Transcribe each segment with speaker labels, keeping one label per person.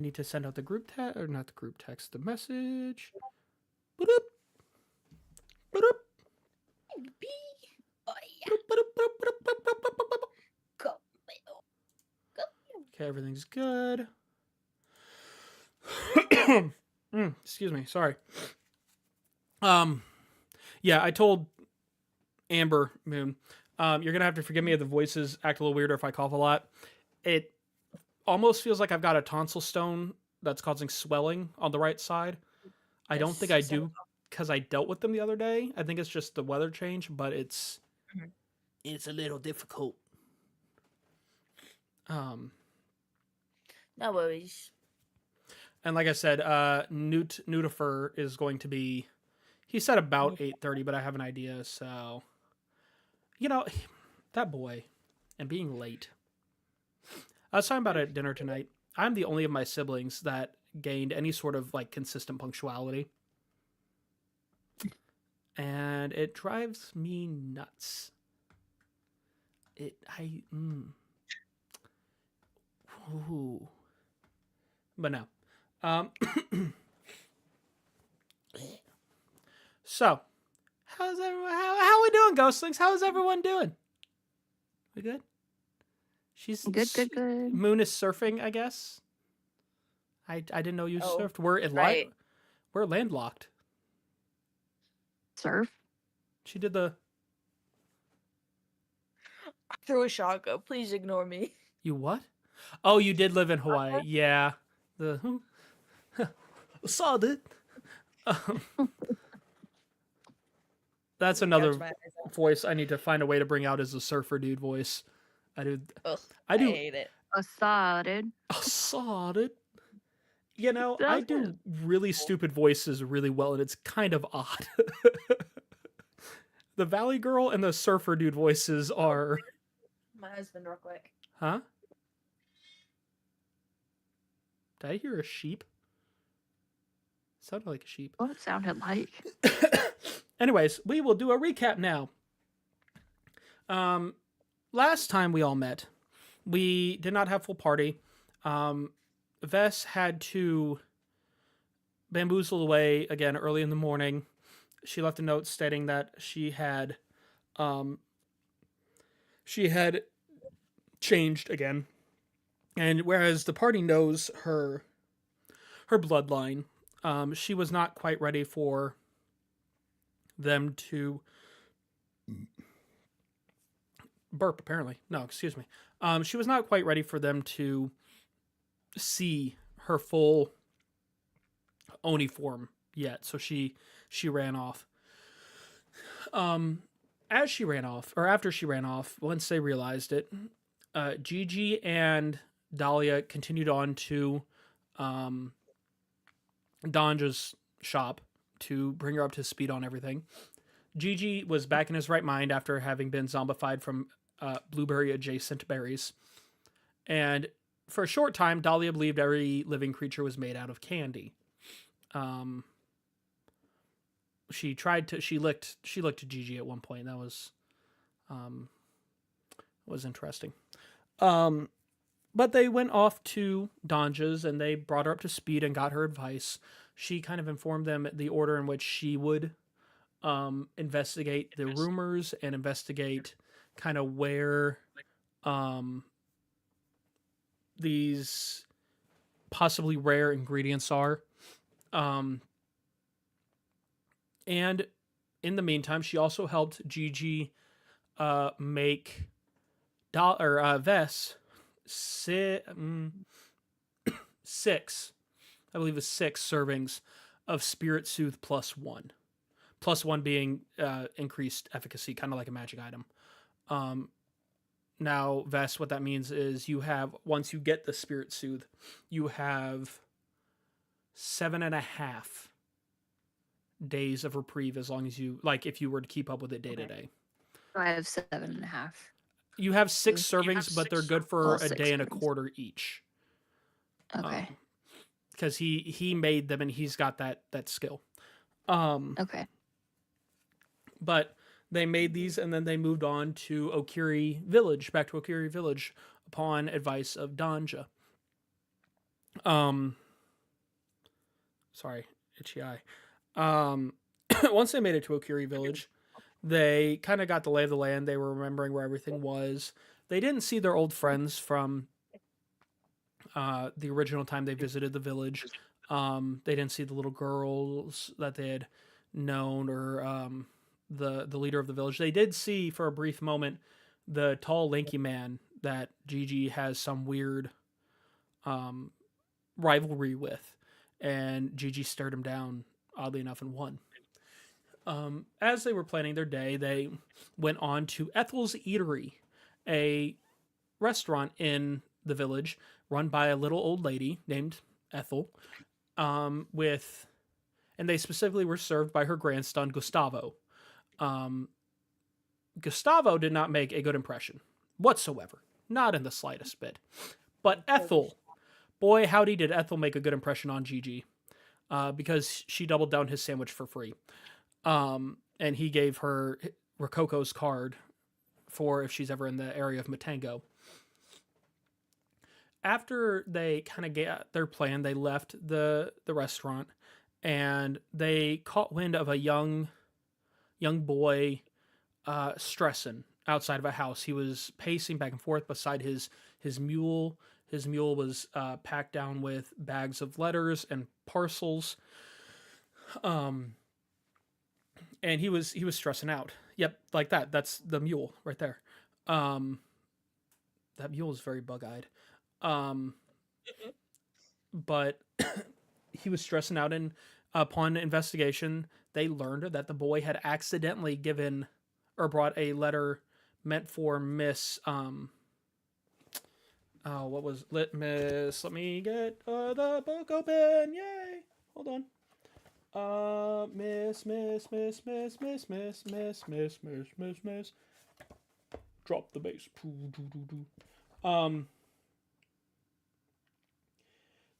Speaker 1: need to send out the group text, or not the group text, the message. Boop, boop,
Speaker 2: Oh yeah.
Speaker 1: boop, boop, boop, boop, boop, boop, boop, boop, boop.
Speaker 2: Go. Go.
Speaker 1: Okay, everything's good. Excuse me, sorry. Um, yeah, I told Amber Moon, you're gonna have to forgive me if the voices act a little weird or if I cough a lot. It almost feels like I've got a tonsil stone that's causing swelling on the right side. I don't think
Speaker 2: Yes.
Speaker 1: I do because I dealt with them the other day. I think it's just the weather change, but
Speaker 2: Mhm.
Speaker 1: it's a little difficult. Um,
Speaker 2: No worries.
Speaker 1: and like I said, Nutifer is going to be. He said about 8:30, but I have an idea. So, you know, that boy, and being late. I was talking about it at dinner tonight. I'm the only of my siblings that gained any sort of like consistent punctuality, and it drives me nuts. It I ooh. But no. Um so how's everyone how are we doing, Ghostlings? How's everyone doing? We good? She's
Speaker 3: Good.
Speaker 1: Moon is surfing, I guess. I didn't know you
Speaker 2: Oh,
Speaker 1: surfed.
Speaker 2: right.
Speaker 1: We're landlocked.
Speaker 3: Surf.
Speaker 1: She did the
Speaker 2: Throw a shotgun. Please ignore me.
Speaker 1: you what? Oh, you did live in Hawaii. Yeah. The saw it. Um, that's another
Speaker 2: Gouge my eyes out.
Speaker 1: voice I need to find a way to bring out as a surfer dude voice.
Speaker 2: Ugh,
Speaker 1: I
Speaker 2: I
Speaker 1: do
Speaker 2: hate it.
Speaker 3: Assaded.
Speaker 1: saw it. You know, I
Speaker 3: That's
Speaker 1: do really stupid voices really well, and it's kind of odd. The Valley Girl and the Surfer Dude voices are.
Speaker 2: My husband, real quick.
Speaker 1: Huh? Did I hear a sheep? Sounded like a sheep.
Speaker 3: what it sounded like.
Speaker 1: Anyways, we will do a recap now. Last time we all met, we did not have full party. Vess had to bamboozle away again early in the morning. She left a note stating that she had changed again, and whereas the party knows her bloodline, she was not quite ready for them to burp. Apparently, no, excuse me. She was not quite ready for them to see her full Oni form yet, so she ran off. As she ran off, or after she ran off, once they realized it, Gigi and Dahlia continued on to Donja's shop to bring her up to speed on everything. Gigi was back in his right mind after having been zombified from blueberry adjacent berries. And for a short time, Dahlia believed every living creature was made out of candy. She licked Gigi at one point. That was interesting. But they went off to Donja's and they brought her up to speed and got her advice. She kind of informed them the order in which she would investigate the rumors and investigate kind of where these possibly rare ingredients are. And in the meantime, she also helped Gigi make Vess six, I believe it's 6 servings of Spirit Soothe +1. +1 being increased efficacy, kind of like a magic item. Now, Vess, what that means is you have, once you get the Spirit Soothe, you have 7.5 days of reprieve as long as you, like, if you were to keep up with it day to day.
Speaker 3: I have 7.5.
Speaker 1: You have 6 servings, but they're good for a
Speaker 3: 6
Speaker 1: day and a
Speaker 3: servings.
Speaker 1: quarter each.
Speaker 3: Okay.
Speaker 1: Because he made them and he's got that skill.
Speaker 3: Okay.
Speaker 1: But they made these and then they moved on to Okiri Village, back to Okiri Village, upon advice of Danja. Um, sorry, itchy eye. Once they made it to Okiri Village, they kind of got the lay of the land. They were remembering where everything was. They didn't see their old friends from the original time they visited the village. They didn't see the little girls that they had known, or the leader of the village. They did see for a brief moment the tall, lanky man that Gigi has some weird um, rivalry with, and Gigi stared him down, oddly enough, and won. As they were planning their day, they went on to Ethel's Eatery, a restaurant in the village run by a little old lady named Ethel. With, and they specifically were served by her grandson Gustavo. Um, Gustavo did not make a good impression whatsoever, not in the slightest bit. But Ethel, boy, howdy, did Ethel make a good impression on Gigi, because she doubled down his sandwich for free. And he gave her Rococo's card for if she's ever in the area of Matango. After they kind of get their plan, they left the restaurant, and they caught wind of a young boy stressing outside of a house. He was pacing back and forth beside his mule. His mule was packed down with bags of letters and parcels. And he was stressing out. Yep, like that. That's the mule right there. That mule is very bug-eyed. But he was stressing out, and upon investigation, they learned that the boy had accidentally given or brought a letter meant for Miss what was lit Miss? Let me get the book open. Yay! Hold on. Miss. Drop the bass.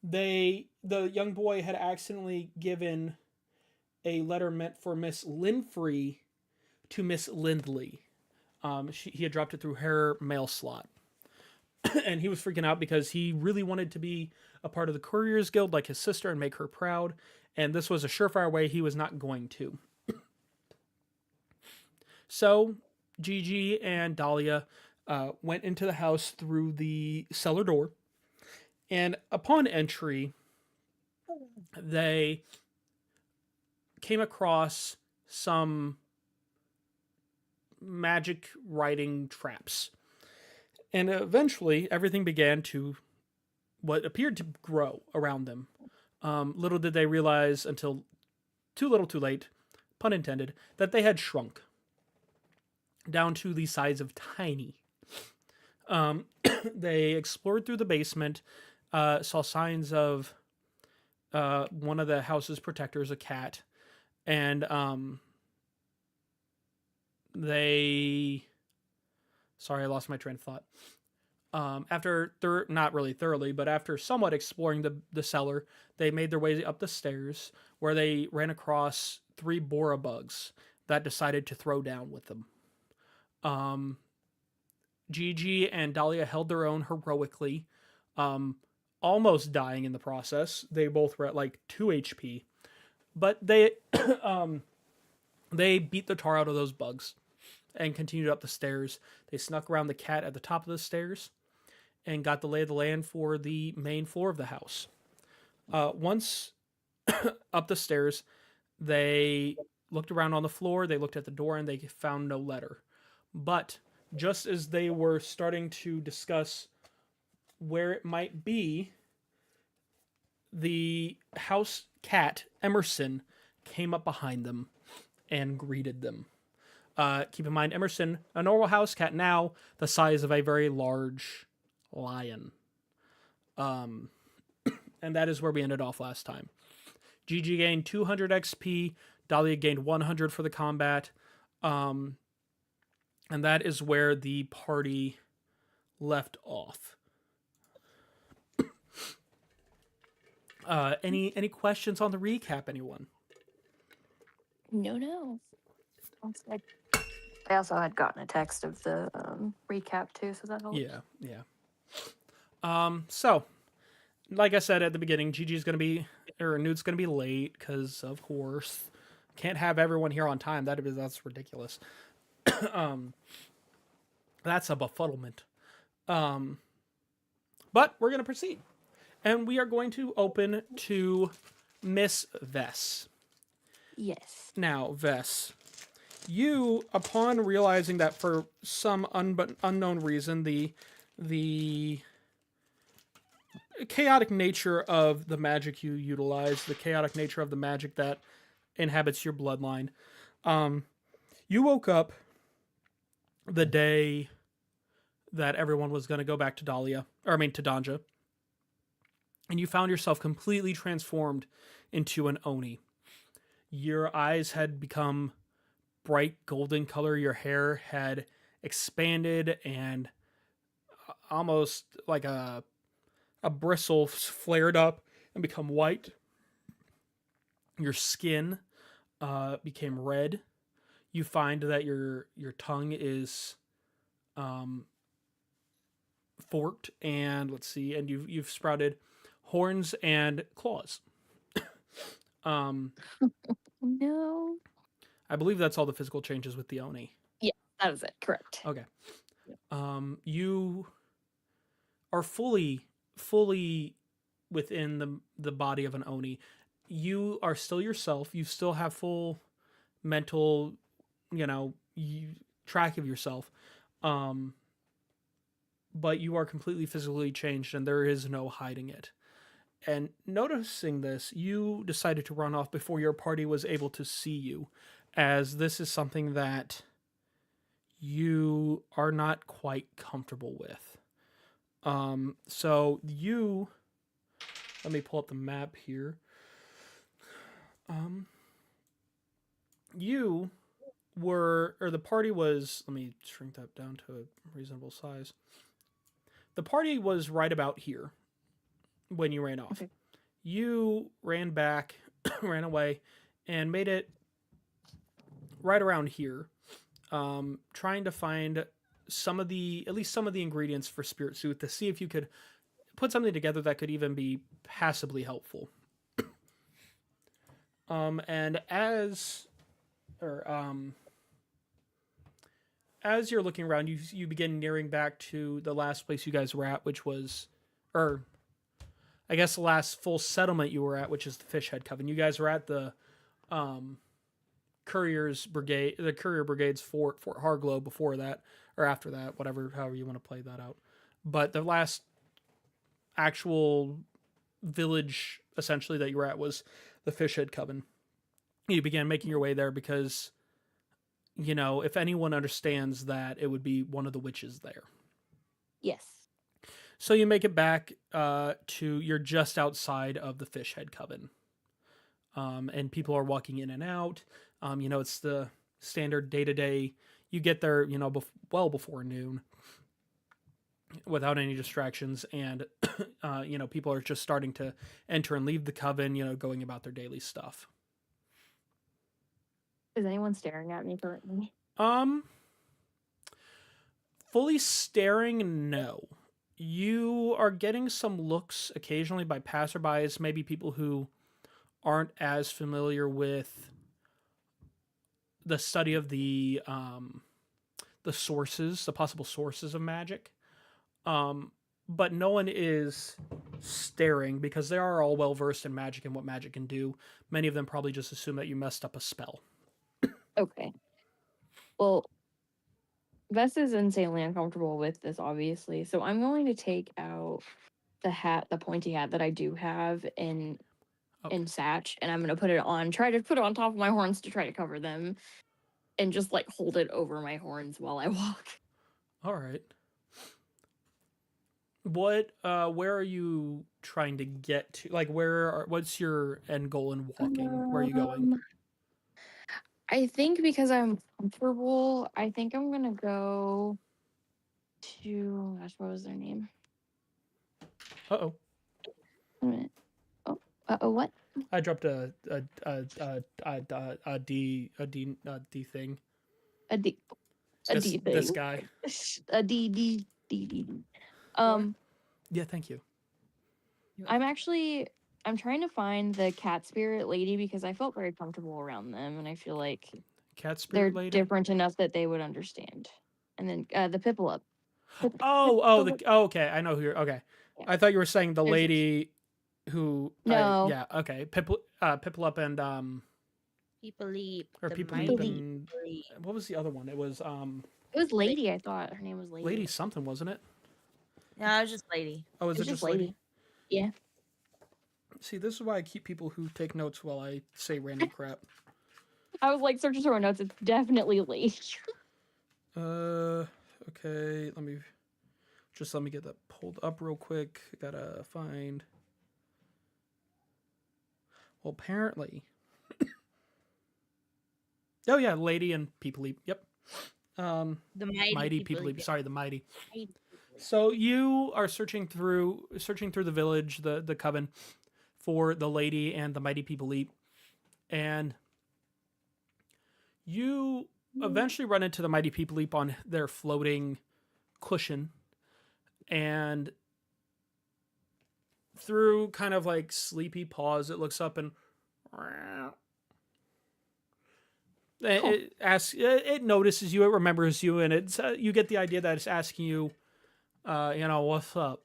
Speaker 1: The young boy had accidentally given a letter meant for Miss Linfrey to Miss Lindley. He had dropped it through her mail slot. And he was freaking out because he really wanted to be a part of the Couriers Guild like his sister and make her proud. And this was a surefire way he was not going to. So Gigi and Dahlia went into the house through the cellar door. And upon entry, they came across some magic writing traps. And eventually, everything began to what appeared to grow around them. Little did they realize, until too little too late, pun intended, that they had shrunk down to the size of tiny. They explored through the basement, saw signs of one of the house's protectors, a cat, and they... Sorry, I lost my train of thought. After not really thoroughly, but after somewhat exploring the cellar, they made their way up the stairs, where they ran across 3 Bora bugs that decided to throw down with them. Gigi and Dahlia held their own heroically, almost dying in the process. They both were at like 2 HP, but they they beat the tar out of those bugs and continued up the stairs. They snuck around the cat at the top of the stairs and got the lay of the land for the main floor of the house. Once up the stairs, they looked around on the floor, they looked at the door, and they found no letter. But just as they were starting to discuss where it might be, the house cat, Emerson, came up behind them and greeted them. Keep in mind, Emerson, a normal house cat, now the size of a very large lion. And that is where we ended off last time. Gigi gained 200 XP. Dahlia gained 100 for the combat. And that is where the party left off. Any questions on the recap, anyone?
Speaker 3: No. I also had gotten a text of the recap too, so that helps.
Speaker 1: Yeah. So like I said at the beginning, Gigi's gonna be or Newt's gonna be late because of course can't have everyone here on time. That's ridiculous. um, that's a befuddlement. Um, but we're gonna proceed, and we are going to open to Miss Vess.
Speaker 3: Yes.
Speaker 1: Now, Vess, you, upon realizing that for some unknown reason, the chaotic nature of the magic you utilize, the chaotic nature of the magic that inhabits your bloodline, you woke up the day that everyone was going to go back to to Danja, and you found yourself completely transformed into an Oni. Your eyes had become bright golden color, your hair had expanded and almost like a bristle flared up and become white. Your skin became red. You find that your tongue is forked, and let's see, and you've sprouted horns and claws.
Speaker 3: No.
Speaker 1: I believe that's all the physical changes with the Oni.
Speaker 3: Yeah, that is it. Correct.
Speaker 1: Okay.
Speaker 3: Yeah.
Speaker 1: You are fully within the body of an Oni. You are still yourself. You still have full mental, track of yourself. But you are completely physically changed, and there is no hiding it. And noticing this, you decided to run off before your party was able to see you, as this is something that you are not quite comfortable with. So you, let me pull up the map here. You were, or the party was, let me shrink that down to a reasonable size. The party was right about here when you ran off.
Speaker 3: Okay.
Speaker 1: You ran back, ran away, and made it right around here, trying to find at least some of the ingredients for Spirit Suit to see if you could put something together that could even be passably helpful. And as you're looking around, you begin nearing back to the last place you guys were at, which was, or I guess the last full settlement you were at, which is the Fishhead Coven. You guys were at the Courier Brigade's Fort Harglow before that, or after that, however you want to play that out. But the last actual village, essentially, that you were at was the Fishhead Coven. You began making your way there because, if anyone understands that, it would be one of the witches there.
Speaker 3: Yes.
Speaker 1: So you make it back you're just outside of the Fishhead Coven. And people are walking in and out. It's the standard day-to-day. You get there, well before noon without any distractions. And, people are just starting to enter and leave the coven, going about their daily stuff.
Speaker 3: Is anyone staring at me currently?
Speaker 1: Fully staring, no. You are getting some looks occasionally by passerbys, maybe people who aren't as familiar with the study of the sources, the possible sources of magic. But no one is staring because they are all well versed in magic and what magic can do. Many of them probably just assume that you messed up a spell.
Speaker 3: Okay. Well, Vess is insanely uncomfortable with this, obviously. So I'm going to take out the pointy hat that I do have in Satch, and I'm gonna try to put it on top of my horns to try to cover them, and just like hold it over my horns while I walk.
Speaker 1: All right. Where are you trying to get to? Like, what's your end goal in walking? Where are you going?
Speaker 3: I think because I'm comfortable, I think I'm gonna go to, gosh, what was their name?
Speaker 1: Uh-oh.
Speaker 3: Wait a minute. Oh, what?
Speaker 1: I dropped a D thing.
Speaker 3: A D thing.
Speaker 1: This guy.
Speaker 3: A D.
Speaker 1: Yeah, thank you.
Speaker 3: I'm trying to find the cat spirit lady because I felt very comfortable around them, and I feel like
Speaker 1: Cat
Speaker 3: they're
Speaker 1: spirit lady.
Speaker 3: different enough that they would understand. And then the Piplup.
Speaker 1: Okay. I know who you're. Okay,
Speaker 3: Yeah.
Speaker 1: I thought you were saying the
Speaker 3: There's a-
Speaker 1: lady who.
Speaker 3: No.
Speaker 1: Yeah. Okay. Piplup and
Speaker 2: People eat
Speaker 1: or
Speaker 2: the
Speaker 1: people
Speaker 2: mighty
Speaker 3: Leap.
Speaker 1: what was the other one? It was
Speaker 3: It was Lady. I thought her name was Lady.
Speaker 1: Lady something, wasn't it?
Speaker 2: No, I was just lady.
Speaker 1: Oh, is
Speaker 3: It
Speaker 1: it
Speaker 3: was
Speaker 1: just lady?
Speaker 3: Yeah.
Speaker 1: See, this is why I keep people who take notes while I say random crap.
Speaker 3: I was like searching through our notes. It's definitely Lady.
Speaker 1: Okay. Let me get that pulled up real quick. Gotta find. Well, apparently. Oh yeah, lady and people leap. Yep.
Speaker 2: The
Speaker 1: Mighty people leap.
Speaker 2: eat.
Speaker 1: Sorry, the mighty.
Speaker 2: Mighty people eat.
Speaker 1: So you are searching through the village, the coven, for the lady and the mighty people leap, and you eventually run into the mighty people leap on their floating cushion, and through kind of like sleepy paws, it looks up and it asks. It notices you. It remembers you, and it's you get the idea that it's asking you, what's up.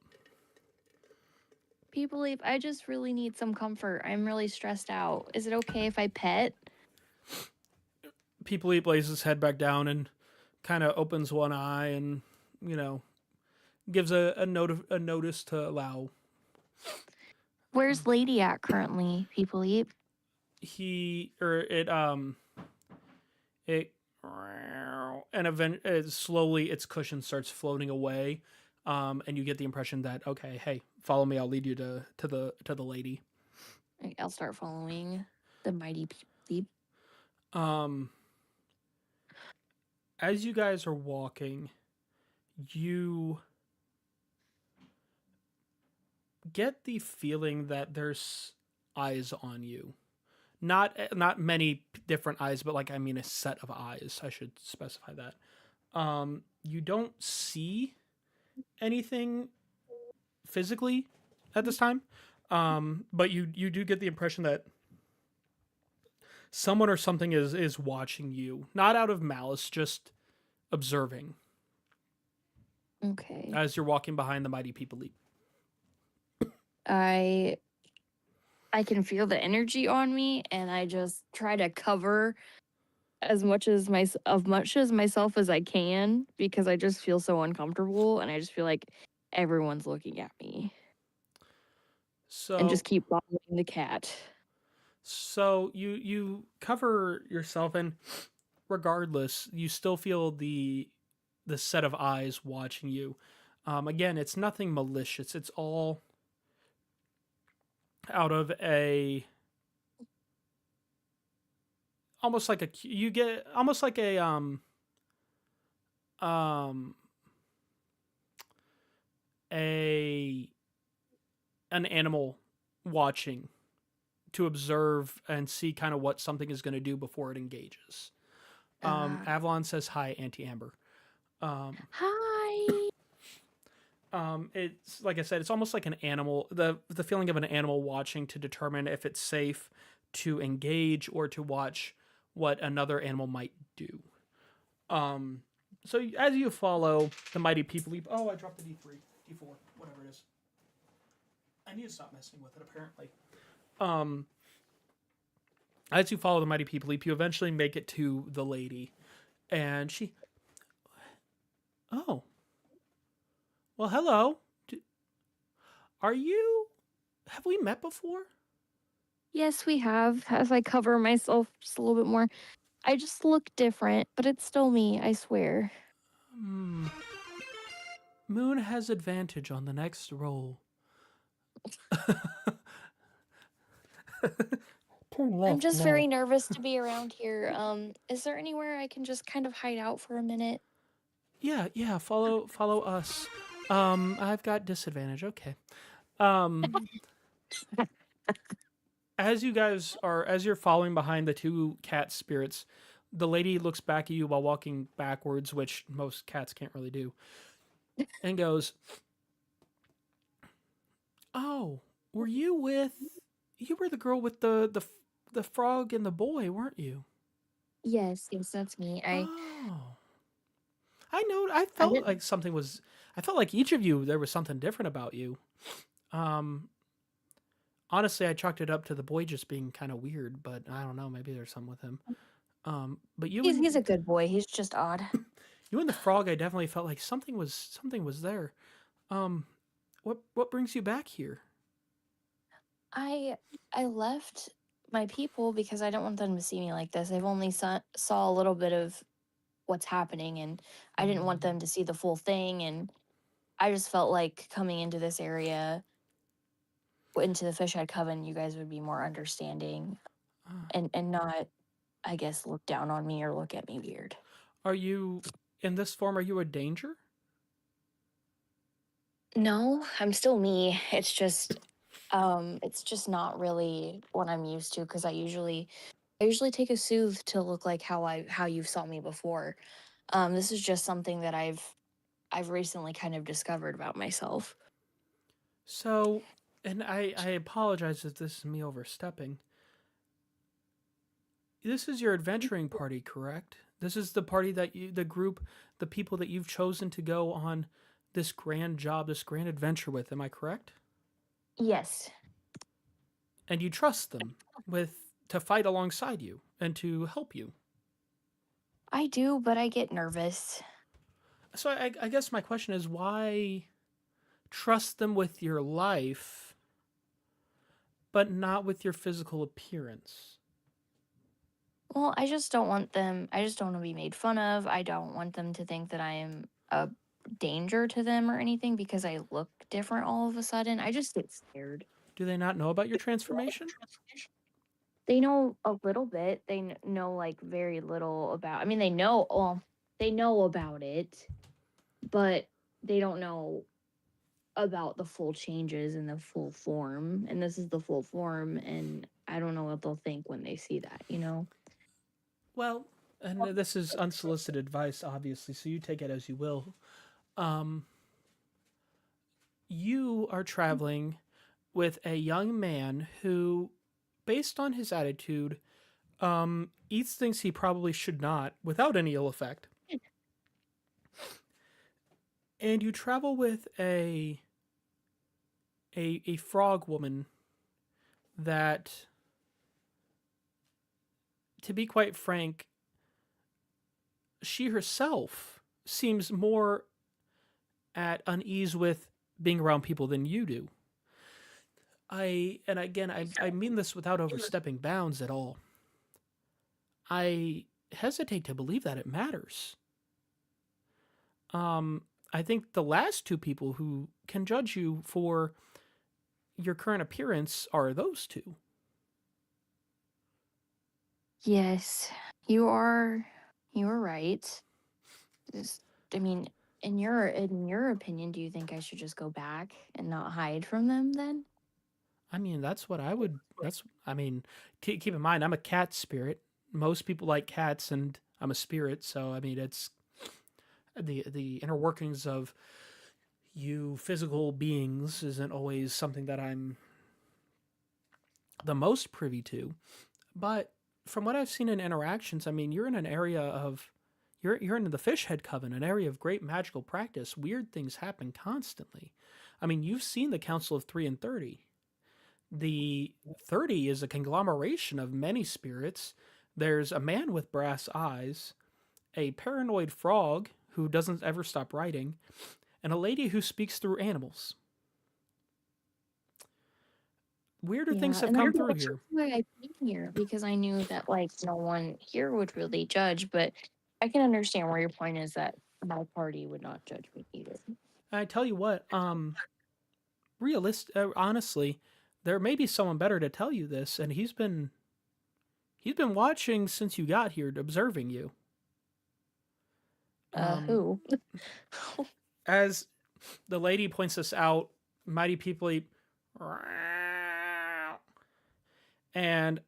Speaker 3: People leap. I just really need some comfort. I'm really stressed out. Is it okay if I pet?
Speaker 1: People leap lays his head back down and kind of opens one eye and gives a notice to allow.
Speaker 3: Where's Lady at currently? People leap.
Speaker 1: It and slowly its cushion starts floating away, and you get the impression that okay, hey, follow me. I'll lead you to the lady.
Speaker 3: I'll start following the mighty people leap.
Speaker 1: As you guys are walking, you get the feeling that there's eyes on you. Not many different eyes, but like I mean a set of eyes. I should specify that. You don't see anything physically at this time, but you do get the impression that someone or something is watching you, not out of malice, just observing.
Speaker 3: Okay.
Speaker 1: As you're walking behind the mighty people leap.
Speaker 3: I can feel the energy on me, and I just try to cover as much as myself as I can because I just feel so uncomfortable, and I just feel like everyone's looking at me.
Speaker 1: So
Speaker 3: And just keep following the cat.
Speaker 1: So you cover yourself, and regardless, you still feel the set of eyes watching you. Again, it's nothing malicious. It's all out of almost like an animal watching to observe and see kind of what something is going to do before it engages. Avalon says hi, Auntie Amber.
Speaker 3: Hi.
Speaker 1: It's like I said, it's almost like an animal. The feeling of an animal watching to determine if it's safe to engage or to watch what another animal might do. So as you follow the mighty people leap. Oh, I dropped the D3, D4, whatever it is. I need to stop messing with it. Apparently. As you follow the mighty people leap, you eventually make it to the lady, and she. Oh. Well, hello. Are you? Have we met before?
Speaker 3: Yes, we have. As I cover myself just a little bit more, I just look different, but it's still me. I swear.
Speaker 1: Moon has advantage on the next roll.
Speaker 3: I'm just very nervous to be around here. Is there anywhere I can just kind of hide out for a minute?
Speaker 1: Yeah. Follow us. I've got disadvantage. Okay. As you're following behind the two cat spirits, the lady looks back at you while walking backwards, which most cats can't really do, and goes, "Oh, were you with? You were the girl with the frog and the boy, weren't you?
Speaker 3: Yes, yes, that's me.
Speaker 1: Oh, I know. I
Speaker 3: I
Speaker 1: felt like
Speaker 3: didn't.
Speaker 1: something was. I felt like each of you there was something different about you. Um, honestly, I chalked it up to the boy just being kind of weird, but I don't know. Maybe there's something with him. But
Speaker 3: He's a good boy. He's just odd.
Speaker 1: you and the frog, I definitely felt like something was there. Um, what brings you back here?
Speaker 3: I I left my people because I don't want them to see me like this. They've only saw a little bit of what's happening, and I didn't want
Speaker 1: Mm,
Speaker 3: them to see the full thing. And I just felt like coming into this area, into the Fishhead Coven, you guys would be more understanding
Speaker 1: ah.
Speaker 3: and not, I guess, look down on me or look at me weird.
Speaker 1: Are you in this form? Are you a danger?
Speaker 3: No, I'm still me. It's just not really what I'm used to because I usually take a soothe to look like how you saw me before. This is just something that I've recently kind of discovered about myself.
Speaker 1: So, and I apologize if this is me overstepping. This is your adventuring party, correct? This is the party that the group, the people that you've chosen to go on this grand job, this grand adventure with. Am I correct?
Speaker 3: Yes,
Speaker 1: And you trust them with to fight alongside you and to help you.
Speaker 3: I do, but I get nervous.
Speaker 1: So I guess my question is why trust them with your life, but not with your physical appearance?
Speaker 3: Well, I just don't want to be made fun of. I don't want them to think that I am a danger to them or anything because I look different all of a sudden. I just get scared.
Speaker 1: Do they not know about your transformation?
Speaker 3: They know a little bit. They know like very little about. I mean, they know about it, but they don't know about the full changes and the full form. And this is the full form, and I don't know what they'll think when they see that. You know?
Speaker 1: Well, and this is unsolicited advice, obviously, so you take it as you will. Um, you are traveling with a young man who, based on his attitude, eats things he probably should not without any ill effect. And you travel with a frog woman that, to be quite frank, she herself seems more at unease with being around people than you do. And again, I mean this without overstepping bounds at all. I hesitate to believe that it matters. Um, I think the last two people who can judge you for your current appearance are those two.
Speaker 3: Yes, you are. You are right. Just, I mean, in your opinion, do you think I should just go back and not hide from them then?
Speaker 1: I mean, that's what I would. I mean, keep in mind, I'm a cat spirit. Most people like cats, and I'm a spirit. So, I mean, it's the inner workings of you physical beings isn't always something that I'm the most privy to. But from what I've seen in interactions, I mean, you're in an area of you're in the Fishhead Coven, an area of great magical practice. Weird things happen constantly. I mean, you've seen the Council of 3 and 30. The 30 is a conglomeration of many spirits. There's a man with brass eyes, a paranoid frog who doesn't ever stop writing, and a lady who speaks through animals. Weirder things
Speaker 3: Yeah,
Speaker 1: have
Speaker 3: and
Speaker 1: come
Speaker 3: that's
Speaker 1: through here.
Speaker 3: why I came here because I knew that like no one here would really judge, but I can understand where your point is that my party would not judge me either.
Speaker 1: I tell you what, honestly, there may be someone better to tell you this, and he's been watching since you got here, observing you. Um,
Speaker 3: Who?
Speaker 1: as the lady points this out, mighty people eat, and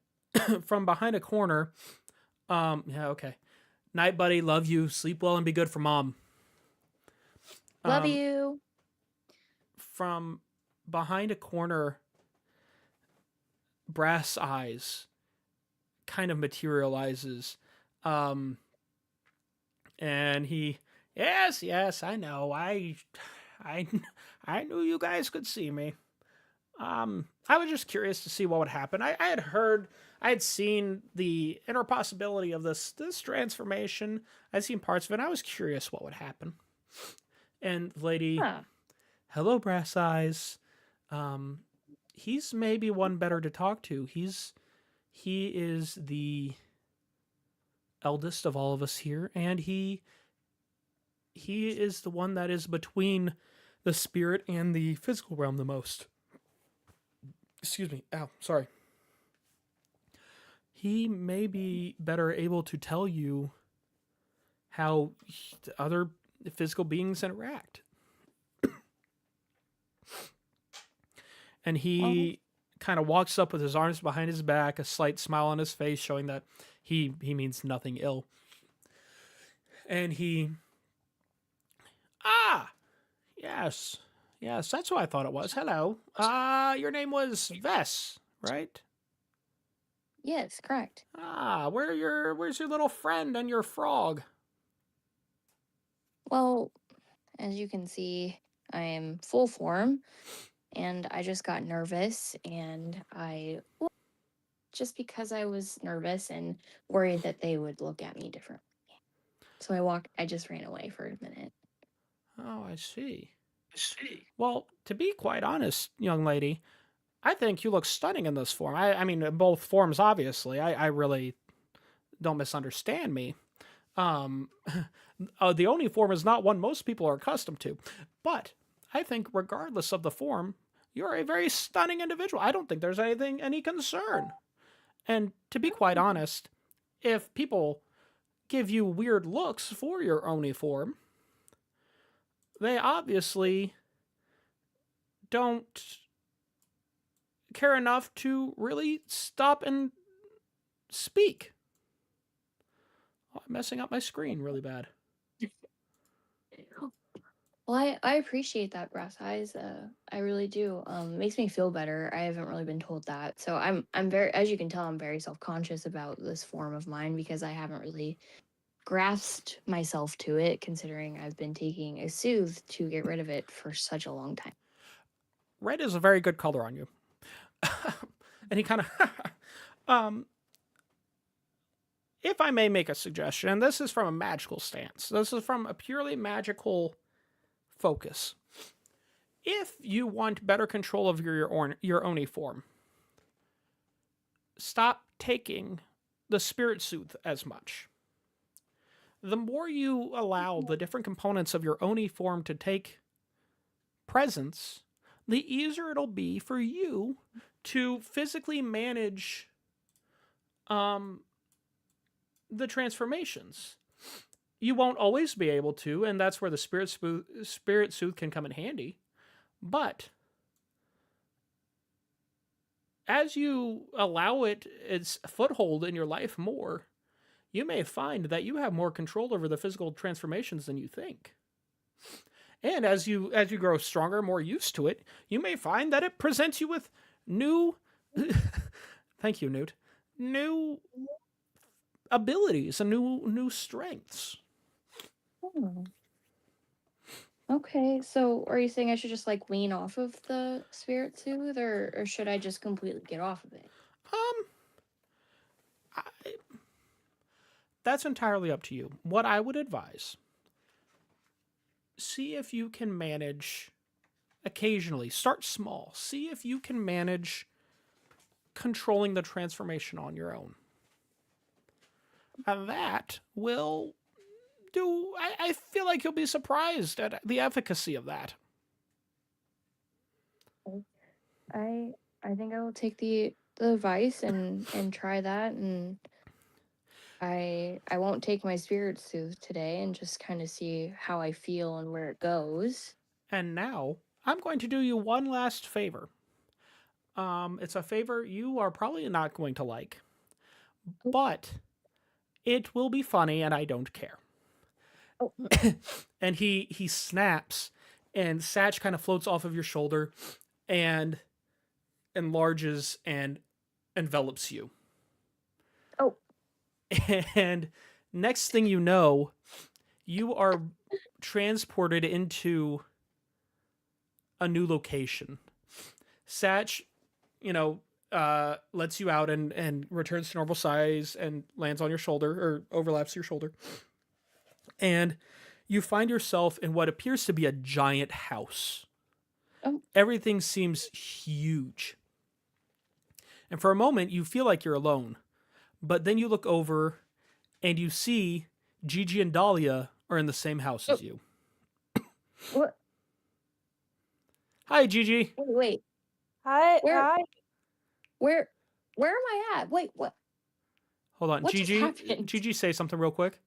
Speaker 1: from behind a corner, yeah, okay. Night, buddy. Love you. Sleep well and be good for mom.
Speaker 3: Love
Speaker 1: Um,
Speaker 3: you.
Speaker 1: from behind a corner, Brass Eyes kind of materializes. Um, and he, yes, I know. I, I knew you guys could see me. I was just curious to see what would happen. I had seen the inner possibility of this transformation. I'd seen parts of it. And I was curious what would happen. And the lady,
Speaker 3: Huh.
Speaker 1: hello, Brass Eyes. He's maybe one better to talk to. He is the eldest of all of us here, and he is the one that is between the spirit and the physical realm the most. Excuse me. Ow, sorry. He may be better able to tell you how the other physical beings interact. And he kind of walks up with his arms behind his back, a slight smile on his face, showing that he means nothing ill. And he, yes, that's who I thought it was. Hello. Your name was Vess, right?
Speaker 3: Yes, correct.
Speaker 1: Where's your little friend and your frog?
Speaker 3: Well, as you can see, I am full form, and I just got nervous, and just because I was nervous and worried that they would look at me differently. So I just ran away for a minute.
Speaker 1: Oh, I see. Well, to be quite honest, young lady, I think you look stunning in this form. I mean, in both forms, obviously. I really don't misunderstand me. The Oni form is not one most people are accustomed to, but I think regardless of the form, you're a very stunning individual. I don't think there's any concern. And to be quite honest, if people give you weird looks for your Oni form, they obviously don't care enough to really stop and speak. Oh, I'm messing up my screen really bad.
Speaker 3: Well, I appreciate that, Brass Eyes. I really do. Makes me feel better. I haven't really been told that, so I'm very, as you can tell, I'm very self conscious about this form of mine because I haven't really grasped myself to it, considering I've been taking a soothe to get rid of it for such a long time.
Speaker 1: Red is a very good color on you. And he kind of, if I may make a suggestion, and this is from a magical stance, this is from a purely magical focus. If you want better control of your Oni form, stop taking the spirit soothe as much. The more you allow the different components of your Oni form to take presence, the easier it'll be for you to physically manage the transformations. You won't always be able to, and that's where the spirit soothe can come in handy. But as you allow its foothold in your life more, you may find that you have more control over the physical transformations than you think. And as you grow stronger, more used to it, you may find that it presents you with new thank you, Newt. New abilities and new strengths.
Speaker 3: Oh. Okay, so are you saying I should just like wean off of the spirit soothe, or should I just completely get off of it?
Speaker 1: That's entirely up to you. What I would advise, see if you can manage occasionally. Start small. See if you can manage controlling the transformation on your own. And that will do. I feel like you'll be surprised at the efficacy of that.
Speaker 3: I think I will take the advice and try that, and I won't take my spirit soothe today and just kind of see how I feel and where it goes.
Speaker 1: And now I'm going to do you one last favor. It's a favor you are probably not going to like, but it will be funny, and I don't care.
Speaker 3: Oh.
Speaker 1: And he snaps, and Satch kind of floats off of your shoulder, and enlarges and envelops you.
Speaker 3: Oh.
Speaker 1: And next thing you know, you are transported into a new location. Satch, lets you out and returns to normal size and lands on your shoulder or overlaps your shoulder. And you find yourself in what appears to be a giant house.
Speaker 3: Oh.
Speaker 1: Everything seems huge. And for a moment, you feel like you're alone. But then you look over and you see Gigi and Dahlia are in the same house as you.
Speaker 3: What?
Speaker 1: Hi, Gigi.
Speaker 3: Wait.
Speaker 2: Hi.
Speaker 3: Where-
Speaker 2: Hi.
Speaker 3: Where am I at? Wait, what?
Speaker 1: Hold on.
Speaker 3: What just
Speaker 1: Gigi,
Speaker 3: happened?
Speaker 1: Gigi, say something real quick.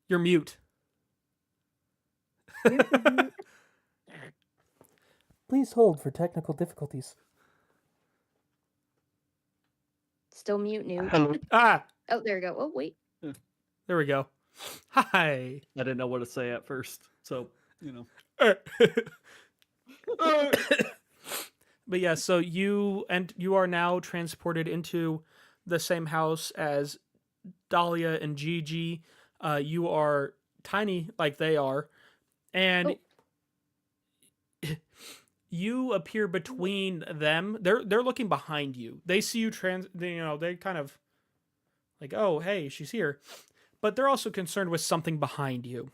Speaker 1: You're mute. Please hold for technical difficulties.
Speaker 3: Still mute, new.
Speaker 4: Hello.
Speaker 1: Ah,
Speaker 3: Oh, there we go. Oh, wait.
Speaker 1: there we go. Hi.
Speaker 4: I didn't know what to say at first, so
Speaker 1: But yeah, so you are now transported into the same house as Dahlia and Gigi. You are tiny like they are, and you appear between them. They're looking behind you. They see you they kind of like, oh, hey, she's here. But they're also concerned with something behind you.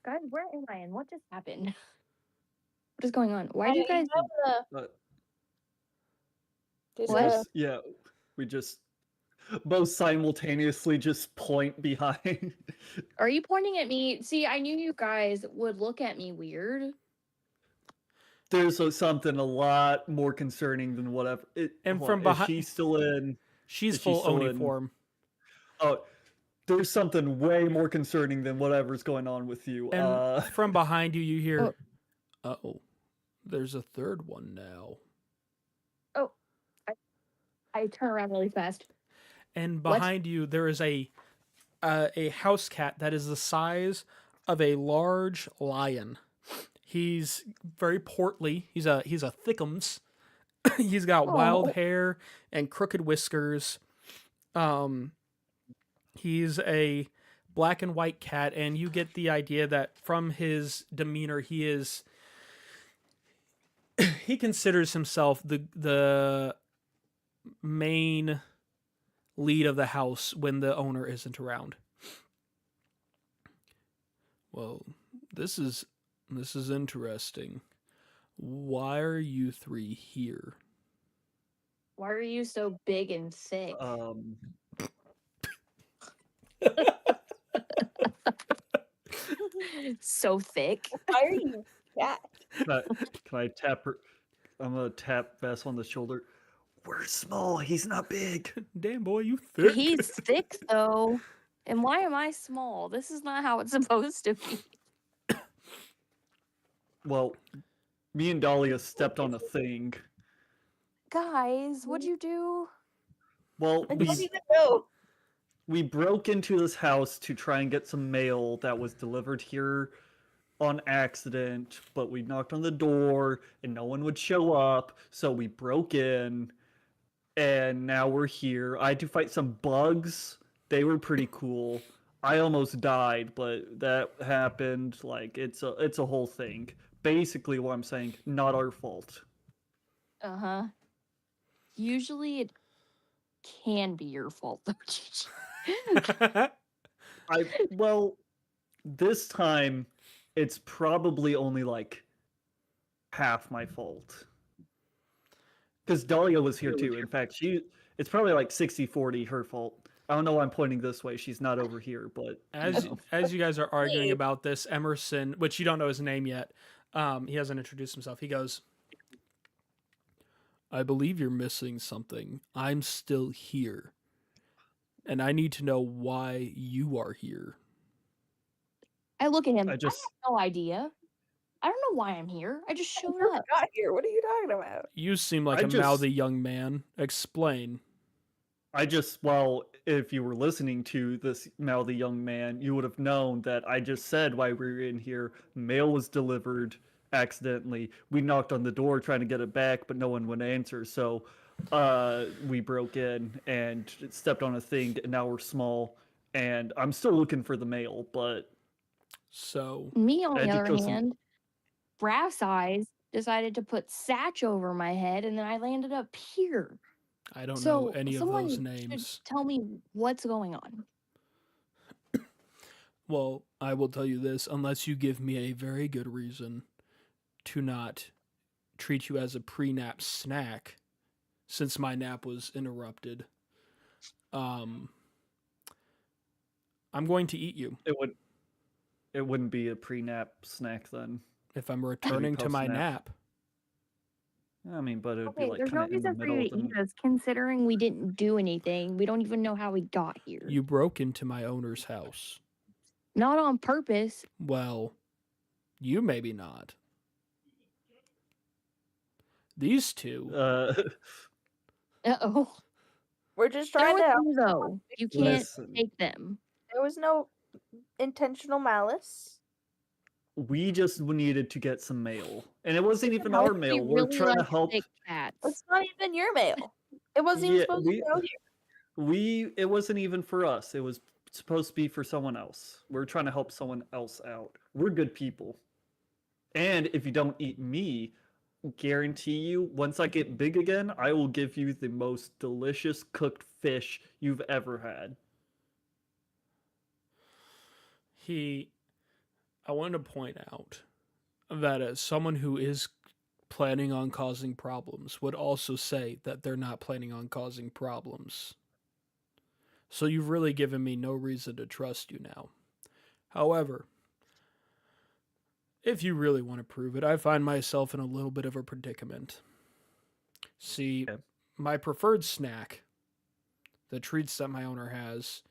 Speaker 3: Guys, where am I and what just happened? What is going on? Why do you guys... What?
Speaker 4: we just both simultaneously just point behind.
Speaker 3: Are you pointing at me? See, I knew you guys would look at me weird.
Speaker 4: There's something a lot more concerning than whatever.
Speaker 1: And
Speaker 4: hold
Speaker 1: from
Speaker 4: on,
Speaker 1: behind-
Speaker 4: is she still in?
Speaker 1: She's
Speaker 4: Is she
Speaker 1: full
Speaker 4: still
Speaker 1: Oni
Speaker 4: in-
Speaker 1: form.
Speaker 4: Oh, there's something way more concerning than whatever's going on with you.
Speaker 1: And from behind you, you hear,
Speaker 3: Oh.
Speaker 1: "Uh-oh, there's a third one now."
Speaker 3: I turn around really fast.
Speaker 1: And
Speaker 3: What?
Speaker 1: behind you, there is a house cat that is the size of a large lion. He's very portly. He's a thickums. He's got wild
Speaker 3: Oh.
Speaker 1: hair and crooked whiskers. He's a black and white cat, and you get the idea that from his demeanor, he considers himself the main lead of the house when the owner isn't around. Well, this is interesting. Why are you three here?
Speaker 3: Why are you so big and thick? So thick.
Speaker 2: Why are you cat?
Speaker 4: Can I tap her? I'm gonna tap Vess on the shoulder. We're small. He's not big.
Speaker 1: Damn, boy, you thick.
Speaker 3: He's thick though. And why am I small? This is not how it's supposed to be.
Speaker 4: Well, me and Dahlia stepped on a thing.
Speaker 3: Guys, what'd you do?
Speaker 4: Well,
Speaker 2: I don't even know.
Speaker 4: we broke into this house to try and get some mail that was delivered here on accident, but we knocked on the door and no one would show up, so we broke in and now we're here. I had to fight some bugs. They were pretty cool. I almost died, but that happened. Like it's a whole thing. Basically what I'm saying, not our fault.
Speaker 3: Uh-huh. Usually it can be your fault though, Gigi.
Speaker 4: Well, this time it's probably only like half my fault. Because Dahlia was here too. In fact, it's probably like 60-40 her fault. I don't know why I'm pointing this way. She's not over here, but
Speaker 1: as you guys are arguing about this, Emerson, which you don't know his name yet, he hasn't introduced himself. He goes, "I believe you're missing something. I'm still here. And I need to know why you are here."
Speaker 3: I look at him.
Speaker 4: I
Speaker 3: I
Speaker 4: just
Speaker 3: have no idea. I don't know why I'm here. I just showed up.
Speaker 2: Got here. What are you talking about?
Speaker 1: You seem like
Speaker 4: I
Speaker 1: a
Speaker 4: just-
Speaker 1: mouthy young man. Explain.
Speaker 4: well, if you were listening to this mouthy young man, you would have known that I just said why we were in here. Mail was delivered, accidentally. We knocked on the door trying to get it back, but no one would answer. So we broke in and stepped on a thing, and now we're small. And I'm still looking for the mail, but
Speaker 1: So
Speaker 3: Me, on the
Speaker 4: Magic
Speaker 3: other
Speaker 4: doesn't-
Speaker 3: hand, Brass Eyes decided to put Satch over my head, and then I landed up here.
Speaker 1: I don't know
Speaker 3: So
Speaker 1: any of
Speaker 3: someone
Speaker 1: those
Speaker 3: should
Speaker 1: names.
Speaker 3: tell me what's going on.
Speaker 1: Well, I will tell you this: unless you give me a very good reason to not treat you as a pre-nap snack, since my nap was interrupted, I'm going to eat you
Speaker 4: it wouldn't be a pre-nap snack then.
Speaker 1: if I'm returning to my
Speaker 4: post-nap.
Speaker 1: nap.
Speaker 4: I mean, but it would be
Speaker 3: Okay,
Speaker 4: like
Speaker 3: there's no
Speaker 4: kind of in the
Speaker 3: reason for
Speaker 4: middle
Speaker 3: you
Speaker 4: of
Speaker 3: to
Speaker 4: the
Speaker 3: eat us, considering we didn't do anything. We don't even know how we got here.
Speaker 1: You broke into my owner's house.
Speaker 3: Not on purpose.
Speaker 1: Well, you maybe not. These two.
Speaker 3: Uh-oh.
Speaker 2: We're just
Speaker 3: They're
Speaker 2: trying
Speaker 3: with
Speaker 2: to help.
Speaker 3: you, though. You can't
Speaker 4: Listen,
Speaker 3: take them.
Speaker 2: There was no intentional malice.
Speaker 4: we just needed to get some mail, and it wasn't even
Speaker 3: How
Speaker 4: our
Speaker 3: we
Speaker 4: mail. We're
Speaker 3: really
Speaker 4: trying to
Speaker 3: like
Speaker 4: help.
Speaker 3: thick cats.
Speaker 2: It's not even your mail. It wasn't even
Speaker 4: Yeah,
Speaker 2: supposed to go here.
Speaker 4: It wasn't even for us. It was supposed to be for someone else. We're trying to help someone else out. We're good people. And if you don't eat me, guarantee you, once I get big again, I will give you the most delicious cooked fish you've ever had.
Speaker 1: I wanted to point out that as someone who is planning on causing problems would also say that they're not planning on causing problems. So you've really given me no reason to trust you now. However, if you really want to prove it, I find myself in a little bit of a predicament. See,
Speaker 4: Okay.
Speaker 1: my preferred snack, the treats that my owner has,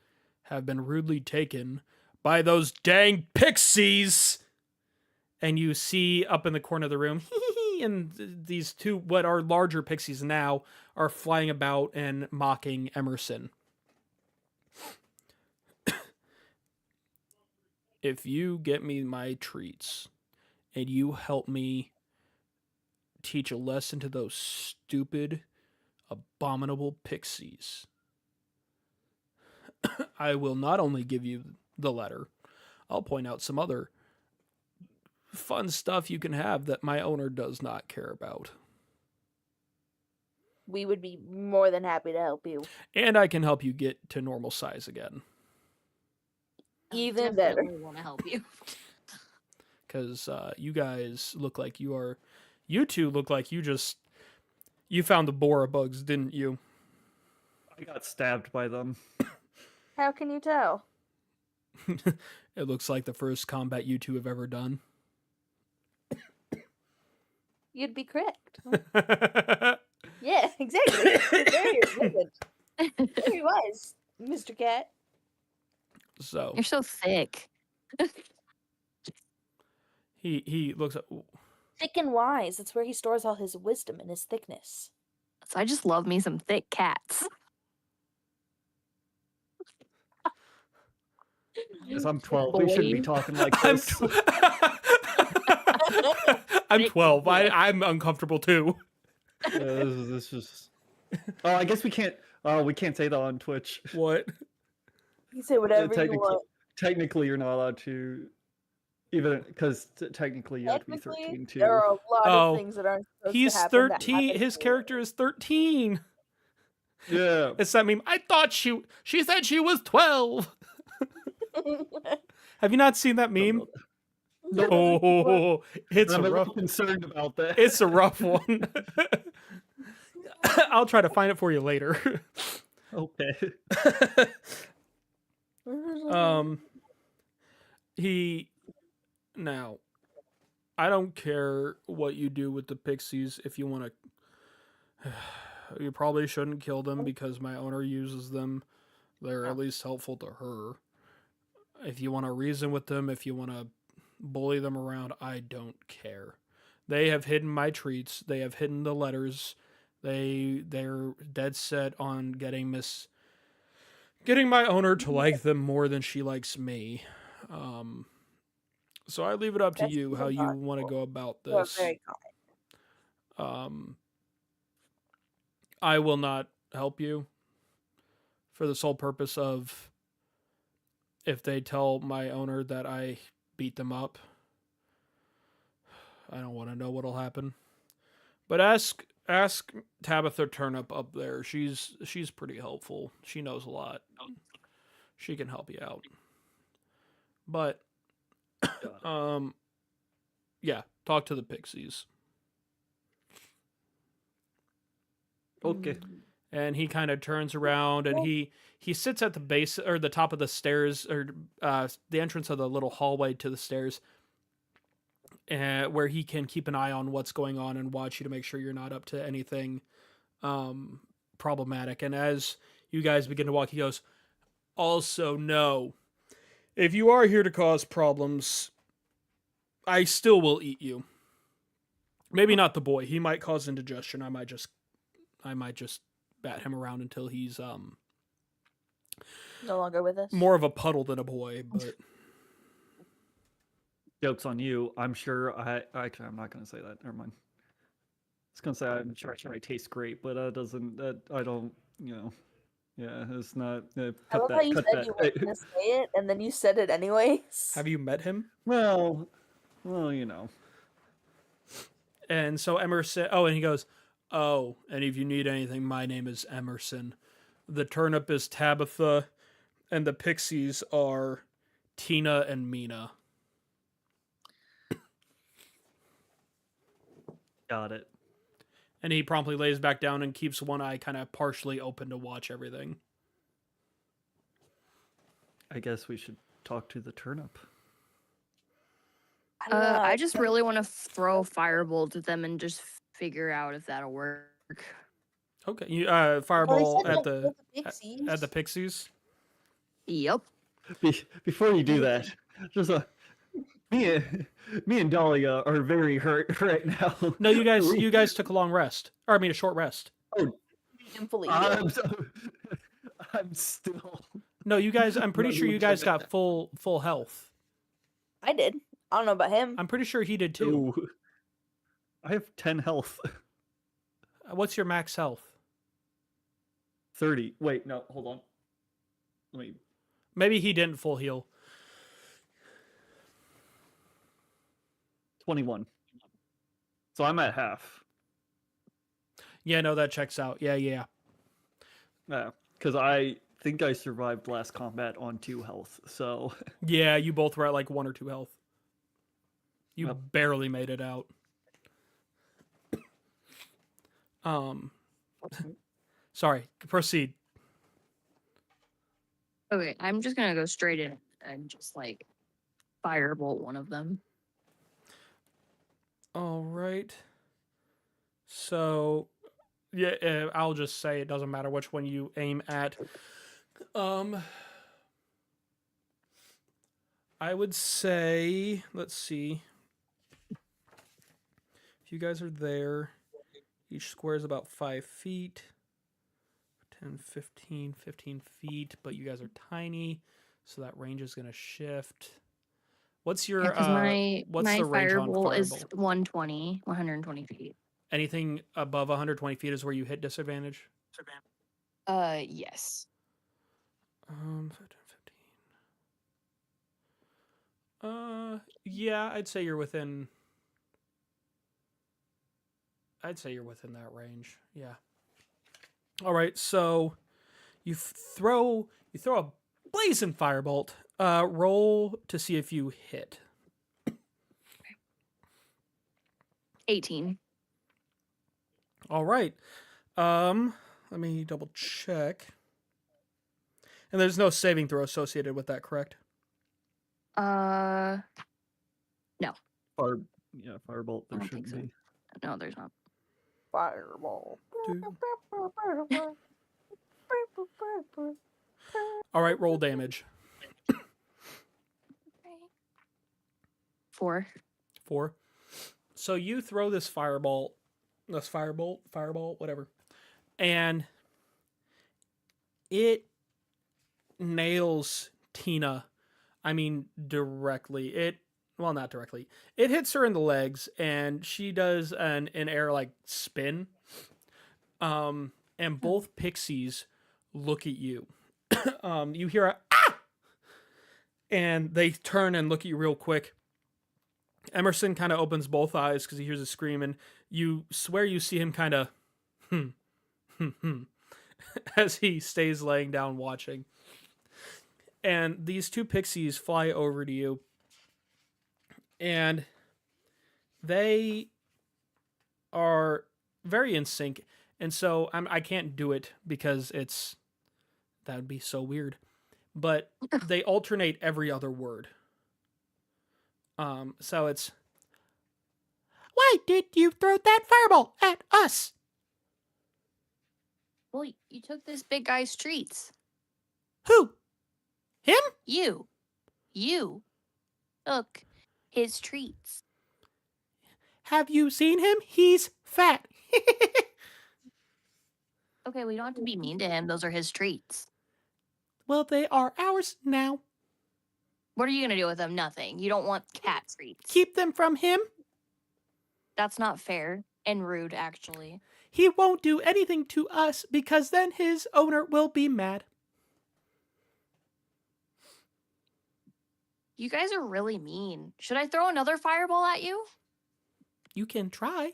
Speaker 1: have been rudely taken by those dang pixies. And you see up in the corner of the room, and these two, what are larger pixies now, are flying about and mocking Emerson. If you get me my treats and you help me teach a lesson to those stupid, abominable pixies, I will not only give you the letter, I'll point out some other fun stuff you can have that my owner does not care about.
Speaker 2: We would be more than happy to help you.
Speaker 1: And I can help you get to normal size again.
Speaker 2: Even better.
Speaker 3: We want to help you.
Speaker 1: Because you guys look like you two look like you found the Bora bugs, didn't you?
Speaker 4: I got stabbed by them.
Speaker 2: How can you tell?
Speaker 1: It looks like the first combat you two have ever done.
Speaker 2: You'd be correct. Yeah, exactly. Very good. There he was, Mr. Cat.
Speaker 1: So
Speaker 3: You're so thick.
Speaker 1: he looks at
Speaker 2: Thick and wise. That's where he stores all his wisdom and his thickness.
Speaker 3: So I just love me some thick cats.
Speaker 4: Because I'm 12. We shouldn't be
Speaker 3: Boy.
Speaker 4: talking like
Speaker 1: I'm
Speaker 4: this.
Speaker 1: I'm 12. I'm uncomfortable too.
Speaker 4: Yeah, this is. Oh, I guess we can't. Oh, we can't say that on Twitch.
Speaker 1: What?
Speaker 2: You say whatever you
Speaker 4: technically,
Speaker 2: want.
Speaker 4: technically, you're not allowed to. Even because technically you have to be
Speaker 2: Technically,
Speaker 4: 13 too.
Speaker 2: there are a lot
Speaker 1: Oh,
Speaker 2: of things that aren't supposed
Speaker 1: He's
Speaker 2: to happen.
Speaker 1: 13. His character is 13.
Speaker 4: Yeah.
Speaker 1: It's that meme. I thought she said she was 12. Have you not seen that meme? Oh, it's
Speaker 4: I'm
Speaker 1: a
Speaker 4: a
Speaker 1: rough.
Speaker 4: little concerned about that.
Speaker 1: It's a rough one. I'll try to find it for you later.
Speaker 4: Okay.
Speaker 1: Now, I don't care what you do with the pixies. If you want to, you probably shouldn't kill them because my owner uses them. They're at least helpful to her. If you want to reason with them, if you want to bully them around, I don't care. They have hidden my treats. They have hidden the letters. They're dead set on getting my owner to like them more than she likes me. So I leave it up to
Speaker 2: That's
Speaker 1: you how
Speaker 2: even
Speaker 1: you want to
Speaker 2: possible.
Speaker 1: go about
Speaker 2: You are
Speaker 1: this.
Speaker 2: very kind.
Speaker 1: I will not help you for the sole purpose of if they tell my owner that I beat them up, I don't want to know what'll happen. But ask Tabitha Turnip up there. She's pretty helpful. She knows a lot. She can help you out. But yeah, talk to the pixies.
Speaker 4: Okay.
Speaker 1: And he kind of turns around and he sits at the base or the top of the stairs or the entrance of the little hallway to the stairs, where he can keep an eye on what's going on and watch you to make sure you're not up to anything problematic. And as you guys begin to walk, he goes, "Also, no, if you are here to cause problems, I still will eat you. Maybe not the boy. He might cause indigestion. I might just bat him around until he's
Speaker 2: No longer with us.
Speaker 1: more of a puddle than a boy, but
Speaker 4: Joke's on you. I'm sure actually, I'm not going to say that. Never mind. I was going to say I'm sure I taste great, but I don't, yeah, it's not,
Speaker 2: I
Speaker 4: cut
Speaker 2: love how
Speaker 4: that,
Speaker 2: you
Speaker 4: cut
Speaker 2: said
Speaker 4: that.
Speaker 2: you weren't gonna say it, and then you said it anyways.
Speaker 1: have you met him?
Speaker 4: Well,
Speaker 1: And so Emerson, and he goes, "Oh, and if you need anything, my name is Emerson. The turnip is Tabitha, and the pixies are Tina and Mina."
Speaker 4: Got it.
Speaker 1: And he promptly lays back down and keeps one eye kind of partially open to watch everything.
Speaker 4: I guess we should talk to the turnip.
Speaker 2: I don't know.
Speaker 3: I just really want to throw firebolt at them and just figure out if that'll work.
Speaker 1: Okay, you
Speaker 2: Well, he
Speaker 1: fireball
Speaker 2: said
Speaker 1: at
Speaker 2: don't
Speaker 1: the
Speaker 2: kill pixies.
Speaker 1: at the pixies.
Speaker 3: Yep.
Speaker 4: Before you do that, just me and Dahlia are very hurt right now.
Speaker 1: No, you guys took a long rest, or I mean a short rest.
Speaker 4: Oh,
Speaker 2: Painfully
Speaker 4: I'm,
Speaker 2: healed.
Speaker 4: so, I'm still.
Speaker 1: No, you guys. I'm pretty
Speaker 4: No,
Speaker 1: sure
Speaker 4: you
Speaker 1: you guys
Speaker 4: didn't.
Speaker 1: got full health.
Speaker 2: I did. I don't know about him.
Speaker 1: I'm pretty sure he did too.
Speaker 4: Ooh. I have 10 health.
Speaker 1: What's your max health?
Speaker 4: 30. Wait, no, hold on. Let me.
Speaker 1: Maybe he didn't full heal.
Speaker 4: 21. So I'm at half.
Speaker 1: Yeah, no, that checks out. Yeah.
Speaker 4: Yeah, because I think I survived last combat on 2 health. So
Speaker 1: Yeah, you both were at like 1 or 2 health. You
Speaker 4: Yep.
Speaker 1: barely made it out. Sorry, proceed.
Speaker 3: Okay, I'm just gonna go straight in and just like firebolt one of them.
Speaker 1: All right. So, yeah, I'll just say it doesn't matter which one you aim at. I would say, let's see. If you guys are there, each square is about 5 feet. 10, 15 feet, but you guys are tiny, so that range is going to shift. What's your
Speaker 3: Because
Speaker 1: what's
Speaker 3: my
Speaker 1: the range on
Speaker 3: firebolt is
Speaker 1: firebolt?
Speaker 3: 120 feet.
Speaker 1: Anything above 120 feet is where you hit disadvantage?
Speaker 3: Yes.
Speaker 1: 15, 15. Yeah, I'd say you're within that range. Yeah. All right, so you throw a blazing firebolt. Roll to see if you hit.
Speaker 3: 18.
Speaker 1: All right. Let me double check. And there's no saving throw associated with that, correct?
Speaker 3: No.
Speaker 4: Firebolt.
Speaker 3: I
Speaker 4: There
Speaker 3: don't
Speaker 4: shouldn't
Speaker 3: think so.
Speaker 4: be.
Speaker 3: No, there's not.
Speaker 2: Fireball.
Speaker 1: All right, roll damage.
Speaker 3: 4.
Speaker 1: 4. So you throw this firebolt, whatever, and it nails Tina. I mean, directly. It well, not directly. It hits her in the legs, and she does an air like spin. And both pixies look at you. You hear a ah, and they turn and look at you real quick. Emerson kind of opens both eyes because he hears a scream, and you swear you see him kind of as he stays laying down watching. And these two pixies fly over to you, and they are very in sync. And so I can't do it because that would be so weird. But they alternate every other word. So it's, why did you throw that fireball at us?
Speaker 5: Well, you took this big guy's treats.
Speaker 1: Who? Him?
Speaker 5: You took his treats.
Speaker 1: Have you seen him? He's fat.
Speaker 5: Okay, we don't have to be mean to him. Those are his treats.
Speaker 1: Well, they are ours now.
Speaker 5: What are you going to do with them? Nothing. You don't want cat treats.
Speaker 1: Keep them from him.
Speaker 5: That's not fair and rude, actually.
Speaker 1: He won't do anything to us because then his owner will be mad.
Speaker 5: You guys are really mean. Should I throw another fireball at you?
Speaker 1: You can try.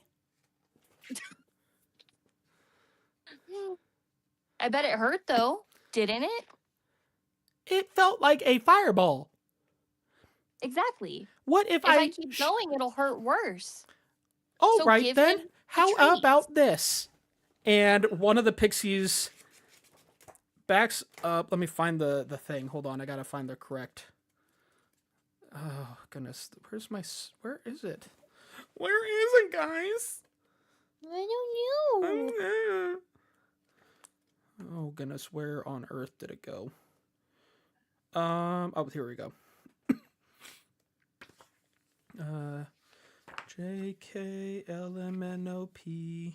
Speaker 5: I bet it hurt, though. Didn't it?
Speaker 1: It felt like a fireball.
Speaker 5: Exactly.
Speaker 1: What if
Speaker 5: If I keep going, it'll hurt worse.
Speaker 1: All
Speaker 5: So
Speaker 1: right,
Speaker 5: give
Speaker 1: then.
Speaker 5: him the
Speaker 1: How
Speaker 5: treats.
Speaker 1: about this? And one of the pixies backs up. Let me find the thing. Hold on, I gotta find the correct. Oh goodness, where is it? Where is it, guys?
Speaker 2: I don't know.
Speaker 1: Oh goodness, where on earth did it go? Oh, here we go. JKLMNOP.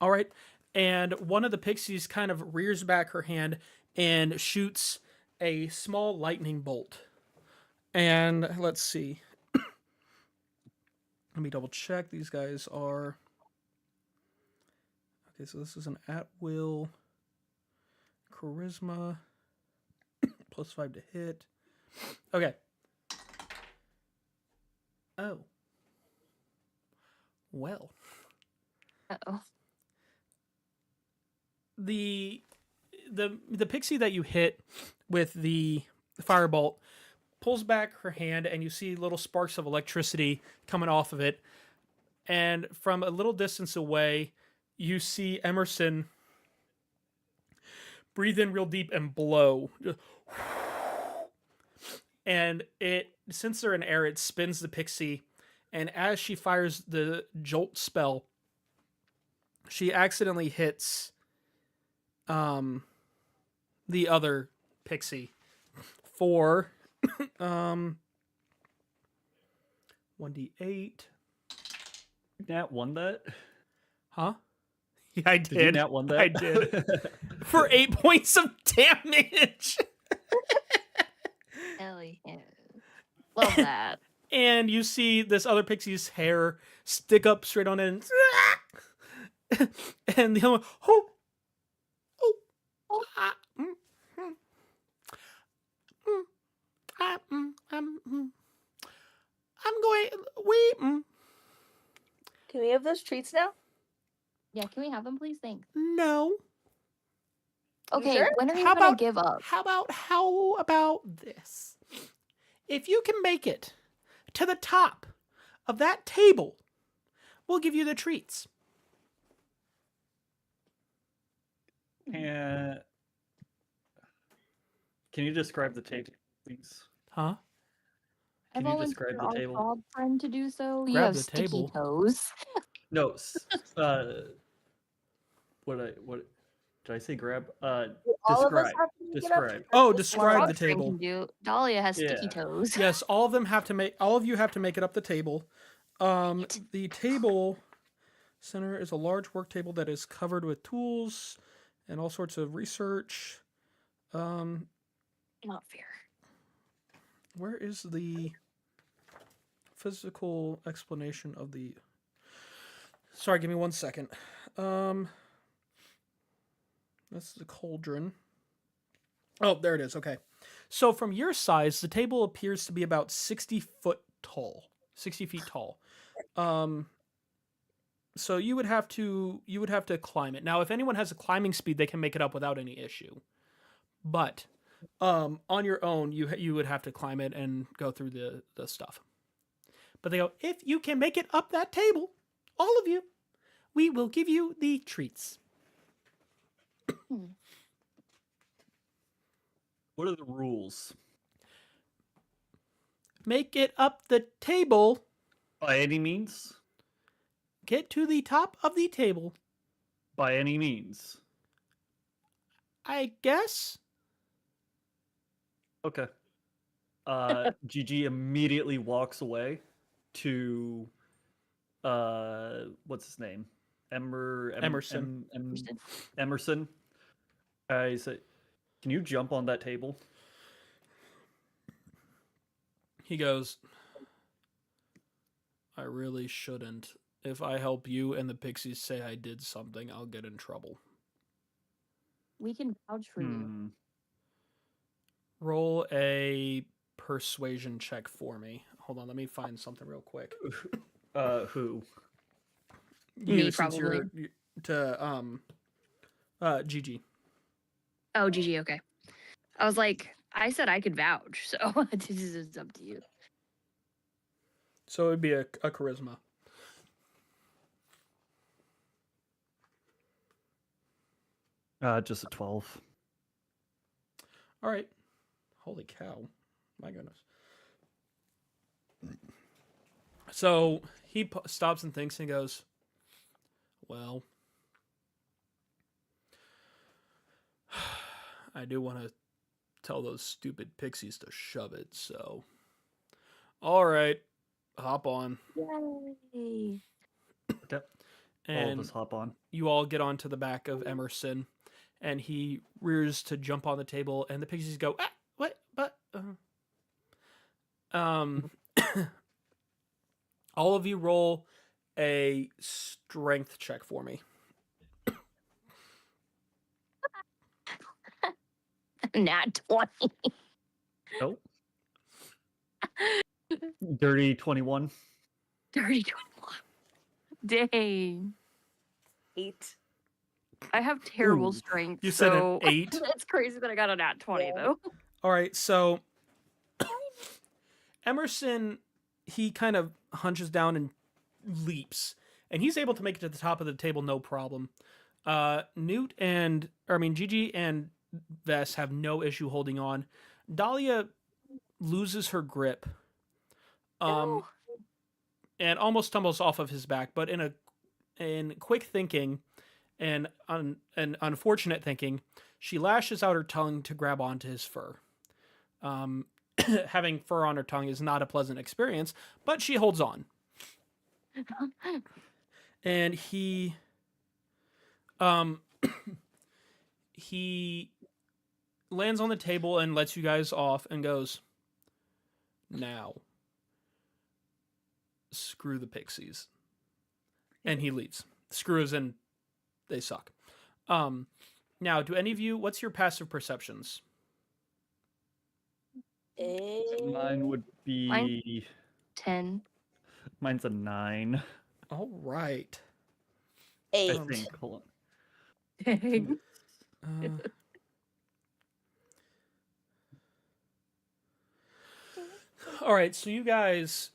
Speaker 1: All right, and one of the pixies kind of rears back her hand and shoots a small lightning bolt. And let's see. Let me double check. These guys are... Okay, so this is an at-will charisma. +5 to hit. Okay. Oh. Well.
Speaker 5: Uh-oh.
Speaker 1: The pixie that you hit with the firebolt pulls back her hand, and you see little sparks of electricity coming off of it. And from a little distance away, you see Emerson breathe in real deep and blow. And since they're in air, it spins the pixie. And as she fires the jolt spell, she accidentally hits the other pixie for 1d8.
Speaker 4: Nat won that?
Speaker 1: Huh? Yeah, I did.
Speaker 4: Did you Nat won that?
Speaker 1: I did. For 8 points of damage.
Speaker 5: Hell yeah. Love that.
Speaker 1: And you see this other pixie's hair stick up straight on end. And the other one, I'm going,
Speaker 2: Can we have those treats now?
Speaker 5: Yeah, can we have them, please? Thanks.
Speaker 1: no.
Speaker 5: Okay,
Speaker 2: sure?
Speaker 5: when are you
Speaker 1: How
Speaker 5: gonna
Speaker 1: about-
Speaker 5: give up?
Speaker 1: How about this? If you can make it to the top of that table, we'll give you the treats.
Speaker 4: And can you describe the table, please?
Speaker 1: Huh?
Speaker 4: Can
Speaker 3: I've
Speaker 4: you describe
Speaker 3: volunteered
Speaker 4: the
Speaker 3: our
Speaker 4: table?
Speaker 3: dog friend to do so.
Speaker 5: You
Speaker 1: Grab
Speaker 5: have
Speaker 1: the
Speaker 5: sticky
Speaker 1: table.
Speaker 5: toes.
Speaker 4: No. What did I say? Grab.
Speaker 2: All of us
Speaker 4: Describe.
Speaker 2: have to make it up
Speaker 4: Describe.
Speaker 2: to
Speaker 1: Oh,
Speaker 2: this
Speaker 1: describe
Speaker 2: one?
Speaker 1: the table.
Speaker 5: Can do. Dahlia has sticky
Speaker 4: Yeah.
Speaker 5: toes.
Speaker 1: Yes, all of you have to make it up the table. The table center is a large work table that is covered with tools and all sorts of research.
Speaker 5: Not fair.
Speaker 1: Where is the physical explanation of the... Sorry, give me 1 second. That's the cauldron. Oh, there it is. Okay. So from your size, the table appears to be about 60 feet tall. So you would have to climb it. Now, if anyone has a climbing speed, they can make it up without any issue. But on your own, you would have to climb it and go through the stuff. But they go, if you can make it up that table, all of you, we will give you the treats.
Speaker 4: What are the rules?
Speaker 1: Make it up the table.
Speaker 4: By any means?
Speaker 1: Get to the top of the table.
Speaker 4: By any means.
Speaker 1: I guess.
Speaker 4: Okay. Gigi immediately walks away to what's his name?
Speaker 1: Emerson.
Speaker 4: Emerson. I say, can you jump on that table?
Speaker 1: He goes, I really shouldn't. If I help you and the pixies say I did something, I'll get in trouble.
Speaker 3: We can vouch for you.
Speaker 1: Roll a persuasion check for me. Hold on, let me find something real quick.
Speaker 4: Who?
Speaker 3: Me,
Speaker 1: Since
Speaker 3: probably.
Speaker 1: Gigi.
Speaker 5: Oh, GG, okay. I was like, I said I could vouch, so it's up to you.
Speaker 1: So it would be a charisma.
Speaker 4: Just a 12.
Speaker 1: All right. Holy cow. My goodness. So he stops and thinks and goes, well, I do want to tell those stupid pixies to shove it, so. All right. Hop on.
Speaker 3: Yay!
Speaker 4: Yep. All of
Speaker 1: And
Speaker 4: us hop on.
Speaker 1: you all get onto the back of Emerson, and he rears to jump on the table, and the pixies go, ah, what? But, all of you roll a strength check for me.
Speaker 5: Nat 20.
Speaker 4: Nope. Dirty 21.
Speaker 5: Dirty 21. Dang.
Speaker 2: 8.
Speaker 5: I have terrible
Speaker 4: Ooh.
Speaker 5: strength.
Speaker 1: You said an
Speaker 5: so
Speaker 1: 8?
Speaker 5: It's crazy that I got a nat 20,
Speaker 2: Yeah.
Speaker 5: though.
Speaker 1: All right, so Emerson, he kind of hunches down and leaps, and he's able to make it to the top of the table no problem. Gigi and Vess have no issue holding on. Dahlia loses her grip,
Speaker 5: No.
Speaker 1: and almost tumbles off of his back. But in quick thinking and unfortunate thinking, she lashes out her tongue to grab onto his fur. Having fur on her tongue is not a pleasant experience, but she holds on. And he lands on the table and lets you guys off and goes, now, screw the pixies. And he leaves. Screw as in they suck. Now, do any of you, what's your passive perceptions?
Speaker 4: Mine would be...
Speaker 5: 10.
Speaker 4: Mine's a 9.
Speaker 1: All right.
Speaker 2: 8.
Speaker 4: I think. Hold
Speaker 5: Dang.
Speaker 1: on. All right, so you guys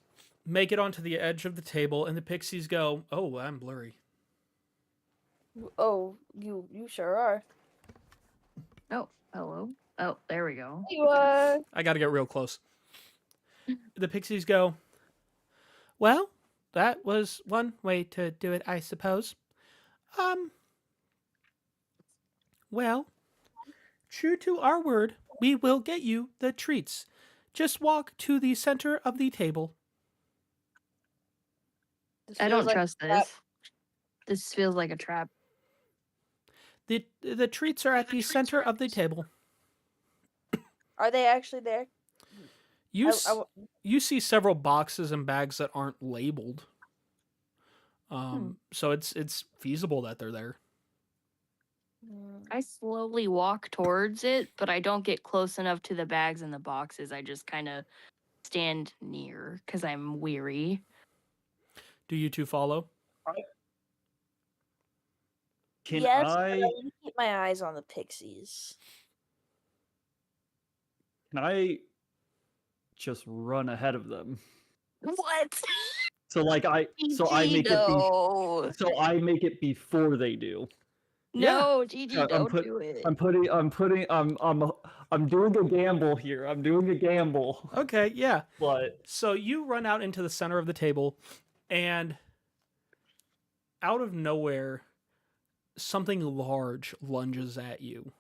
Speaker 1: make it onto the edge of the table, and the pixies go, oh, I'm blurry.
Speaker 2: Oh, you sure are.
Speaker 5: Oh, hello. Oh, there we go.
Speaker 2: You are.
Speaker 1: I got to get real close. The pixies go, well, that was one way to do it, I suppose. Well, true to our word, we will get you the treats. Just walk to the center of the table.
Speaker 2: This
Speaker 5: I
Speaker 2: feels
Speaker 5: don't
Speaker 2: like
Speaker 5: trust
Speaker 2: a trap.
Speaker 5: this. This feels like a trap.
Speaker 1: The treats are at the center of the table.
Speaker 2: Are they actually there?
Speaker 1: You
Speaker 2: I
Speaker 1: s-
Speaker 2: w-
Speaker 1: you see several boxes and bags that aren't labeled.
Speaker 2: Hmm.
Speaker 1: So it's feasible that they're there.
Speaker 5: I slowly walk towards it, but I don't get close enough to the bags and the boxes. I just kind of stand near because I'm weary.
Speaker 1: Do you two follow?
Speaker 4: Can
Speaker 2: Yes, but I
Speaker 4: I
Speaker 2: want to keep my eyes on the pixies.
Speaker 4: can I just run ahead of them?
Speaker 5: What?
Speaker 4: So like I make it
Speaker 5: no.
Speaker 4: so I make it before they do.
Speaker 1: Yeah.
Speaker 5: No, Gigi,
Speaker 4: I'm
Speaker 5: don't
Speaker 4: put-
Speaker 5: do it.
Speaker 4: I'm doing a gamble here. I'm doing a gamble.
Speaker 1: Okay, yeah.
Speaker 4: But
Speaker 1: So you run out into the center of the table, and out of nowhere, something large lunges at you.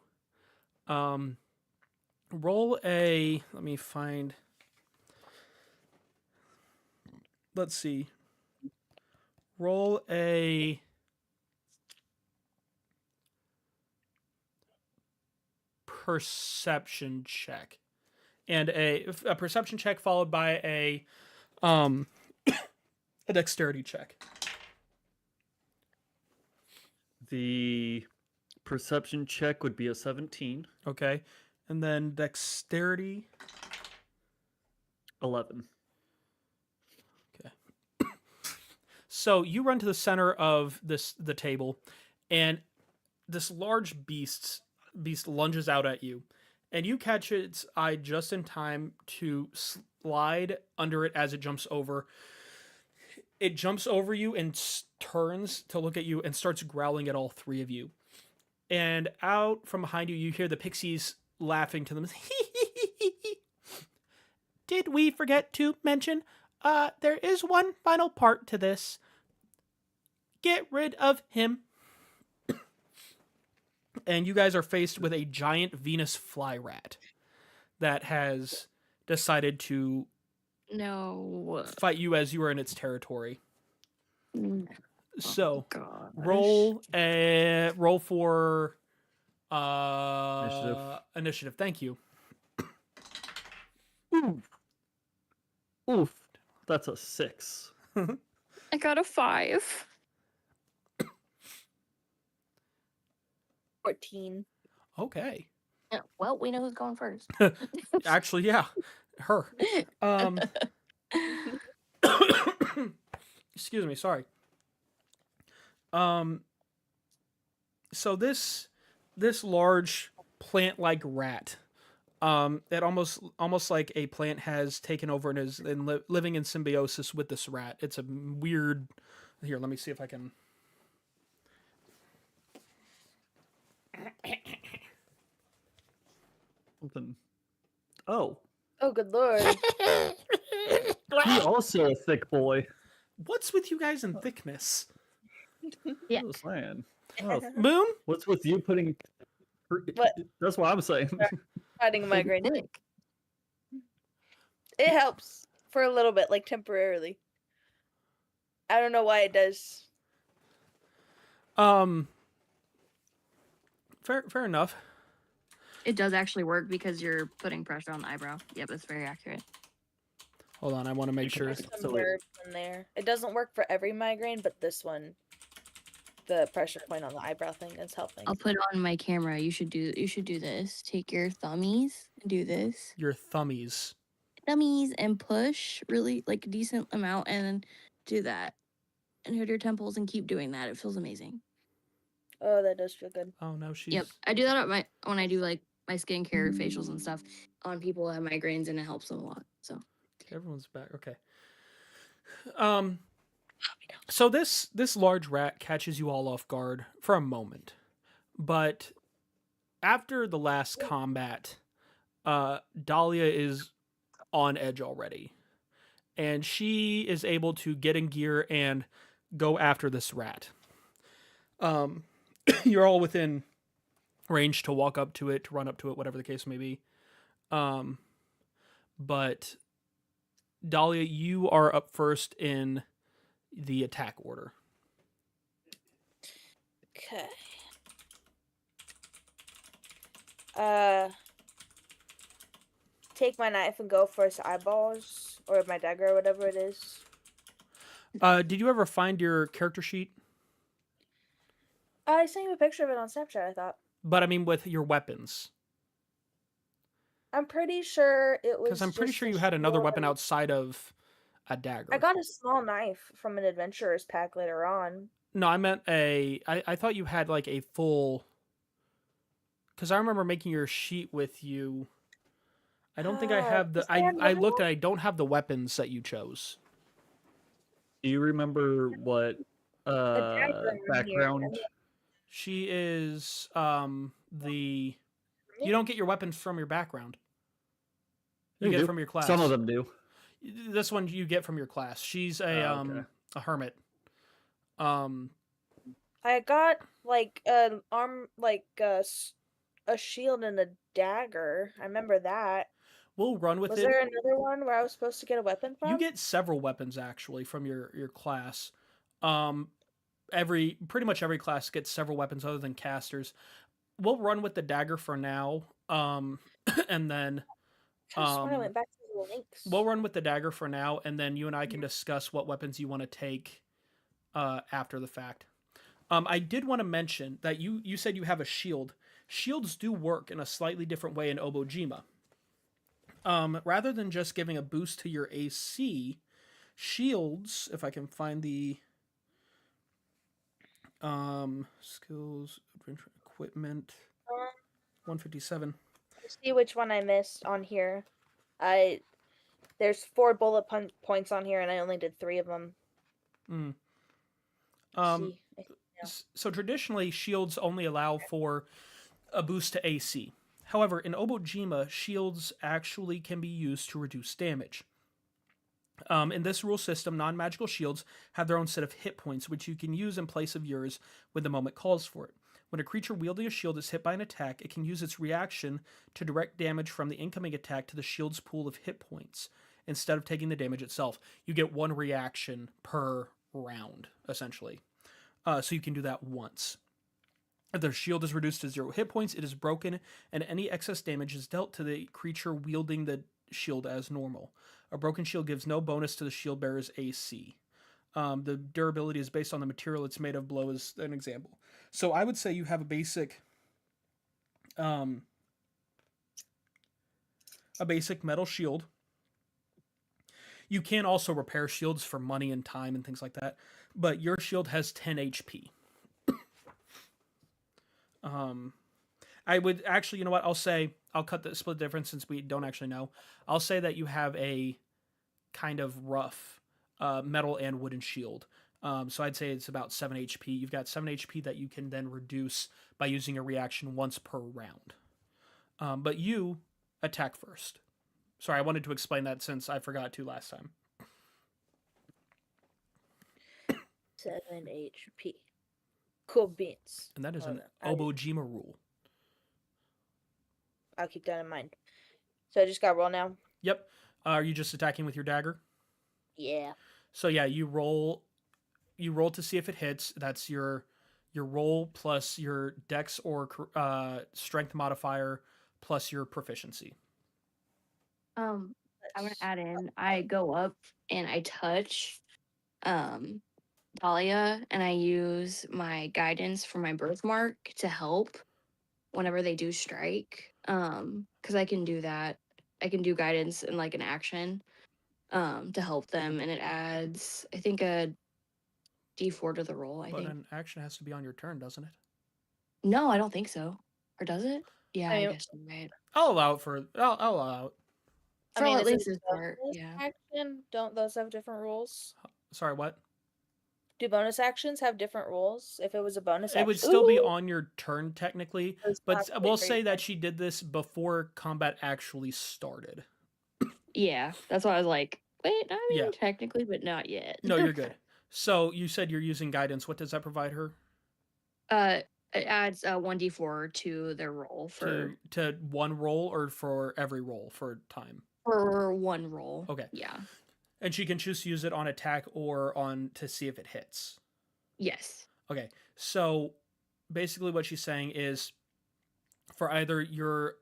Speaker 1: Roll a. Let me find. Let's see. Roll a. Perception check, and a perception check followed by a a dexterity check.
Speaker 4: the perception check would be a 17,
Speaker 1: Okay, and then dexterity.
Speaker 4: 11.
Speaker 1: So you run to the center of the table, and this large beast lunges out at you, and you catch its eye just in time to slide under it as it jumps over. It jumps over you and turns to look at you and starts growling at all three of you. And out from behind you, you hear the pixies laughing to them. Did we forget to mention? There is one final part to this. Get rid of him. And you guys are faced with a giant Venus fly rat that has decided to
Speaker 5: No.
Speaker 1: fight you as you are in its territory. So
Speaker 5: God.
Speaker 1: roll for initiative. Thank you.
Speaker 4: Oof. Oof. That's a 6.
Speaker 5: I got a 5.
Speaker 2: 14.
Speaker 1: Okay.
Speaker 5: Well, we know who's going first.
Speaker 1: Actually, yeah. Her. Excuse me, sorry. So this large plant-like rat, that almost like a plant has taken over and is living in symbiosis with this rat. It's a weird. Here, let me see if I can.
Speaker 4: Something. Oh,
Speaker 2: Oh, good lord.
Speaker 4: he also a thick boy.
Speaker 1: What's with you guys in thickness?
Speaker 5: Yeah.
Speaker 4: I'm just saying. Oh,
Speaker 1: Moon?
Speaker 4: what's with you putting?
Speaker 2: What?
Speaker 4: That's what I'm saying.
Speaker 2: Fighting a migraine. It helps for a little bit, like temporarily. I don't know why it does.
Speaker 1: Fair enough.
Speaker 5: It does actually work because you're putting pressure on the eyebrow. Yep, that's very accurate.
Speaker 1: Hold on, I want to make sure.
Speaker 2: There's some
Speaker 4: So
Speaker 2: nerves in there. It doesn't work for every migraine, but this one, the pressure point on the eyebrow thing is helping.
Speaker 5: I'll put on my camera. You should do this. Take your thummies and do this.
Speaker 1: Your thummies.
Speaker 5: Thummies and push really like a decent amount and then do that. And hit your temples and keep doing that. It feels amazing.
Speaker 2: Oh, that does feel good.
Speaker 1: Oh no, she's.
Speaker 5: Yep. I do that at when I do like my skincare facials and stuff on people who have migraines and it helps them a lot. So
Speaker 1: Everyone's back. Okay. So this large rat catches you all off guard for a moment, but after the last combat, Dahlia is on edge already, and she is able to get in gear and go after this rat. You're all within range to walk up to it, to run up to it, whatever the case may be. But Dahlia, you are up first in the attack order.
Speaker 2: Okay. take my knife and go for his eyeballs or my dagger or whatever it is.
Speaker 1: Did you ever find your character sheet?
Speaker 2: I sent you a picture of it on Snapchat, I thought.
Speaker 1: But I mean, with your weapons,
Speaker 2: I'm pretty sure it was.
Speaker 1: because I'm pretty
Speaker 2: just
Speaker 1: sure
Speaker 2: a
Speaker 1: you had another
Speaker 2: shield
Speaker 1: weapon
Speaker 2: and-
Speaker 1: outside of a dagger.
Speaker 2: I got a small knife from an adventurer's pack later on.
Speaker 1: No, I meant I thought you had like a full. Because I remember making your sheet with you. I don't think I have the.
Speaker 2: is there
Speaker 1: I
Speaker 2: another
Speaker 1: looked
Speaker 2: one?
Speaker 1: and I don't have the weapons that you chose.
Speaker 4: Do you remember what
Speaker 2: dagger in here.
Speaker 4: background?
Speaker 1: She is the. You don't get your weapons from your background. You get it
Speaker 4: do.
Speaker 1: from your class.
Speaker 4: Some of them do.
Speaker 1: This one you get from your class. She's
Speaker 4: Okay.
Speaker 1: a hermit.
Speaker 2: I got like an arm, like a shield and a dagger. I remember that.
Speaker 1: We'll run with
Speaker 2: Was
Speaker 1: it.
Speaker 2: there another one where I was supposed to get a weapon from?
Speaker 1: You get several weapons actually from your class. Pretty much every class gets several weapons other than casters. We'll run with the dagger for now. And then
Speaker 2: That's why I went back to the links.
Speaker 1: we'll run with the dagger for now, and then you and I can discuss what weapons you want to take after the fact. I did want to mention that you said you have a shield. Shields do work in a slightly different way in Obojima. Rather than just giving a boost to your AC, shields, if I can find the skills, adventure, equipment, 157.
Speaker 2: See which one I missed on here. There's 4 bullet points on here, and I only did 3 of them. See,
Speaker 1: So traditionally, shields only allow for a boost to AC. However, in Obojima, shields actually can be used to reduce damage. In this rule system, non-magical shields have their own set of hit points, which you can use in place of yours when the moment calls for it. When a creature wielding a shield is hit by an attack, it can use its reaction to direct damage from the incoming attack to the shield's pool of hit points, instead of taking the damage itself. You get 1 reaction per round, essentially. So you can do that once. If the shield is reduced to 0 hit points, it is broken, and any excess damage is dealt to the creature wielding the shield as normal. A broken shield gives no bonus to the shield bearer's AC. The durability is based on the material it's made of below as an example. So I would say you have a basic metal shield. You can also repair shields for money and time and things like that, but your shield has 10 HP. I would actually, you know what? I'll cut the split difference since we don't actually know. I'll say that you have a kind of rough metal and wooden shield. So I'd say it's about 7 HP. You've got 7 HP that you can then reduce by using a reaction once per round. But you attack first. Sorry, I wanted to explain that since I forgot to last time.
Speaker 2: 7 HP. Cool beans.
Speaker 1: And that is an
Speaker 2: Hold on.
Speaker 1: Obojima rule.
Speaker 2: I'll keep that in mind. So I just got roll now?
Speaker 1: Yep. Are you just attacking with your dagger?
Speaker 2: Yeah.
Speaker 1: So yeah, you roll to see if it hits. That's your roll plus your dex or strength modifier plus your proficiency.
Speaker 3: I'm gonna add in. I go up and I touch Dahlia, and I use my guidance for my birthmark to help whenever they do strike. Because I can do that. I can do guidance in like an action to help them, and it adds, I think, a D4 to the roll. I
Speaker 1: But
Speaker 3: think.
Speaker 1: an action has to be on your turn, doesn't it?
Speaker 3: No, I don't think so. Or does it? Yeah,
Speaker 2: I
Speaker 3: I
Speaker 2: mean-
Speaker 3: guess you're right.
Speaker 1: I'll allow it for. I'll allow it.
Speaker 3: For at
Speaker 2: is it
Speaker 3: least
Speaker 2: a
Speaker 3: this part,
Speaker 2: bonus
Speaker 3: yeah.
Speaker 2: action? Don't those have different rules?
Speaker 1: Sorry, what?
Speaker 2: Do bonus actions have different rules? If it was a bonus action,
Speaker 1: It would still be
Speaker 2: Ooh!
Speaker 1: on your turn technically,
Speaker 2: Those
Speaker 1: but
Speaker 2: possibly
Speaker 1: we'll
Speaker 2: for
Speaker 1: say
Speaker 2: your
Speaker 1: that
Speaker 2: turn.
Speaker 1: she did this before combat actually started.
Speaker 3: Yeah, that's why I was like, wait, I mean,
Speaker 1: Yeah.
Speaker 3: technically, but not yet.
Speaker 1: No, you're good. So you said you're using guidance. What does that provide her?
Speaker 3: It adds 1d4 to their roll
Speaker 1: To one roll or for every roll for time?
Speaker 3: for one roll.
Speaker 1: Okay.
Speaker 3: Yeah.
Speaker 1: And she can choose to use it on attack or on to see if it hits.
Speaker 3: Yes.
Speaker 1: Okay. So basically what she's saying is for either your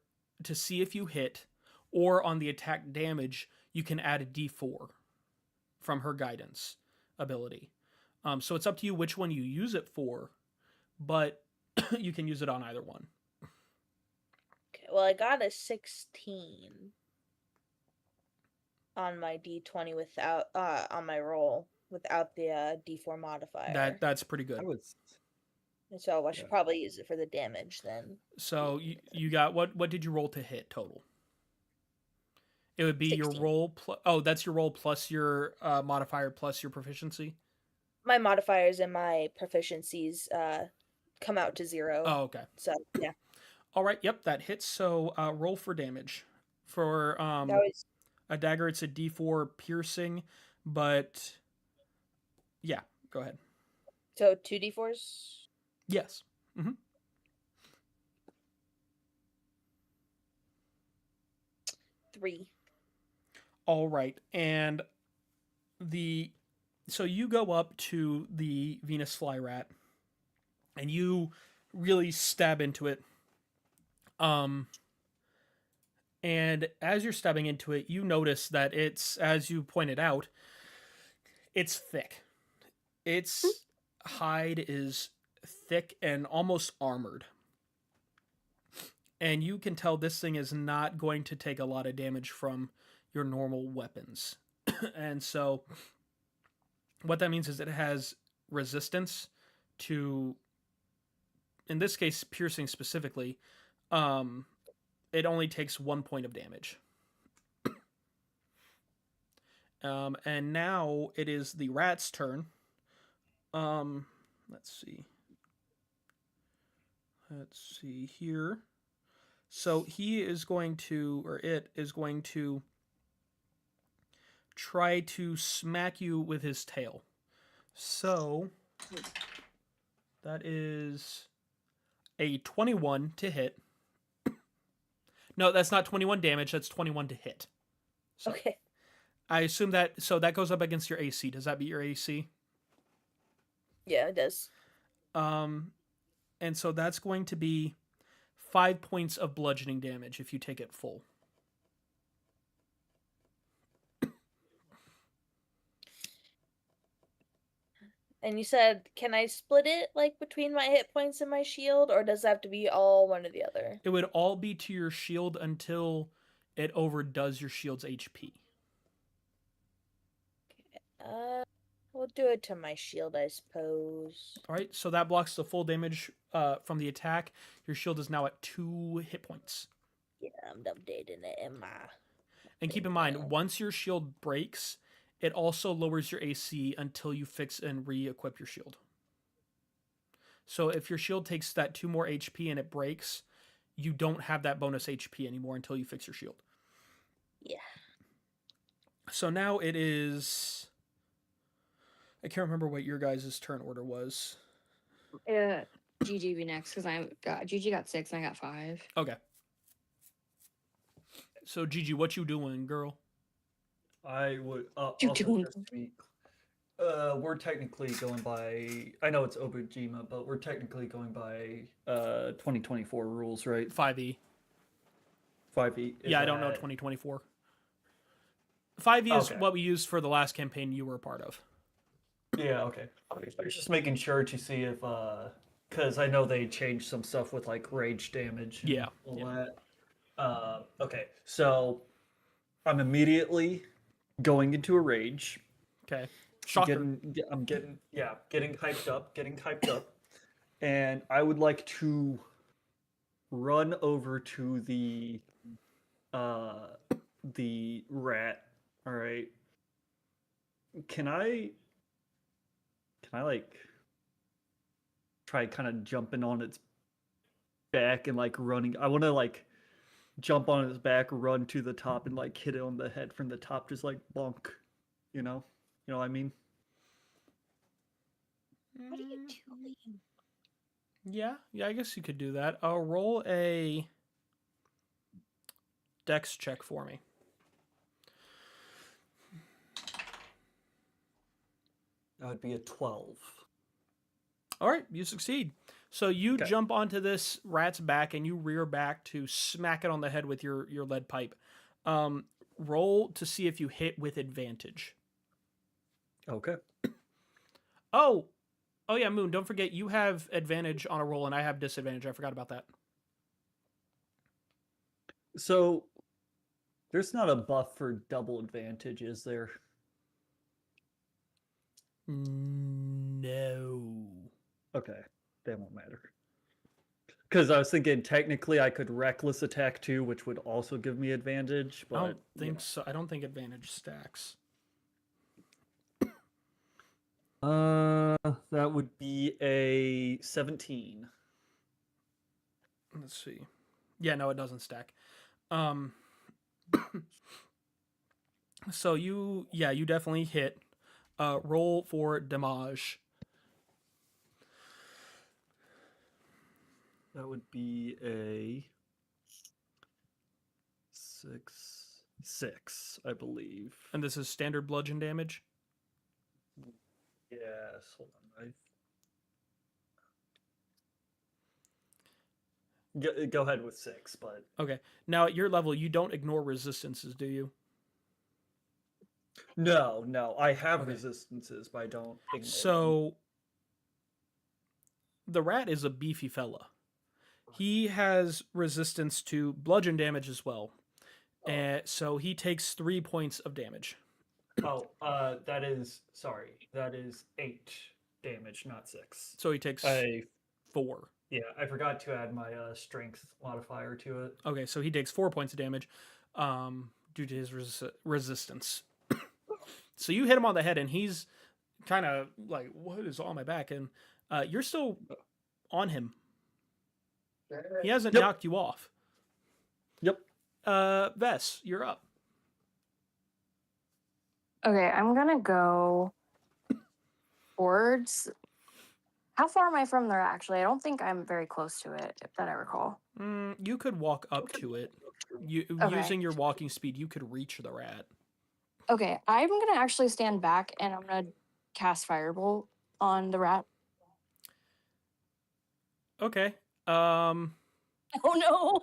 Speaker 1: to see if you hit or on the attack damage, you can add a d4 from her guidance ability. So it's up to you which one you use it for, but you can use it on either one.
Speaker 2: Okay, well, I got a 16 on my d20 without on my roll without the d4 modifier.
Speaker 1: That's pretty good.
Speaker 4: I was
Speaker 2: And so I should probably use it for the damage then.
Speaker 1: So you got what did you roll to hit total? It would be
Speaker 2: 16.
Speaker 1: your roll that's your roll plus your modifier plus your proficiency.
Speaker 2: My modifiers and my proficiencies come out to 0.
Speaker 1: Oh, okay.
Speaker 2: So yeah,
Speaker 1: All right, yep, that hits. So roll for damage. For
Speaker 2: that was
Speaker 1: a dagger, it's a d4 piercing, but yeah, go ahead.
Speaker 2: so 2d4s.
Speaker 1: Yes. Mm-hmm.
Speaker 2: 3.
Speaker 1: All right, and so you go up to the Venus flyrat, and you really stab into it. And as you're stabbing into it, you notice that it's, as you pointed out, it's thick. Its hide is thick and almost armored. And you can tell this thing is not going to take a lot of damage from your normal weapons. And so what that means is it has resistance to, in this case, piercing specifically. It only takes 1 point of damage. And now it is the rat's turn. Let's see. Let's see here. So he is going to, or it is going to try to smack you with his tail. So that is a 21 to hit. No, that's not 21 damage. That's 21 to hit. So
Speaker 2: Okay.
Speaker 1: I assume that, so that goes up against your AC. Does that beat your AC?
Speaker 2: Yeah, it does.
Speaker 1: And so that's going to be 5 points of bludgeoning damage if you take it full.
Speaker 2: And you said, can I split it like between my hit points and my shield, or does it have to be all one or the other?
Speaker 1: It would all be to your shield until it overdoes your shield's HP.
Speaker 2: We'll do it to my shield, I suppose.
Speaker 1: All right, so that blocks the full damage from the attack. Your shield is now at 2 hit points.
Speaker 2: Yeah, I'm updating it in my.
Speaker 1: And keep in mind, once your shield breaks, it also lowers your AC until you fix and re-equip your shield. So if your shield takes that 2 more HP and it breaks, you don't have that bonus HP anymore until you fix your shield.
Speaker 2: Yeah.
Speaker 1: So now it is... I can't remember what your guys' turn order was.
Speaker 3: GG be next because GG got 6 and I got 5.
Speaker 1: Okay. So Gigi, what you doing, girl?
Speaker 4: I would
Speaker 3: You
Speaker 4: also
Speaker 3: doing?
Speaker 4: just to be, we're technically going by, I know it's Obojima, but we're technically going by 2024 rules, right?
Speaker 1: 5e.
Speaker 4: 5e.
Speaker 1: Yeah, I don't know 2024. 5e is
Speaker 4: Okay.
Speaker 1: what we used for the last campaign you were a part of.
Speaker 4: Yeah, okay. I was just making sure to see if, because I know they changed some stuff with like rage damage. And
Speaker 1: Yeah,
Speaker 4: all
Speaker 1: yeah.
Speaker 4: that. Okay, so I'm immediately going into a rage.
Speaker 1: Okay. Shocker.
Speaker 4: I'm getting hyped up, and I would like to run over to the rat. All right. Can I like try kind of jumping on its back and like running? I want to like jump on its back, run to the top, and like hit it on the head from the top, just like bonk. You know what I mean?
Speaker 2: What are you doing?
Speaker 1: Yeah, I guess you could do that. Roll a dex check for me.
Speaker 4: That would be a 12.
Speaker 1: All right, you succeed. So you
Speaker 4: Okay.
Speaker 1: jump onto this rat's back and you rear back to smack it on the head with your lead pipe. Roll to see if you hit with advantage.
Speaker 4: Okay.
Speaker 1: Oh yeah, Moon. Don't forget you have advantage on a roll, and I have disadvantage. I forgot about that.
Speaker 4: So there's not a buff for double advantage, is there?
Speaker 1: No.
Speaker 4: Okay, that won't matter. Because I was thinking technically I could reckless attack too, which would also give me advantage. But
Speaker 1: I don't think so. I don't think advantage stacks.
Speaker 4: That would be a 17.
Speaker 1: Let's see. Yeah, no, it doesn't stack. So you definitely hit. Roll for damage.
Speaker 4: That would be a 6, I believe.
Speaker 1: And this is standard bludgeon damage.
Speaker 4: Yes, hold on. Go ahead with 6, but
Speaker 1: Okay. Now at your level, you don't ignore resistances, do you?
Speaker 4: no, I have
Speaker 1: Okay.
Speaker 4: resistances, but I don't ignore them.
Speaker 1: So the rat is a beefy fella. He has resistance to bludgeon damage as well. And so he takes 3 points of damage.
Speaker 4: That is 8 damage, not 6.
Speaker 1: So he takes 4.
Speaker 4: Yeah, I forgot to add my strength modifier to it.
Speaker 1: Okay, so he takes 4 points of damage due to his resistance. So you hit him on the head, and he's kind of like, what is on my back? And you're still on him. He hasn't
Speaker 4: Yep.
Speaker 1: knocked you off.
Speaker 4: Yep.
Speaker 1: Vess, you're up.
Speaker 5: Okay, I'm gonna go towards. How far am I from there? Actually, I don't think I'm very close to it, that I recall.
Speaker 1: You could walk up to it.
Speaker 5: Okay.
Speaker 1: Using your walking speed, you could reach the rat.
Speaker 5: Okay, I'm gonna actually stand back and I'm gonna cast Firebolt on the rat.
Speaker 1: Okay.
Speaker 5: Oh no,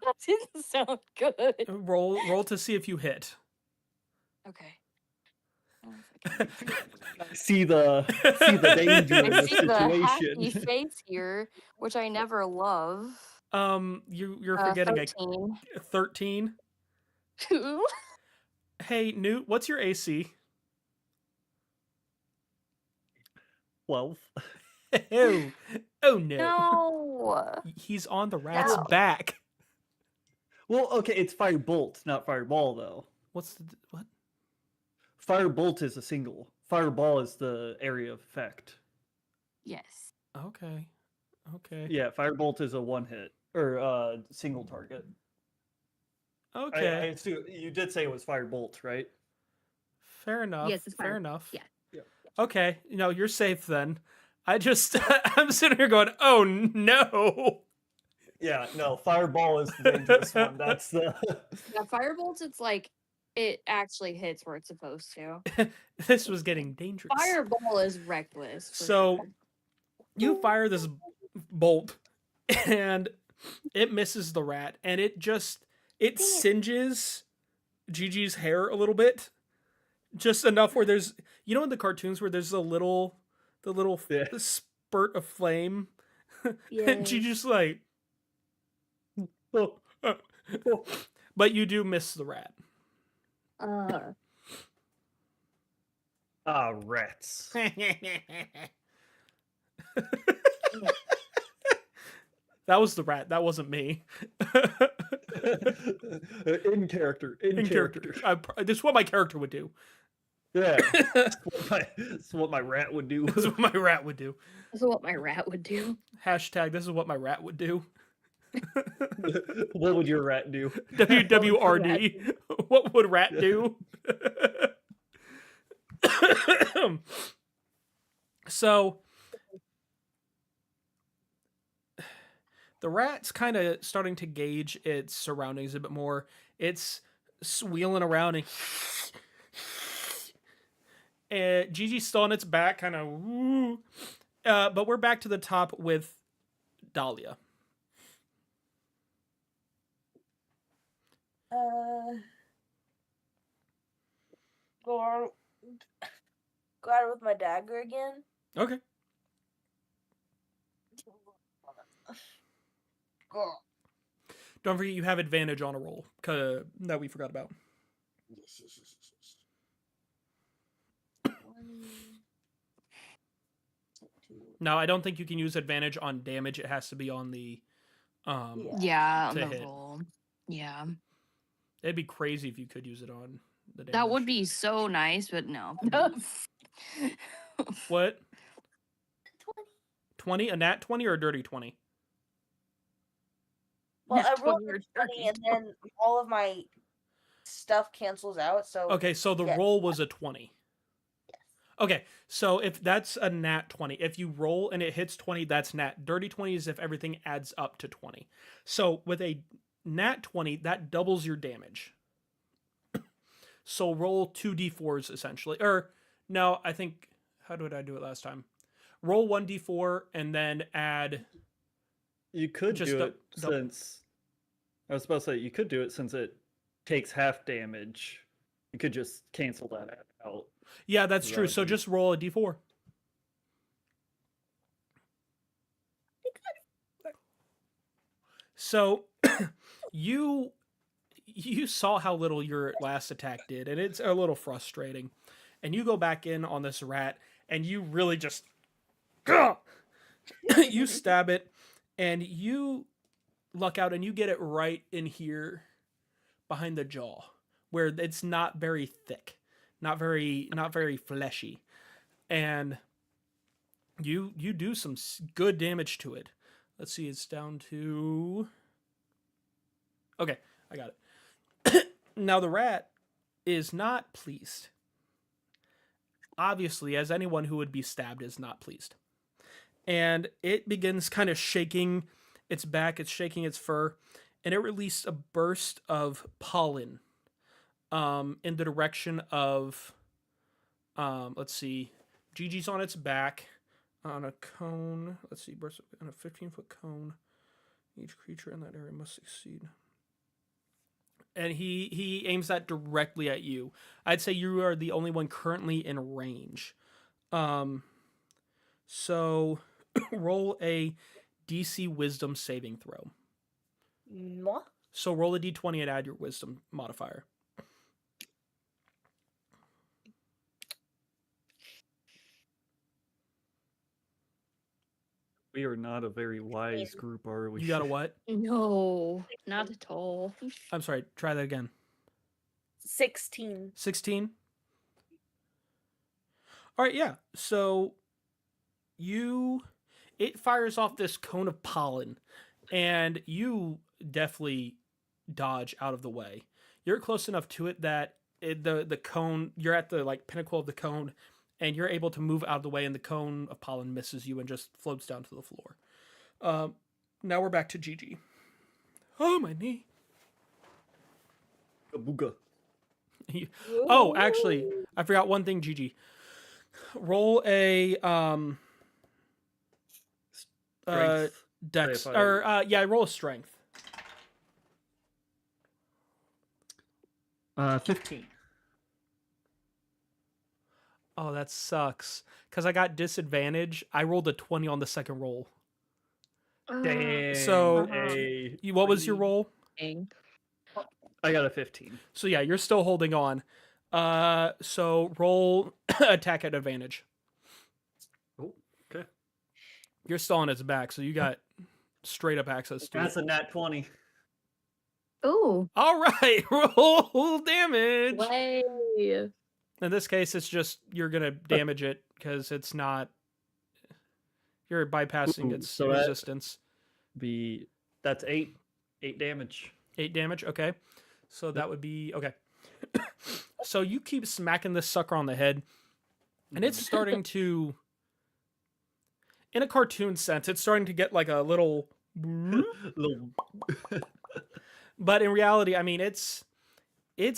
Speaker 5: that didn't sound good.
Speaker 1: Roll to see if you hit.
Speaker 5: Okay.
Speaker 4: See the danger in
Speaker 5: I
Speaker 4: the
Speaker 5: see the happy
Speaker 4: situation.
Speaker 5: face here, which I never love.
Speaker 1: You're forgetting
Speaker 5: 13.
Speaker 1: a 13. Hey, Newt, what's your AC?
Speaker 4: 12.
Speaker 1: Oh no.
Speaker 5: No.
Speaker 1: He's on the rat's
Speaker 5: No.
Speaker 1: back.
Speaker 4: Well, okay, it's firebolt, not fireball though.
Speaker 1: What?
Speaker 4: Firebolt is a single. Fireball is the area of effect.
Speaker 5: Yes.
Speaker 1: Okay.
Speaker 4: Yeah, firebolt is a one hit or single target.
Speaker 1: Okay.
Speaker 4: I assume you did say it was firebolt, right?
Speaker 1: Fair enough.
Speaker 3: Yes, it's
Speaker 1: fair
Speaker 3: fire.
Speaker 1: enough.
Speaker 3: Yeah.
Speaker 1: Okay. No, you're safe then. I'm sitting here going, oh no.
Speaker 4: Yeah, no, fireball is the dangerous one. That's the
Speaker 3: Yeah, Firebolts, it's like it actually hits where it's supposed to.
Speaker 1: This was getting dangerous.
Speaker 3: Fireball is reckless. for
Speaker 1: So
Speaker 3: sure.
Speaker 1: you fire this bolt and it misses the rat and it singes Gigi's hair a little bit. Just enough where there's, in the cartoons where there's the little
Speaker 4: Yeah.
Speaker 1: spurt of flame.
Speaker 3: Yeah.
Speaker 1: And she just like, but you do miss the rat.
Speaker 4: rats.
Speaker 1: That was the rat. That wasn't me.
Speaker 4: In character.
Speaker 1: In character. This is what my character would do.
Speaker 4: Yeah. That's what my rat would do.
Speaker 1: This is what my rat would do.
Speaker 3: This is what my rat would do.
Speaker 1: Hashtag this is what my rat would do.
Speaker 4: What would your rat do?
Speaker 1: WWRD. What would rat do? So the rat's kind of starting to gauge its surroundings a bit more. It's wheeling around and Gigi's still on its back, kind of. But we're back to the top with Dahlia.
Speaker 2: go out with my dagger again.
Speaker 1: Okay.
Speaker 2: Go.
Speaker 1: Don't forget you have advantage on a roll that we forgot about.
Speaker 2: Yes. 20.
Speaker 1: No, I don't think you can use advantage on damage. It has to be on the
Speaker 2: Yeah.
Speaker 5: Yeah, on
Speaker 1: To
Speaker 5: the
Speaker 1: hit.
Speaker 5: roll. Yeah.
Speaker 1: It'd be crazy if you could use it on the damage.
Speaker 5: That would be so nice, but no.
Speaker 1: What?
Speaker 2: 20.
Speaker 1: 20? A nat 20 or a dirty 20?
Speaker 2: Well,
Speaker 5: Nat
Speaker 2: I rolled
Speaker 5: 20 or
Speaker 2: a 20
Speaker 5: dirty
Speaker 2: and then all of my stuff cancels out. So
Speaker 1: Okay, so the
Speaker 2: yeah.
Speaker 1: roll was a 20.
Speaker 2: Yes.
Speaker 1: Okay, so if that's a nat 20, if you roll and it hits 20, that's nat. Dirty 20 is if everything adds up to 20. So with a nat 20, that doubles your damage. So roll 2d4s essentially. Or no, I think, how did I do it last time? Roll 1d4 and then add.
Speaker 4: You could
Speaker 1: Just
Speaker 4: do
Speaker 1: the-
Speaker 4: it
Speaker 1: the-
Speaker 4: since I was about to say you could do it since it takes half damage. You could just cancel that out.
Speaker 1: Yeah, that's true.
Speaker 4: That
Speaker 1: So
Speaker 4: would be-
Speaker 1: just roll a d4. So you saw how little your last attack did, and it's a little frustrating. And you go back in on this rat, and you really just you stab it, and you luck out, and you get it right in here behind the jaw, where it's not very thick, not very fleshy, and you do some good damage to it. Let's see, it's down to. Okay, I got it. Now the rat is not pleased. Obviously, as anyone who would be stabbed is not pleased. And it begins kind of shaking its back, it's shaking its fur, and it released a burst of pollen in the direction of, let's see, Gigi's on its back on a cone. Let's see, burst in a 15-foot cone. Each creature in that area must succeed. And he aims that directly at you. I'd say you are the only one currently in range. So roll a DC Wisdom saving throw.
Speaker 2: Moi?
Speaker 1: So roll a d20 and add your Wisdom modifier.
Speaker 4: We are not a very wise group, are we?
Speaker 1: You got a what?
Speaker 3: No, not at all.
Speaker 1: I'm sorry, try that again.
Speaker 2: 16.
Speaker 1: 16? All right, yeah. So it fires off this cone of pollen, and you definitely dodge out of the way. You're close enough to it that the cone, you're at the like pinnacle of the cone, and you're able to move out of the way, and the cone of pollen misses you and just floats down to the floor. Now we're back to Gigi. Oh, my knee.
Speaker 4: Booga.
Speaker 1: Oh, actually, I forgot one thing, Gigi. Roll a
Speaker 4: Strength.
Speaker 1: dex
Speaker 4: Say if I-
Speaker 1: or roll a strength.
Speaker 4: 15.
Speaker 1: Oh, that sucks. Because I got disadvantage. I rolled a 20 on the second roll.
Speaker 4: Dang.
Speaker 1: So,
Speaker 4: a
Speaker 1: What was your
Speaker 4: three.
Speaker 1: roll?
Speaker 3: Dang.
Speaker 4: I got a 15.
Speaker 1: So yeah, you're still holding on. So roll attack at advantage.
Speaker 4: Oh, okay.
Speaker 1: You're still on its back, so you got straight up access to
Speaker 4: That's
Speaker 1: it.
Speaker 4: a nat 20.
Speaker 3: Ooh,
Speaker 1: All right, roll damage.
Speaker 3: way.
Speaker 1: In this case, it's just you're gonna damage it because it's not. You're bypassing
Speaker 4: Ooh,
Speaker 1: its
Speaker 4: so that-
Speaker 1: resistance.
Speaker 4: That's 8 damage.
Speaker 1: 8 damage. Okay, so that would be okay. So you keep smacking this sucker on the head, and it's starting to, in a cartoon sense, it's starting to get like a little.
Speaker 4: Little
Speaker 1: But in reality, I mean, it's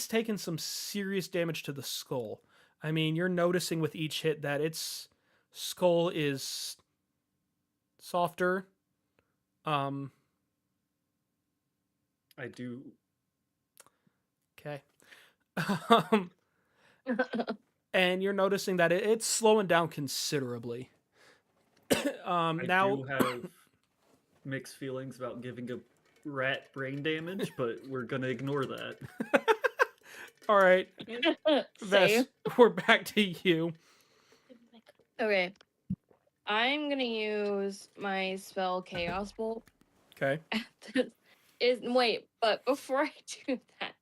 Speaker 1: taken some serious damage to the skull. I mean, you're noticing with each hit that its skull is softer.
Speaker 4: I do.
Speaker 1: Okay. and you're noticing that it's slowing down considerably.
Speaker 4: I
Speaker 1: Now,
Speaker 4: do have mixed feelings about giving a rat brain damage, but we're gonna ignore that.
Speaker 1: all right, Vess,
Speaker 3: Same.
Speaker 1: we're back to you.
Speaker 3: Okay. I'm gonna use my spell Chaos Bolt.
Speaker 1: Okay.
Speaker 3: But before I do that,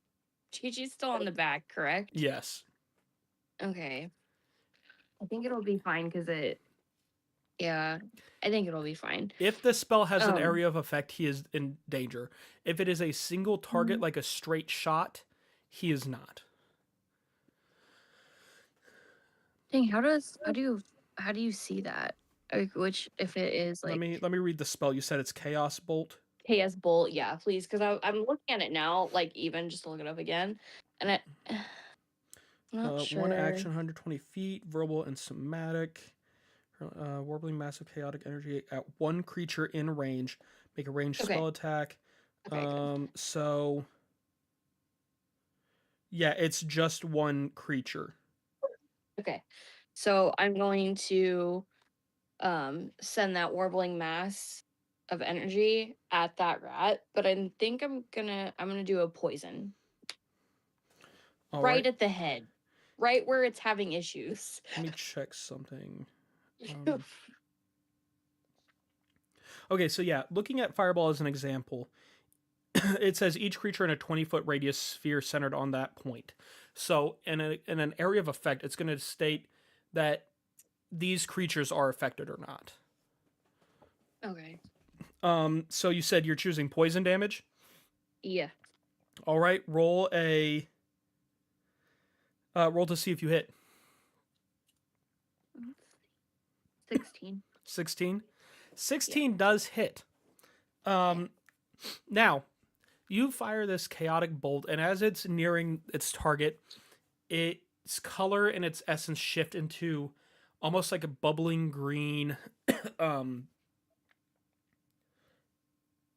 Speaker 3: Chi-Chi's still on the back, correct?
Speaker 1: Yes.
Speaker 3: Okay. I think it'll be fine because yeah, I think it'll be fine.
Speaker 1: If the spell has an
Speaker 3: Um.
Speaker 1: area of effect, he is in danger. If it is a single target, like a straight shot, he is not.
Speaker 3: Dang, how do you see that? Like, which if it is like
Speaker 1: Let me read the spell. You said it's Chaos Bolt.
Speaker 3: KS Bolt, yeah, please, because I'm looking at it now, like even just to look it up again, and I'm not sure.
Speaker 1: One action, 120 feet, verbal and somatic. Warbling massive chaotic energy at one creature in range. Make a ranged
Speaker 3: Okay.
Speaker 1: spell attack.
Speaker 3: Okay, good.
Speaker 1: So yeah, it's just one creature.
Speaker 3: Okay, so I'm going to send that warbling mass of energy at that rat, but I think I'm gonna do a poison
Speaker 1: All
Speaker 3: right
Speaker 1: right.
Speaker 3: at the head, right where it's having issues.
Speaker 1: Let me check something. Okay, so yeah, looking at Fireball as an example, it says each creature in a 20-foot radius sphere centered on that point. So in an area of effect, it's going to state that these creatures are affected or not.
Speaker 3: Okay.
Speaker 1: So you said you're choosing poison damage?
Speaker 3: Yeah.
Speaker 1: All right, roll to see if you hit.
Speaker 3: 16.
Speaker 1: 16. 16 does hit. Now, you fire this chaotic bolt, and as it's nearing its target, its color and its essence shift into almost like a bubbling green,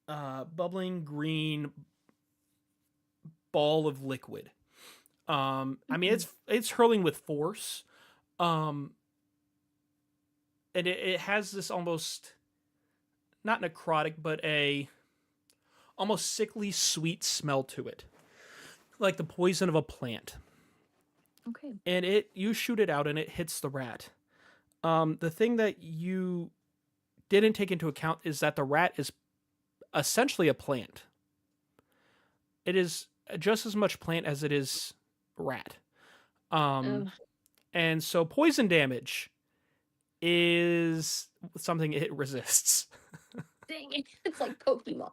Speaker 1: bubbling green ball of liquid. I mean, it's hurling with force, and it has this almost not necrotic, but a almost sickly sweet smell to it, like the poison of a plant.
Speaker 3: Okay.
Speaker 1: And you shoot it out, and it hits the rat. The thing that you didn't take into account is that the rat is essentially a plant. It is just as much plant as it is rat. And so poison damage is something it resists.
Speaker 3: Dang it. It's like Pokemon.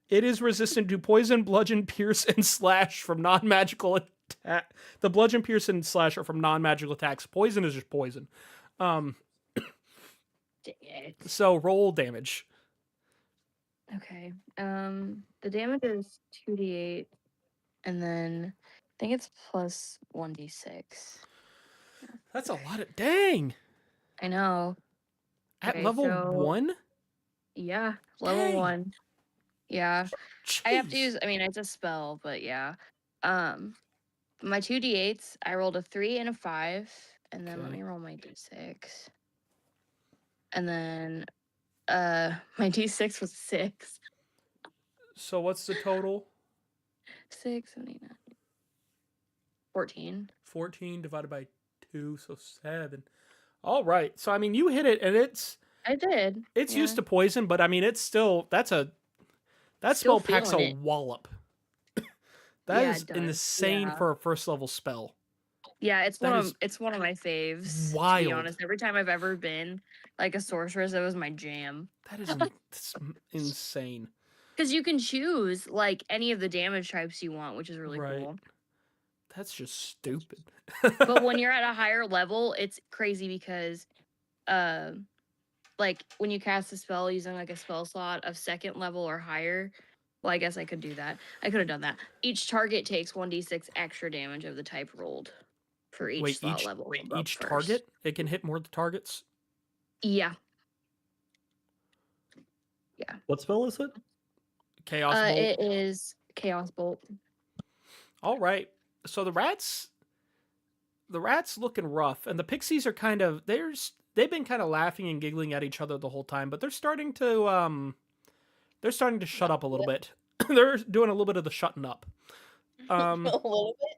Speaker 1: It is resistant to poison, bludgeon, pierce, and slash from non-magical attack. The bludgeon, pierce, and slash are from non-magical attacks. Poison is just poison.
Speaker 3: Dang it.
Speaker 1: So roll damage.
Speaker 3: Okay. The damage is 2d8, and then I think it's plus 1d6.
Speaker 1: That's a lot of dang.
Speaker 3: I know.
Speaker 1: At
Speaker 3: Okay,
Speaker 1: level
Speaker 3: so-
Speaker 1: 1?
Speaker 3: Yeah, level
Speaker 1: Dang.
Speaker 3: 1. Yeah.
Speaker 1: Jeez.
Speaker 3: I have to use, I mean, it's a spell, but yeah. My 2d8s, I rolled a 3 and a 5, and then let
Speaker 1: Okay.
Speaker 3: me roll my d6. And then my d6 was 6.
Speaker 1: So what's the total?
Speaker 3: 6, 7, 8, 9. 14.
Speaker 1: 14 divided by 2, so 7. All right. So I mean, you hit it, and it's
Speaker 3: I did.
Speaker 1: used to poison, but I mean, it's still that
Speaker 3: Still
Speaker 1: spell packs a
Speaker 3: feeling it.
Speaker 1: wallop. That
Speaker 3: Yeah,
Speaker 1: is
Speaker 3: it does.
Speaker 1: insane
Speaker 3: Yeah.
Speaker 1: for a first level spell.
Speaker 3: Yeah, it's
Speaker 1: That
Speaker 3: one
Speaker 1: is
Speaker 3: of my faves. To
Speaker 1: wild.
Speaker 3: be honest, every time I've ever been like a sorceress, it was my jam.
Speaker 1: That is that's insane.
Speaker 3: Because you can choose like any of the damage types you want, which is really
Speaker 1: Right.
Speaker 3: cool.
Speaker 1: That's just stupid.
Speaker 3: But when you're at a higher level, it's crazy because like when you cast a spell using like a spell slot of 2nd level or higher, well, I guess I could do that. I could have done that. Each target takes 1d6 extra damage of the type rolled for each slot level. above
Speaker 1: each
Speaker 3: first.
Speaker 1: target? It can hit more targets?
Speaker 3: Yeah.
Speaker 4: What spell is it?
Speaker 1: Chaos Bolt.
Speaker 3: It is Chaos Bolt.
Speaker 1: All right. So the rats, the rat's looking rough, and the pixies are they've been kind of laughing and giggling at each other the whole time, but they're starting to shut up a little bit. They're doing a little bit of the shutting up.
Speaker 2: A little bit.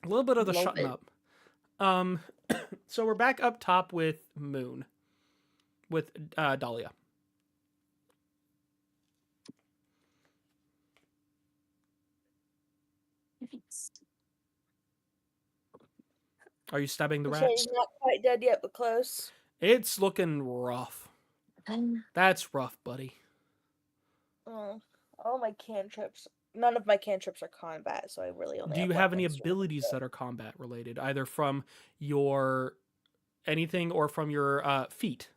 Speaker 1: A little bit of the
Speaker 2: Little
Speaker 1: shutting
Speaker 2: bit.
Speaker 1: up. So we're back up top with Moon, with Dahlia. Are you stabbing the
Speaker 2: You
Speaker 1: rat?
Speaker 2: say he's not quite dead yet, but close.
Speaker 1: It's looking rough. That's rough, buddy.
Speaker 2: Oh, all my cantrips. None of my cantrips are combat, so I really only.
Speaker 1: Do you
Speaker 2: have
Speaker 1: have any
Speaker 2: weapons to
Speaker 1: abilities
Speaker 2: use.
Speaker 1: that are combat related, either from your anything or from your feet?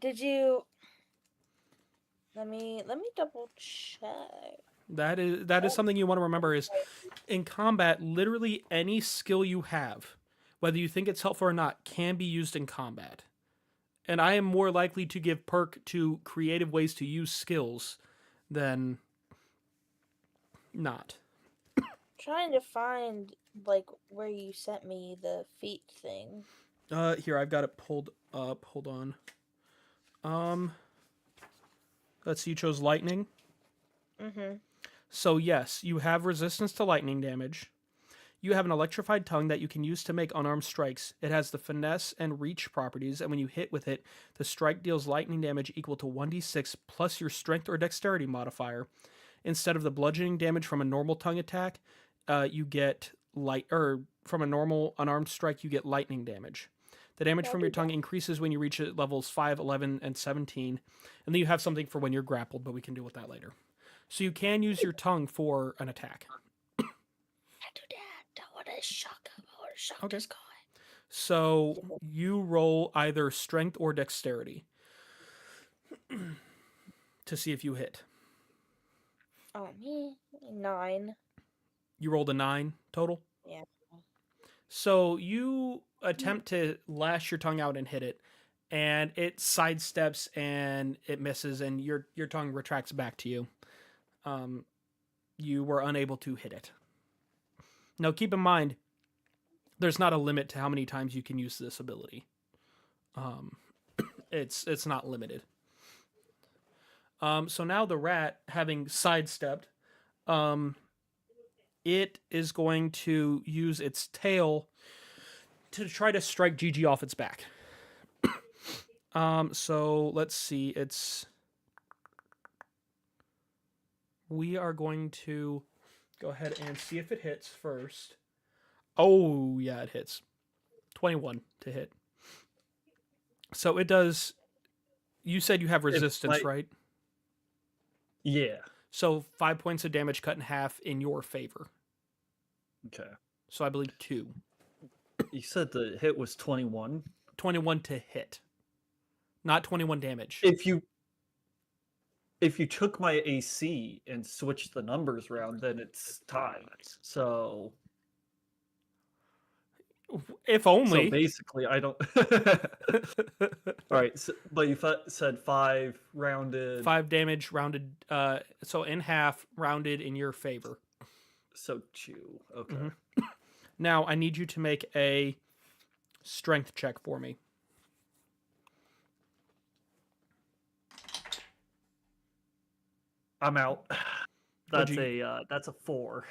Speaker 2: Did you? Let me double check.
Speaker 1: That is something you want to remember is in combat, literally any skill you have, whether you think it's helpful or not, can be used in combat. And I am more likely to give perk to creative ways to use skills than not.
Speaker 2: Trying to find like where you sent me the feet thing.
Speaker 1: Here, I've got it pulled up. Hold on. Let's see, you chose lightning.
Speaker 2: Mm-hmm.
Speaker 1: So yes, you have resistance to lightning damage. You have an electrified tongue that you can use to make unarmed strikes. It has the finesse and reach properties, and when you hit with it, the strike deals lightning damage equal to 1d6 plus your strength or dexterity modifier. Instead of the bludgeoning damage from a normal tongue attack, you get from a normal unarmed strike, you get lightning damage. The damage from your tongue increases when you reach levels 5, 11, and 17. And then you have something for when you're grappled, but we can deal with that later. So you can use your tongue for an attack. Okay. So you roll either strength or dexterity to see if you hit.
Speaker 2: Oh, me 9.
Speaker 1: You rolled a 9 total?
Speaker 2: Yeah.
Speaker 1: So you attempt to lash your tongue out and hit it, and it sidesteps and it misses, and your tongue retracts back to you. You were unable to hit it. Now keep in mind, there's not a limit to how many times you can use this ability. It's not limited. So now the rat, having sidestepped, it is going to use its tail to try to strike Gigi off its back. So let's see. We are going to go ahead and see if it hits first. Oh, yeah, it hits. 21 to hit. So it does. You said you have resistance, right?
Speaker 4: Yeah.
Speaker 1: So 5 points of damage cut in half in your favor.
Speaker 4: Okay.
Speaker 1: So I believe 2.
Speaker 4: You said the hit was 21?
Speaker 1: 21 to hit. Not 21 damage.
Speaker 4: If you took my AC and switched the numbers around, then it's times. So
Speaker 1: if only.
Speaker 4: So basically, I don't. All right, so, but you said 5 rounded.
Speaker 1: 5 damage rounded. So in half, rounded in your favor.
Speaker 4: So 2. Okay.
Speaker 1: Mm-hmm. Now I need you to make a strength check for me.
Speaker 4: I'm out. That's a 4.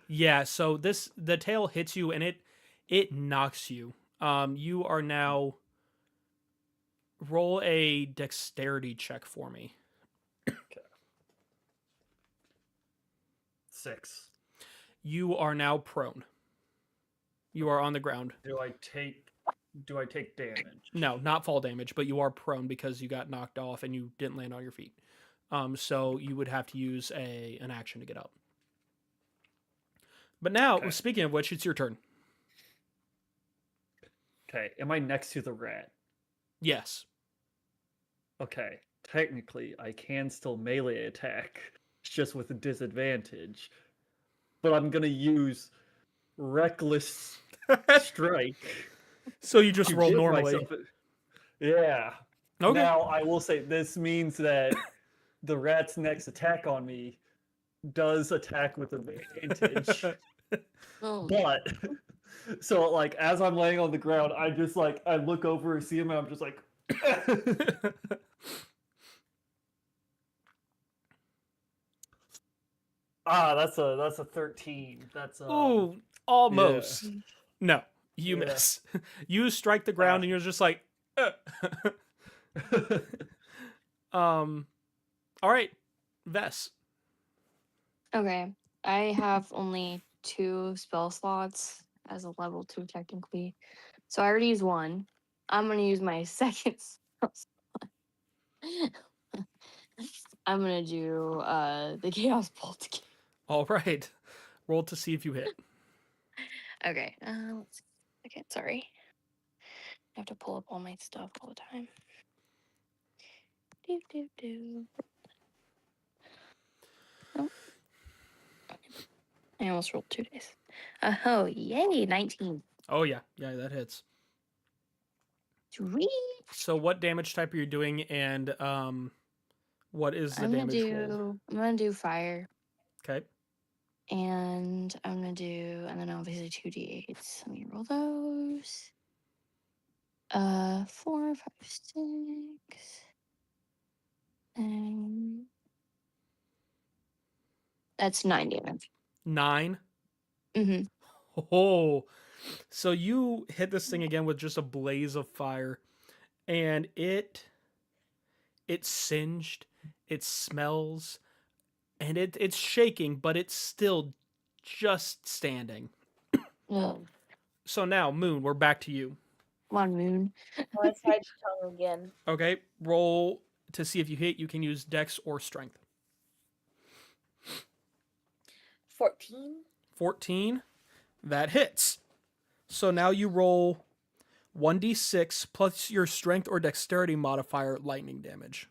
Speaker 1: Yeah. So the tail hits you and it knocks you. You are now. Roll a dexterity check for me.
Speaker 4: Okay. 6.
Speaker 1: You are now prone. You are on the ground.
Speaker 4: Do I take damage?
Speaker 1: No, not fall damage, but you are prone because you got knocked off and you didn't land on your feet. So you would have to use an action to get up. But now, Speaking of which, it's your turn.
Speaker 4: Okay, am I next to the rat?
Speaker 1: Yes.
Speaker 4: Okay, technically, I can still melee attack, just with a disadvantage. But I'm gonna use Reckless Strike.
Speaker 1: So you just roll normally.
Speaker 4: Yeah.
Speaker 1: Okay.
Speaker 4: Now, I will say, this means that the rat's next attack on me does attack with advantage.
Speaker 3: Oh,
Speaker 4: But so like as I'm laying on the ground, I just like I look over and see him and I'm just like that's a 13. That's
Speaker 1: Ooh,
Speaker 4: yeah.
Speaker 1: almost. No, you
Speaker 4: Yeah.
Speaker 1: miss. You strike the ground and you're just like, all right, Vess.
Speaker 3: okay. I have only 2 spell slots as a level 2 technically. So I already used one. I'm gonna use my second spell slot. I'm gonna do the Chaos Bolt again.
Speaker 1: All right, roll to see if you hit.
Speaker 3: Okay. Let's see. Okay, sorry. I have to pull up all my stuff all the time. Do do do. Oh, I almost rolled 2 dice. Oh, yay! 19.
Speaker 1: Oh yeah, that hits.
Speaker 3: Sweet.
Speaker 1: So what damage type are you doing, and what is the damage roll?
Speaker 3: I'm gonna do fire,
Speaker 1: Okay.
Speaker 3: and I'm gonna do, and then obviously 2d8s. Let me roll those. 4, 5, 6, and that's 9 damage.
Speaker 1: 9.
Speaker 3: Mm-hmm.
Speaker 1: Oh, so you hit this thing again with just a blaze of fire, and it singed, it smells, and it's shaking, but it's still just standing.
Speaker 3: Oh,
Speaker 1: So now, Moon, we're back to you.
Speaker 3: come on, Moon.
Speaker 2: Oh, I tried tongue again.
Speaker 1: Okay, roll to see if you hit. You can use Dex or Strength.
Speaker 2: 14.
Speaker 1: 14, that hits. So now you roll 1d6 plus your Strength or Dexterity modifier lightning damage.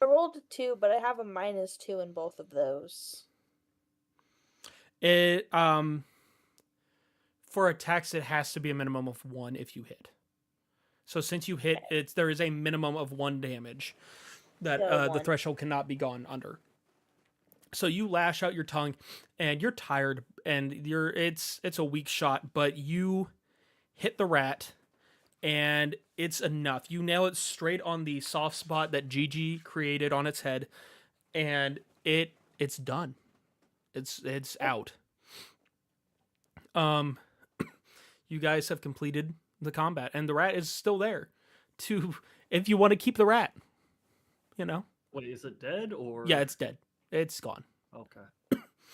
Speaker 2: I rolled a 2, but I have a -2 in both of those.
Speaker 1: It for attacks it has to be a minimum of 1 if you hit. So since you hit, there is a minimum of 1 damage that
Speaker 2: So
Speaker 1: the
Speaker 2: 1.
Speaker 1: threshold cannot be gone under. So you lash out your tongue, and you're tired, and it's a weak shot, but you hit the rat, and it's enough. You nail it straight on the soft spot that Gigi created on its head, and it's done. It's out. You guys have completed the combat, and the rat is still there. If you want to keep the rat, you know.
Speaker 4: Wait, is it dead or
Speaker 1: Yeah, it's dead. It's gone.
Speaker 4: okay.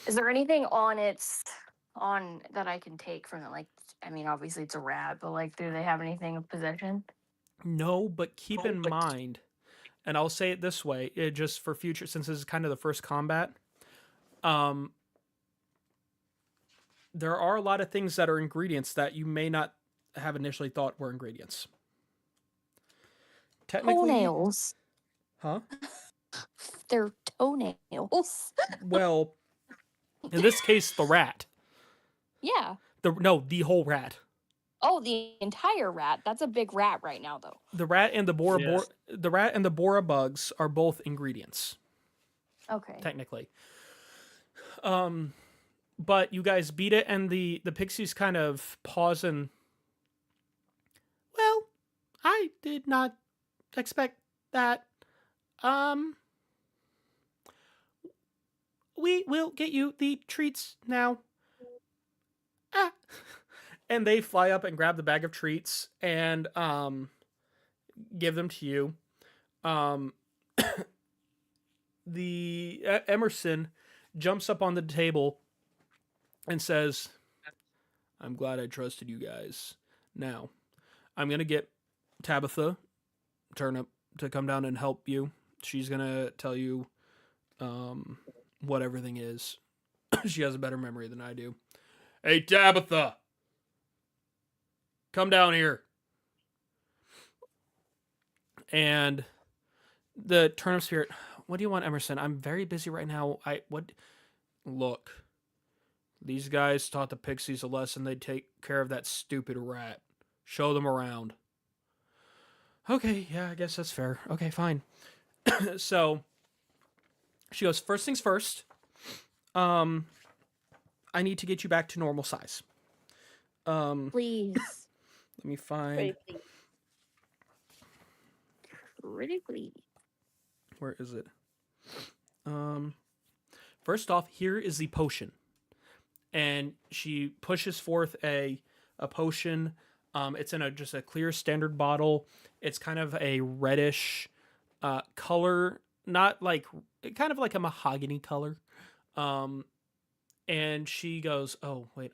Speaker 3: Is there anything on that I can take from it? Like, I mean, obviously it's a rat, but like, do they have anything of possession?
Speaker 1: No, but keep in mind, and I'll say it this way, just for future, since this is kind of the first combat. There are a lot of things that are ingredients that you may not have initially thought were ingredients. Technically,
Speaker 3: Toenails.
Speaker 1: huh?
Speaker 3: They're toenails.
Speaker 1: Well, in this case, the rat.
Speaker 3: Yeah.
Speaker 1: The whole rat.
Speaker 3: Oh, the entire rat. That's a big rat right now, though.
Speaker 1: The rat and the
Speaker 4: Yes.
Speaker 1: the rat and the bora bugs are both ingredients,
Speaker 3: Okay.
Speaker 1: technically. But you guys beat it, and the pixies kind of pause and, well, I did not expect that. We will get you the treats now. Ah. And they fly up and grab the bag of treats and give them to you. The Emerson jumps up on the table and says, I'm glad I trusted you guys. Now, I'm going to get Tabitha Turnip to come down and help you. She's going to tell you what everything is. She has a better memory than I do. Hey, Tabitha! Come down here. And the Turnip Spirit, what do you want, Emerson? I'm very busy right now. Look. These guys taught the pixies a lesson. They'd take care of that stupid rat. Show them around. Okay, yeah, I guess that's fair. Okay, fine. So she goes, first things first. I need to get you back to normal size. Let
Speaker 5: Please.
Speaker 1: me find
Speaker 2: Pretty please.
Speaker 5: Pretty please.
Speaker 1: where is it? First off, here is the potion, and she pushes forth a potion. It's in just a clear standard bottle. It's kind of a reddish color, not like kind of like a mahogany color. And she goes, "Oh wait,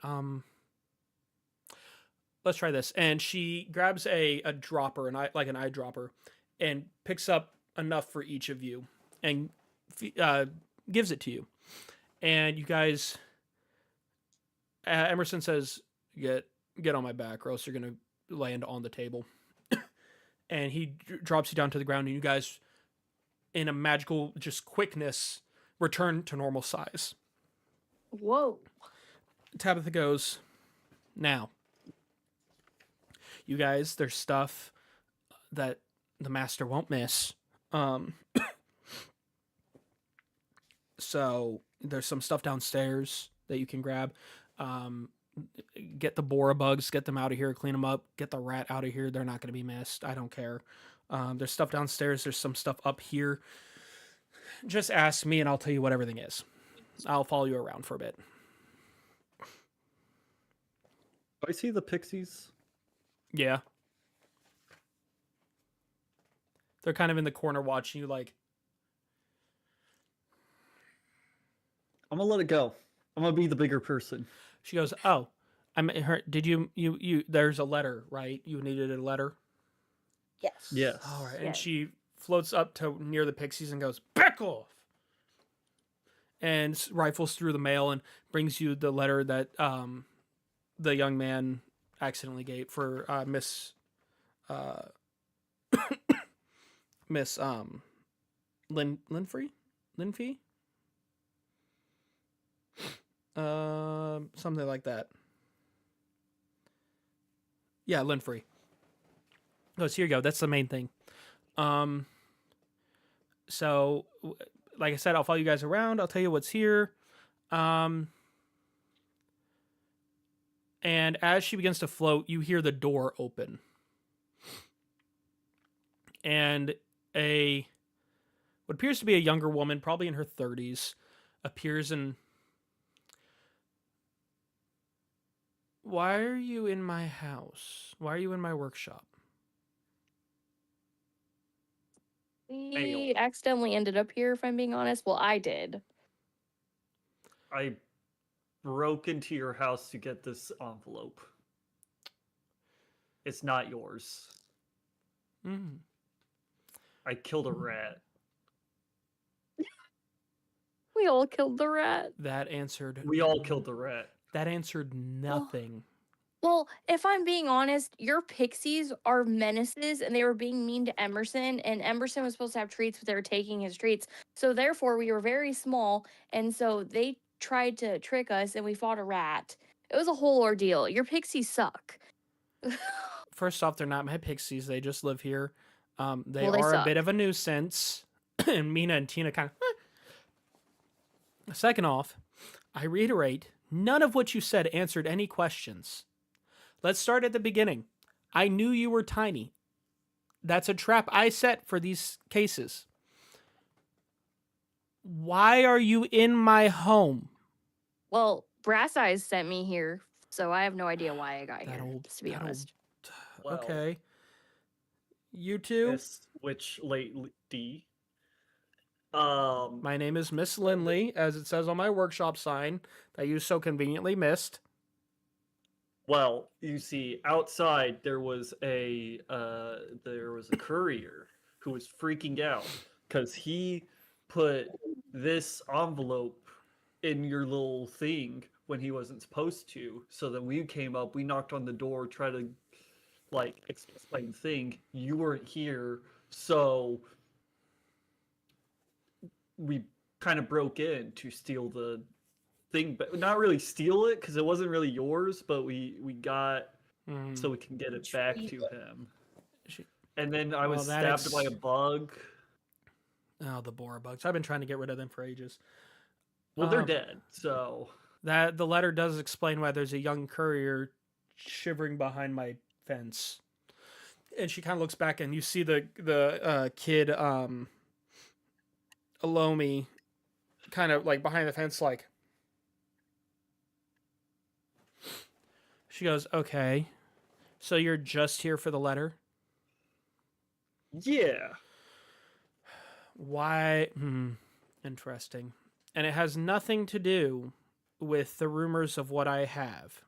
Speaker 1: let's try this." And she grabs a dropper, like an eyedropper, and picks up enough for each of you, and gives it to you. And you guys, Emerson says, "Get on my back, or else you're gonna land on the table." And he drops you down to the ground, and you guys, in a magical just quickness, return to normal size.
Speaker 5: Whoa.
Speaker 1: Tabitha goes, "Now, you guys, there's stuff that the master won't miss. So there's some stuff downstairs that you can grab. Get the Bora bugs, get them out of here, clean them up, get the rat out of here. They're not going to be missed. I don't care. There's stuff downstairs. There's some stuff up here. Just ask me and I'll tell you what everything is. I'll follow you around for a bit."
Speaker 4: I see the pixies.
Speaker 1: Yeah. They're kind of in the corner watching you like,
Speaker 4: I'm gonna let it go. I'm gonna be the bigger person.
Speaker 1: she goes, "Oh, did you there's a letter, right? You needed a letter?"
Speaker 2: Yes.
Speaker 4: Yes.
Speaker 1: All right.
Speaker 5: Yeah.
Speaker 1: And she floats up to near the pixies and goes, "Back off!" And rifles through the mail and brings you the letter that the young man accidentally gave for Miss Miss Linfrey? Something like that. Yeah, Linfrey. Goes, "Here you go. That's the main thing." So like I said, I'll follow you guys around. I'll tell you what's here. And as she begins to float, you hear the door open. And what appears to be a younger woman, probably in her 30s, appears and... "Why are you in my house? Why are you in my workshop?"
Speaker 3: We accidentally ended up here, if I'm being honest. Well, I did.
Speaker 4: I broke into your house to get this envelope. It's not yours.
Speaker 1: Mm.
Speaker 4: I killed a rat.
Speaker 3: We all killed the rat.
Speaker 1: That answered...
Speaker 4: We all killed the rat.
Speaker 1: That answered nothing.
Speaker 3: Well, if I'm being honest, your pixies are menaces and they were being mean to Emerson, and Emerson was supposed to have treats, but they were taking his treats. So therefore, we were very small, and so they tried to trick us, and we fought a rat. It was a whole ordeal. Your pixies suck.
Speaker 1: First off, they're not my pixies. They just live here. They
Speaker 3: Well, they
Speaker 1: are a bit
Speaker 3: suck.
Speaker 1: of a nuisance. And Mina and Tina kind of... Second off, I reiterate, none of what you said answered any questions. Let's start at the beginning. I knew you were tiny. That's a trap I set for these cases. Why are you in my home?
Speaker 3: Well, Brass Eyes sent me here, so I have no idea why I got
Speaker 1: That
Speaker 3: here,
Speaker 1: old-
Speaker 3: just to be
Speaker 1: that old-
Speaker 3: honest.
Speaker 4: Well,
Speaker 1: Okay. You two?
Speaker 4: Miss Witch Lady.
Speaker 1: My name is Miss Lindley, as it says on my workshop sign that you so conveniently missed.
Speaker 4: Well, you see, outside there was a courier who was freaking out because he put this envelope in your little thing when he wasn't supposed to. So then we came up, we knocked on the door, tried to like explain the thing. You weren't here, so we kind of broke in to steal the thing, but not really steal it because it wasn't really yours, but we got
Speaker 1: Mhm.
Speaker 4: so we can get it back to him. And then I was
Speaker 1: Well, that
Speaker 4: stabbed by a bug.
Speaker 1: Oh, the boar bugs. I've been trying to get rid of them for ages.
Speaker 4: Well, they're dead, so...
Speaker 1: That the letter does explain why there's a young courier shivering behind my fence. And she kind of looks back, and you see the kid, Alomi, kind of like behind the fence, like. She goes, "Okay, so you're just here for the letter?
Speaker 4: Yeah.
Speaker 1: Why? Interesting. And it has nothing to do with the rumors of what I have."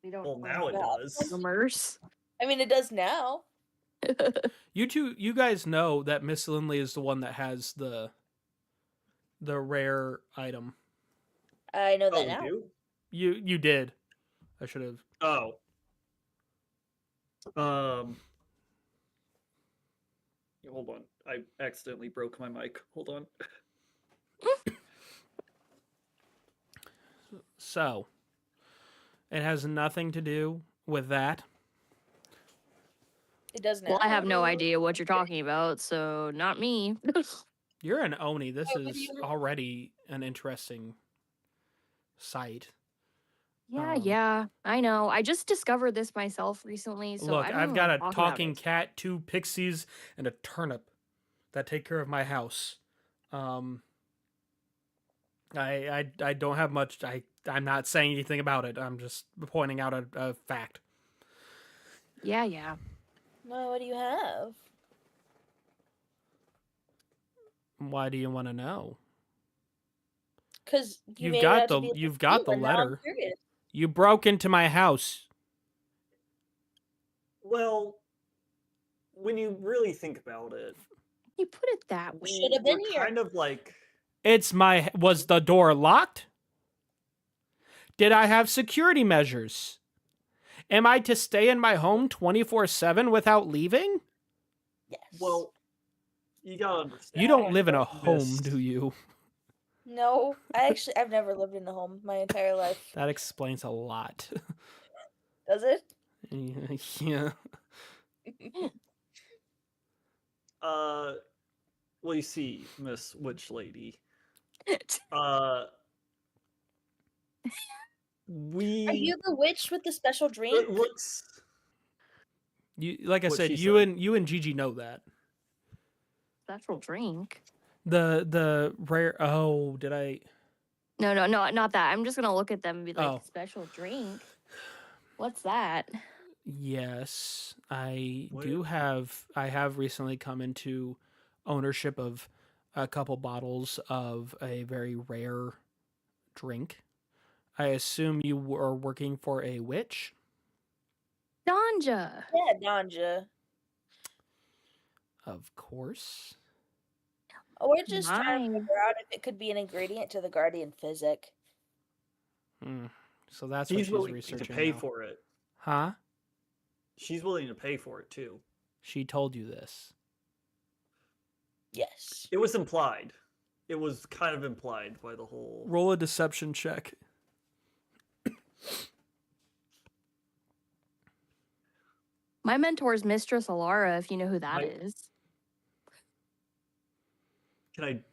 Speaker 3: We don't
Speaker 4: Well,
Speaker 3: know
Speaker 4: now it
Speaker 3: about
Speaker 4: does.
Speaker 3: rumors.
Speaker 2: I mean, it does now.
Speaker 1: You guys know that Miss Lindley is the one that has the rare item.
Speaker 2: I know
Speaker 4: Oh,
Speaker 2: that
Speaker 4: we
Speaker 2: now.
Speaker 4: do?
Speaker 1: You did. I should have.
Speaker 4: Oh. Hold on. I accidentally broke my mic. Hold on.
Speaker 1: So, it has nothing to do with that.
Speaker 2: It does now.
Speaker 5: Well, I have no idea what you're talking about, so not me.
Speaker 1: You're an Oni. This
Speaker 2: Oh, what do
Speaker 1: is
Speaker 2: you-
Speaker 1: already an interesting sight.
Speaker 5: Yeah,
Speaker 1: Um,
Speaker 5: yeah, I know. I just discovered this myself recently, so
Speaker 1: Look,
Speaker 5: I don't
Speaker 1: I've
Speaker 5: even
Speaker 1: got
Speaker 5: wanna
Speaker 1: a
Speaker 5: talk about
Speaker 1: talking
Speaker 5: it.
Speaker 1: cat, 2 pixies, and a turnip that take care of my house. I don't have much. I'm not saying anything about it. I'm just pointing out a fact.
Speaker 5: Yeah, yeah.
Speaker 2: No, what do you have?
Speaker 1: Why do you want to know?
Speaker 2: Because you
Speaker 1: You've
Speaker 2: made it
Speaker 1: got
Speaker 2: out to
Speaker 1: the
Speaker 2: be like
Speaker 1: you've got
Speaker 2: you,
Speaker 1: the
Speaker 2: and now I'm
Speaker 1: letter.
Speaker 2: curious.
Speaker 1: You broke into my house.
Speaker 4: Well, when you really think about it,
Speaker 5: You put it that way.
Speaker 2: Should have been
Speaker 4: we're
Speaker 2: here.
Speaker 4: kind of like...
Speaker 1: Was the door locked? Did I have security measures? Am I to stay in my home 24/7 without leaving?
Speaker 2: Yes.
Speaker 4: Well, you gotta understand.
Speaker 1: You don't live in a
Speaker 4: Miss-
Speaker 1: home, do you?
Speaker 2: No, I've never lived in a home my entire life.
Speaker 1: That explains a lot.
Speaker 2: Does it?
Speaker 1: Yeah.
Speaker 4: Well, you see, Miss Witch Lady, we...
Speaker 2: Are you the witch with the special drink?
Speaker 4: It looks...
Speaker 1: You like I
Speaker 4: What
Speaker 1: said,
Speaker 4: she
Speaker 1: you
Speaker 4: said.
Speaker 1: and Gigi know that.
Speaker 5: Special drink.
Speaker 1: The rare did I
Speaker 5: No, not that. I'm just gonna look at them and be like,
Speaker 1: Oh.
Speaker 5: special drink. What's that?
Speaker 1: Yes, I
Speaker 4: What?
Speaker 1: have recently come into ownership of a couple bottles of a very rare drink. I assume you are working for a witch?
Speaker 5: Danja.
Speaker 2: Yeah, Danja.
Speaker 1: Of course.
Speaker 2: Oh, we're just trying to
Speaker 5: Mine.
Speaker 2: figure out if it could be an ingredient to the Guardian Physic.
Speaker 1: So that's what
Speaker 4: She's
Speaker 1: she's
Speaker 4: willing to
Speaker 1: researching
Speaker 4: pay
Speaker 1: now.
Speaker 4: for it.
Speaker 1: Huh?
Speaker 4: She's willing to pay for it, too.
Speaker 1: She told you this.
Speaker 2: Yes.
Speaker 4: It was implied. It was kind of implied by the whole...
Speaker 1: Roll a deception check.
Speaker 5: My mentor is Mistress Alara, if you know who that
Speaker 4: My-
Speaker 5: is.
Speaker 4: Can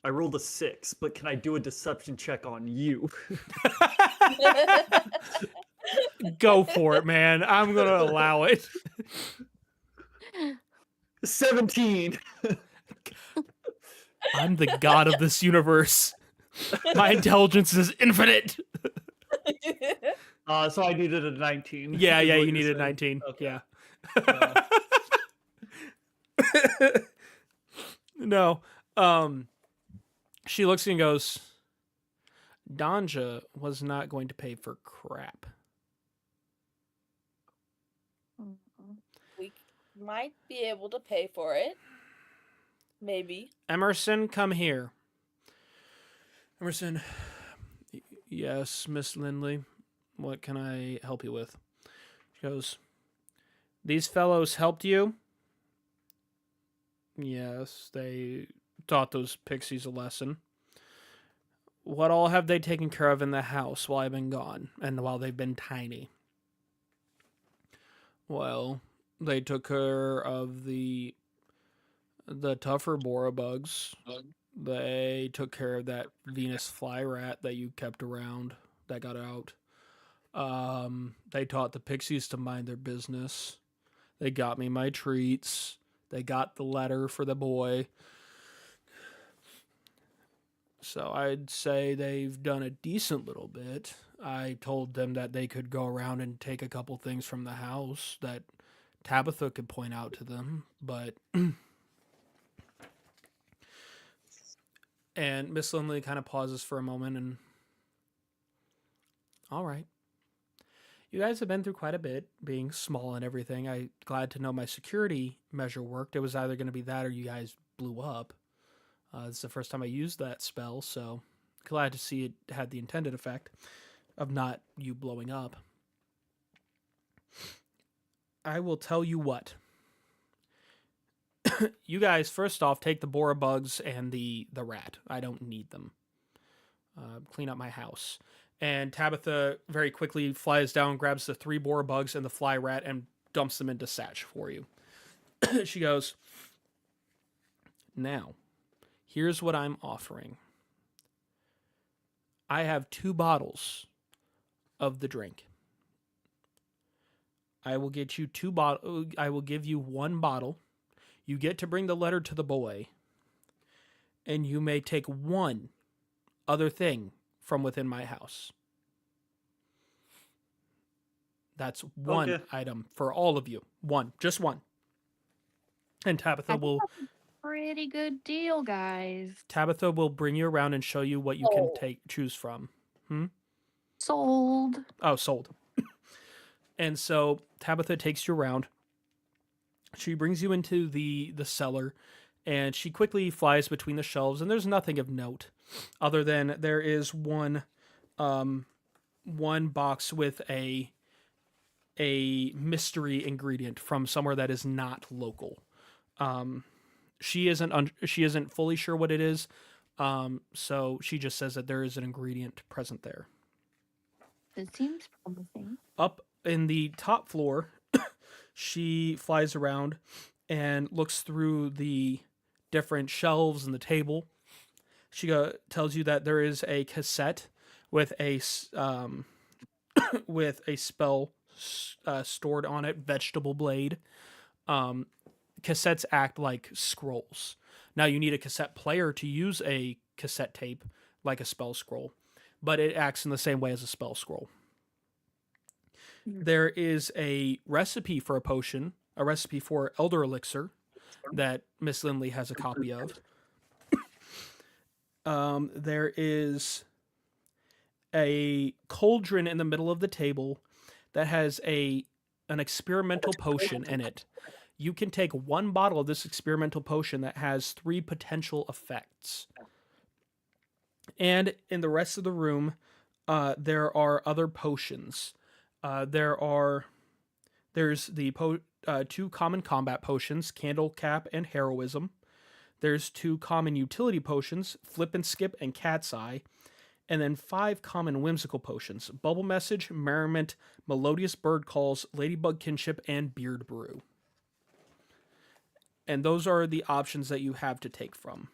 Speaker 4: I rolled a 6, but can I do a deception check on you?
Speaker 1: Go for it, man. I'm going to allow it.
Speaker 4: 17!
Speaker 1: I'm the god of this universe. My intelligence is infinite.
Speaker 4: So I needed a 19.
Speaker 1: Yeah,
Speaker 4: is
Speaker 1: yeah,
Speaker 4: what
Speaker 1: you
Speaker 4: you're
Speaker 1: needed
Speaker 4: saying.
Speaker 1: 19.
Speaker 4: Okay.
Speaker 1: Yeah. No. She looks and goes, Danja was not going to pay for crap.
Speaker 2: We might be able to pay for it. Maybe.
Speaker 1: Emerson, come here. Emerson. Yes, Miss Lindley. What can I help you with? She goes, these fellows helped you? Yes, they taught those pixies a lesson. What all have they taken care of in the house while I've been gone and while they've been tiny? Well, they took care of the tougher Bora bugs. They took care of that Venus fly rat that you kept around that got out. They taught the pixies to mind their business. They got me my treats. They got the letter for the boy. So I'd say they've done a decent little bit. I told them that they could go around and take a couple things from the house that Tabitha could point out to them, but and Miss Lindley kind of pauses for a moment and all right. You guys have been through quite a bit, being small and everything. I'm glad to know my security measure worked. It was either going to be that or you guys blew up. It's the first time I used that spell, so glad to see it had the intended effect of not you blowing up. I will tell you what. You guys, first off, take the Bora bugs and the rat. I don't need them. Clean up my house. And Tabitha very quickly flies down, grabs the 3 Bora bugs and the fly rat, and dumps them into Satch for you. She goes, now, here's what I'm offering. I have 2 bottles of the drink. I will get you 2 bottles. I will give you 1 bottle. You get to bring the letter to the boy. And you may take 1 other thing from within my house. That's 1 item for all of you. 1. Just 1. And Tabitha will...
Speaker 5: Pretty good deal, guys.
Speaker 1: Tabitha will bring you around and show you what you can choose from.
Speaker 5: Sold.
Speaker 1: Oh, sold. And so Tabitha takes you around. She brings you into the cellar, and she quickly flies between the shelves, and there's nothing of note other than there is one box with a mystery ingredient from somewhere that is not local. She isn't fully sure what it is, so she just says that there is an ingredient present there.
Speaker 5: It seems promising.
Speaker 1: Up in the top floor, she flies around and looks through the different shelves and the table. She tells you that there is a cassette with a with a spell stored on it, vegetable blade. Cassettes act like scrolls. Now you need a cassette player to use a cassette tape like a spell scroll, but it acts in the same way as a spell scroll. There is a recipe for a potion, a recipe for Elder Elixir that Miss Lindley has a copy of. There is a cauldron in the middle of the table that has an experimental potion in it. You can take 1 bottle of this experimental potion that has 3 potential effects. And in the rest of the room, there are other potions. There's the 2 common combat potions, Candle Cap and Heroism. There's 2 common utility potions, Flip and Skip and Cat's Eye. And then 5 common whimsical potions, Bubble Message, Merriment, Melodious Bird Calls, Ladybug Kinship, and Beard Brew. And those are the options that you have to take from.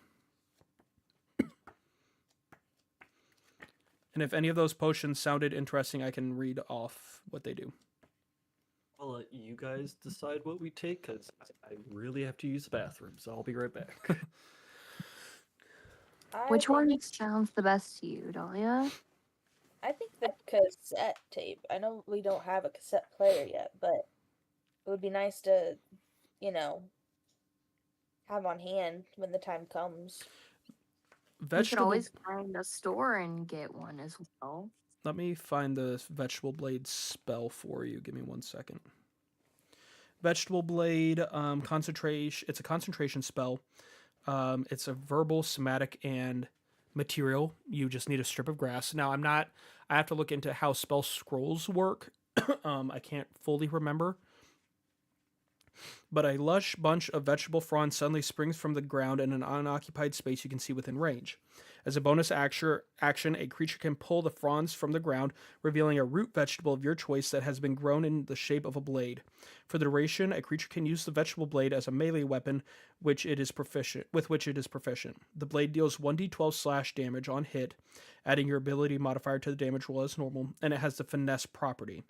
Speaker 1: And if any of those potions sounded interesting, I can read off what they do.
Speaker 4: I'll let you guys decide what we take, because I really have to use the bathroom, so I'll be right back.
Speaker 5: Which one sounds the best to you, Dahlia?
Speaker 2: I think the cassette tape. I know we don't have a cassette player yet, but it would be nice to, have on hand when the time comes.
Speaker 5: You could always find a store and get one as well.
Speaker 1: Let me find the Vegetable Blade spell for you. Give me 1 second. Vegetable Blade, concentration. It's a concentration spell. It's a verbal, somatic, and material. You just need a strip of grass. Now, I have to look into how spell scrolls work. I can't fully remember. but a lush bunch of vegetable fronds suddenly springs from the ground in an unoccupied space you can see within range. As a bonus action, a creature can pull the fronds from the ground, revealing a root vegetable of your choice that has been grown in the shape of a blade. For the duration, a creature can use the vegetable blade as a melee weapon, with which it is proficient. The blade deals 1d12 slash damage on hit, adding your ability modifier to the damage roll as normal, and it has the finesse property.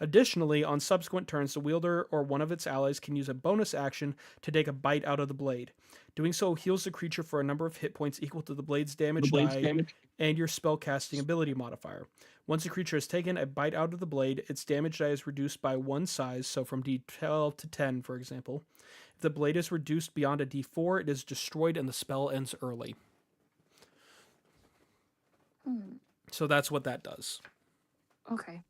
Speaker 1: Additionally, on subsequent turns, the wielder or one of its allies can use a bonus action to take a bite out of the blade. Doing so heals the creature for a number of hit points equal to the blade's damage and your spellcasting ability modifier. Once a creature has taken a bite out of the blade, its damage die is reduced by one size, so from d12 to 10, for example. If the blade is reduced beyond a d4, it is destroyed and the spell ends early. So that's what that does.
Speaker 5: Okay.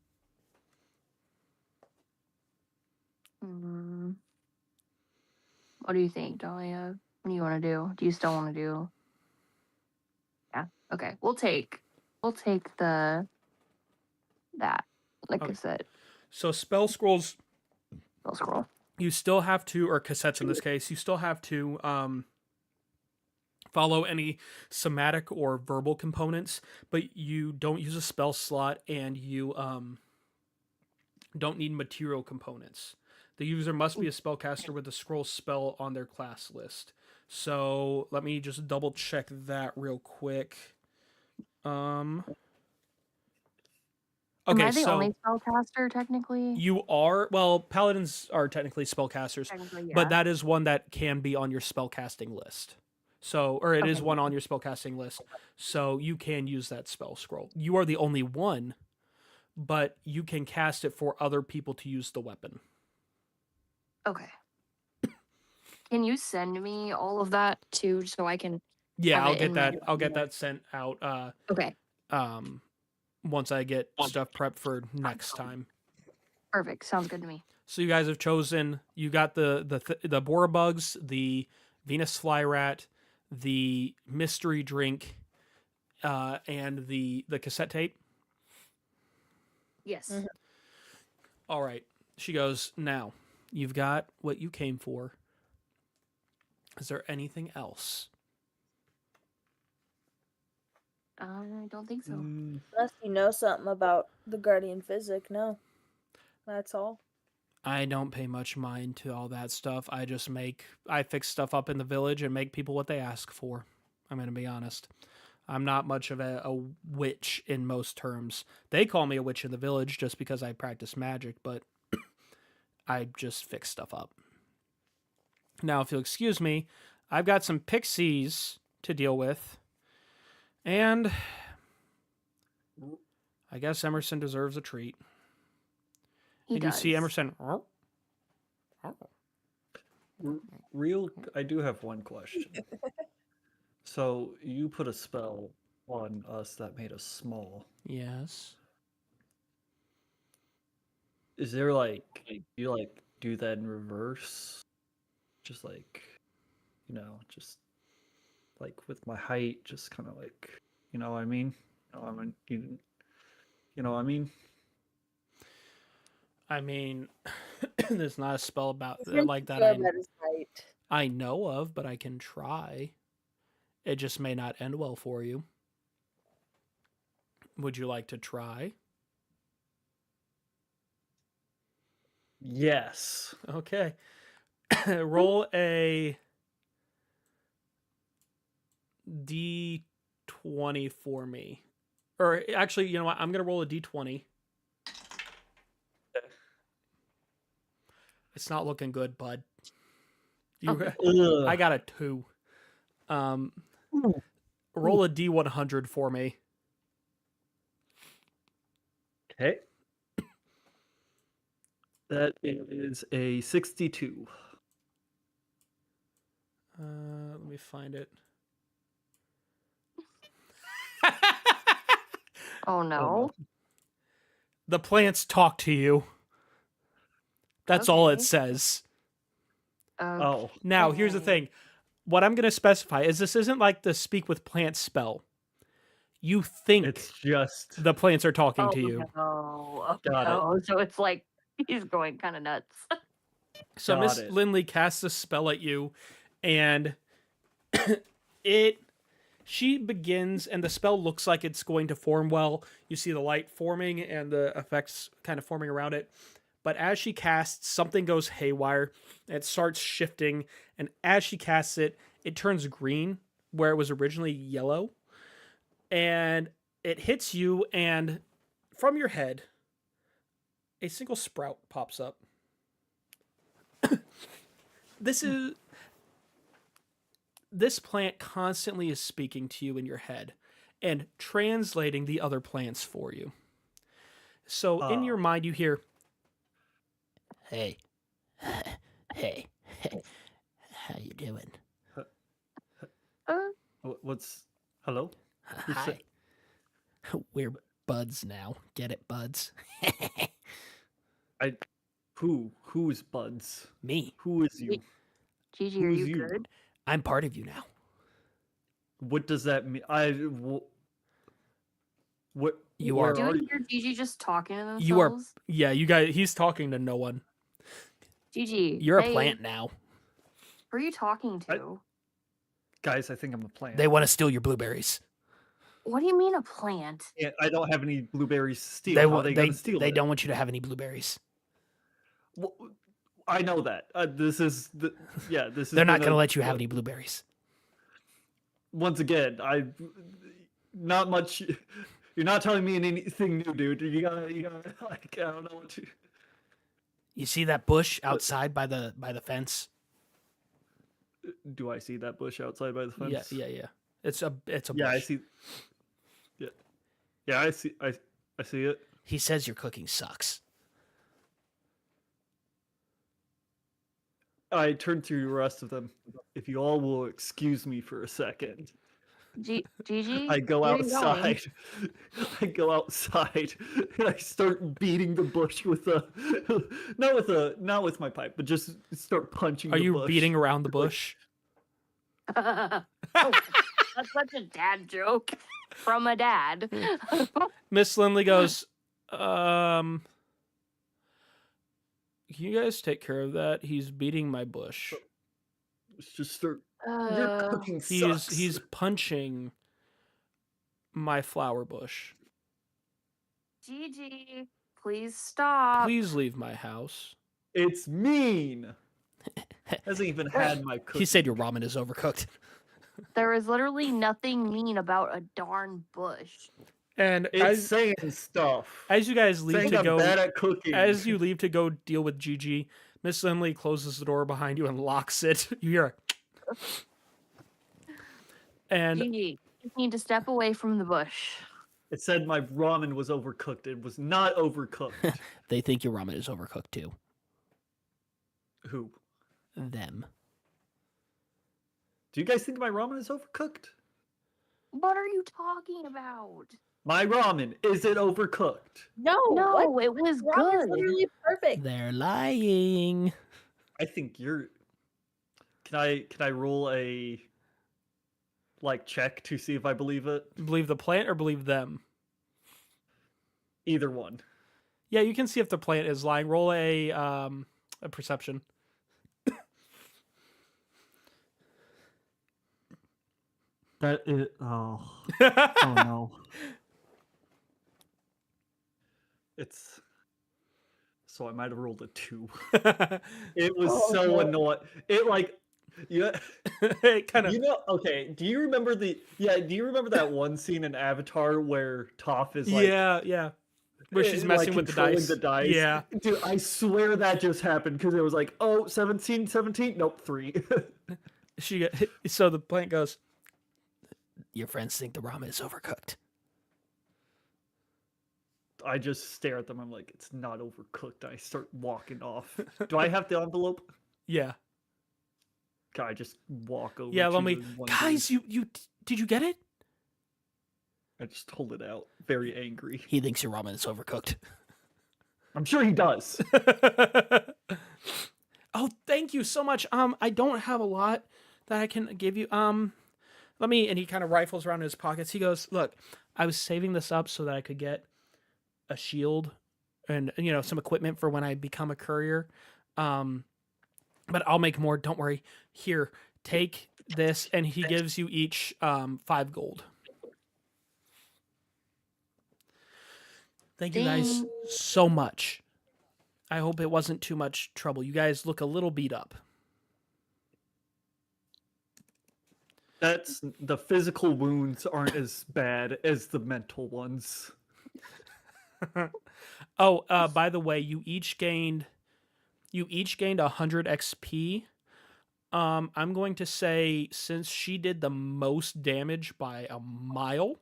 Speaker 5: What do you think, Dahlia? What do you want to do? Do you still want to do? Yeah. Okay. We'll take that. Like I
Speaker 1: Okay.
Speaker 5: said,
Speaker 1: So spell scrolls,
Speaker 5: spell scroll.
Speaker 1: you still have to, or cassettes in this case, you still have to follow any somatic or verbal components, but you don't use a spell slot and you don't need material components. The user must be a spellcaster with a scroll spell on their class list. So let me just double check that real quick.
Speaker 5: Am
Speaker 1: Okay,
Speaker 5: I the
Speaker 1: so
Speaker 5: only spellcaster technically?
Speaker 1: you are, well, paladins are technically spellcasters,
Speaker 5: Technically, yeah.
Speaker 1: but that is one that can be on your spellcasting list. So, or it is
Speaker 5: Okay.
Speaker 1: one on your spellcasting list. So you can use that spell scroll. You are the only one, but you can cast it for other people to use the weapon.
Speaker 5: Okay. Can you send me all of that too, so I can?
Speaker 1: Yeah,
Speaker 5: Have
Speaker 1: I'll
Speaker 5: it
Speaker 1: get
Speaker 5: in
Speaker 1: that.
Speaker 5: my-
Speaker 1: I'll get that sent out.
Speaker 5: Okay.
Speaker 1: Once I get stuff prepped for next time.
Speaker 5: Perfect. Sounds good to me.
Speaker 1: So you guys have chosen. You got the Bora bugs, the Venus fly rat, the mystery drink, and the cassette tape.
Speaker 5: Yes.
Speaker 2: Mhm.
Speaker 1: All right. She goes, now you've got what you came for. Is there anything else?
Speaker 5: I don't think so.
Speaker 2: Unless you know something about the Guardian Physic, no. That's all.
Speaker 1: I don't pay much mind to all that stuff. I fix stuff up in the village and make people what they ask for. I'm going to be honest. I'm not much of a witch in most terms. They call me a witch in the village just because I practice magic, but I just fix stuff up. Now, if you'll excuse me, I've got some pixies to deal with. And I guess Emerson deserves a treat.
Speaker 5: He
Speaker 1: And
Speaker 5: does.
Speaker 1: you see Emerson.
Speaker 4: I do have one question. So you put a spell on us that made us small.
Speaker 1: Yes.
Speaker 4: Is there like you like do that in reverse? Just like, just like with my height, just kind of like, you know what I mean? You know what I mean?
Speaker 1: I mean, there's not a spell about
Speaker 2: Isn't
Speaker 1: like that
Speaker 2: sure about his height.
Speaker 1: I know of, but I can try. It just may not end well for you. Would you like to try?
Speaker 4: Yes.
Speaker 1: Okay. Roll a d20 for me. Or actually, you know what? I'm going to roll a d20. It's not looking good, bud.
Speaker 5: Okay.
Speaker 1: I got a 2. Roll a d100 for me.
Speaker 4: Okay. That is a 62.
Speaker 1: Let me find it.
Speaker 5: Oh no.
Speaker 1: The plants talk to you. That's all it
Speaker 5: Okay.
Speaker 1: says.
Speaker 4: Oh.
Speaker 1: Now, here's the
Speaker 5: Okay.
Speaker 1: thing. What I'm going to specify is this isn't like the speak with plants spell. You think
Speaker 4: It's just
Speaker 1: the plants are talking
Speaker 5: Oh
Speaker 1: to you.
Speaker 5: no.
Speaker 4: Got it.
Speaker 5: No. So it's like he's going kind of nuts.
Speaker 1: So
Speaker 4: Got
Speaker 1: Miss
Speaker 4: it.
Speaker 1: Lindley casts a spell at you, and she begins, and the spell looks like it's going to form well. You see the light forming and the effects kind of forming around it. But as she casts, something goes haywire. And it starts shifting, and as she casts it, it turns green where it was originally yellow, and it hits you, and from your head, a single sprout pops up. This plant constantly is speaking to you in your head and translating the other plants for you. So in your mind you hear, "Hey, hey, how you doing?
Speaker 4: What's hello? Who's
Speaker 1: Hi. We're buds now. Get it, buds?"
Speaker 4: Who's Buds?
Speaker 1: Me.
Speaker 4: Who is you?
Speaker 5: Gigi, are
Speaker 4: Who's
Speaker 5: you
Speaker 4: you?
Speaker 5: good?
Speaker 1: I'm part of you now.
Speaker 4: What does that mean? What
Speaker 1: You
Speaker 4: where
Speaker 1: are-
Speaker 5: Do
Speaker 4: are
Speaker 5: you
Speaker 4: you?
Speaker 5: hear Gigi just talking to themselves?
Speaker 1: You are. Yeah, you guys. He's talking to no one.
Speaker 5: Gigi,
Speaker 1: You're
Speaker 5: hey,
Speaker 1: a plant now.
Speaker 5: Who are you talking to?
Speaker 4: Guys, I think I'm a plant.
Speaker 1: They want to steal your blueberries.
Speaker 5: What do you mean a plant?
Speaker 4: I don't have any blueberries to steal.
Speaker 1: They
Speaker 4: How are
Speaker 1: want.
Speaker 4: they gonna steal
Speaker 1: They
Speaker 4: it?
Speaker 1: don't want you to have any blueberries.
Speaker 4: Well, I know that. This is
Speaker 1: They're not going to let you have any blueberries.
Speaker 4: Once again, not much. You're not telling me anything new, dude. You gotta like, I don't know what to.
Speaker 1: You see that bush outside by the fence?
Speaker 4: Do I see that bush outside by the fence?
Speaker 1: Yeah. It's a bush.
Speaker 4: Yeah, I see. Yeah, I see. I see it.
Speaker 1: He says your cooking sucks.
Speaker 4: I turn to the rest of them. If you all will excuse me for a second.
Speaker 5: Gigi?
Speaker 4: I go
Speaker 5: where are you going?
Speaker 4: outside. I go outside and I start beating the bush with a not with my pipe, but just start punching
Speaker 1: Are
Speaker 4: the
Speaker 1: you
Speaker 4: bush.
Speaker 1: beating around the bush?
Speaker 5: Oh, that's such a dad joke from a dad.
Speaker 1: Miss Lindley goes, can you guys take care of that? He's beating my bush.
Speaker 4: Just start. Your cooking sucks.
Speaker 1: He's punching my flower bush.
Speaker 5: Gigi, please stop.
Speaker 1: Please leave my house.
Speaker 4: It's mean. Hasn't even had my cooking.
Speaker 1: He said your ramen is overcooked.
Speaker 5: There is literally nothing mean about a darn bush.
Speaker 1: And
Speaker 4: It's saying stuff.
Speaker 1: as you guys leave
Speaker 4: Saying
Speaker 1: to
Speaker 4: I'm
Speaker 1: go,
Speaker 4: bad at cooking.
Speaker 1: as you leave to go deal with Gigi, Miss Lindley closes the door behind you and locks it. You hear a and
Speaker 5: Gigi, you need to step away from the bush.
Speaker 4: It said my ramen was overcooked. It was not overcooked.
Speaker 1: they think your ramen is overcooked too.
Speaker 4: Who?
Speaker 1: Them.
Speaker 4: Do you guys think my ramen is overcooked?
Speaker 5: What are you talking about?
Speaker 4: My ramen, is it overcooked?
Speaker 2: No,
Speaker 5: No,
Speaker 2: what?
Speaker 5: it was
Speaker 2: Ramen's
Speaker 5: good.
Speaker 2: literally perfect.
Speaker 1: They're lying.
Speaker 4: I think you're. Can I roll a check to see if I believe it?
Speaker 1: Believe the plant or believe them?
Speaker 4: Either one.
Speaker 1: Yeah, you can see if the plant is lying. Roll a perception.
Speaker 4: That is. Oh. Oh no. It's. So I might have rolled a 2. It was
Speaker 2: Oh,
Speaker 4: so
Speaker 2: no.
Speaker 4: annoying. It like. Yeah.
Speaker 1: It kind of.
Speaker 4: Okay. Do you remember that one scene in Avatar where Toph is like
Speaker 1: yeah. Where she's
Speaker 4: like,
Speaker 1: messing with
Speaker 4: controlling
Speaker 1: the dice. Yeah.
Speaker 4: Dude, I swear that just happened because it was like, oh, 17, nope, 3.
Speaker 1: So the plant goes, your friends think the ramen is overcooked.
Speaker 4: I just stare at them. I'm like, it's not overcooked. I start walking off. Do I have the envelope?
Speaker 1: Yeah.
Speaker 4: I just walk over.
Speaker 1: Yeah,
Speaker 4: to
Speaker 1: let me.
Speaker 4: the one
Speaker 1: Guys,
Speaker 4: dude.
Speaker 1: you did you get it?
Speaker 4: I just hold it out, very angry.
Speaker 1: He thinks your ramen is overcooked.
Speaker 4: I'm sure he does.
Speaker 1: Oh, thank you so much. I don't have a lot that I can give you. Let me. And he kind of rifles around in his pockets. He goes, "Look, I was saving this up so that I could get a shield and some equipment for when I become a courier. but I'll make more. Don't worry. Here, take this, and he gives you each 5 gold. Thank you guys
Speaker 3: Dang.
Speaker 1: so much. I hope it wasn't too much trouble. You guys look a little beat up.
Speaker 4: That's the physical wounds aren't as bad as the mental ones.
Speaker 1: Oh, by the way, you each gained 100 XP. I'm going to say since she did the most damage by a mile,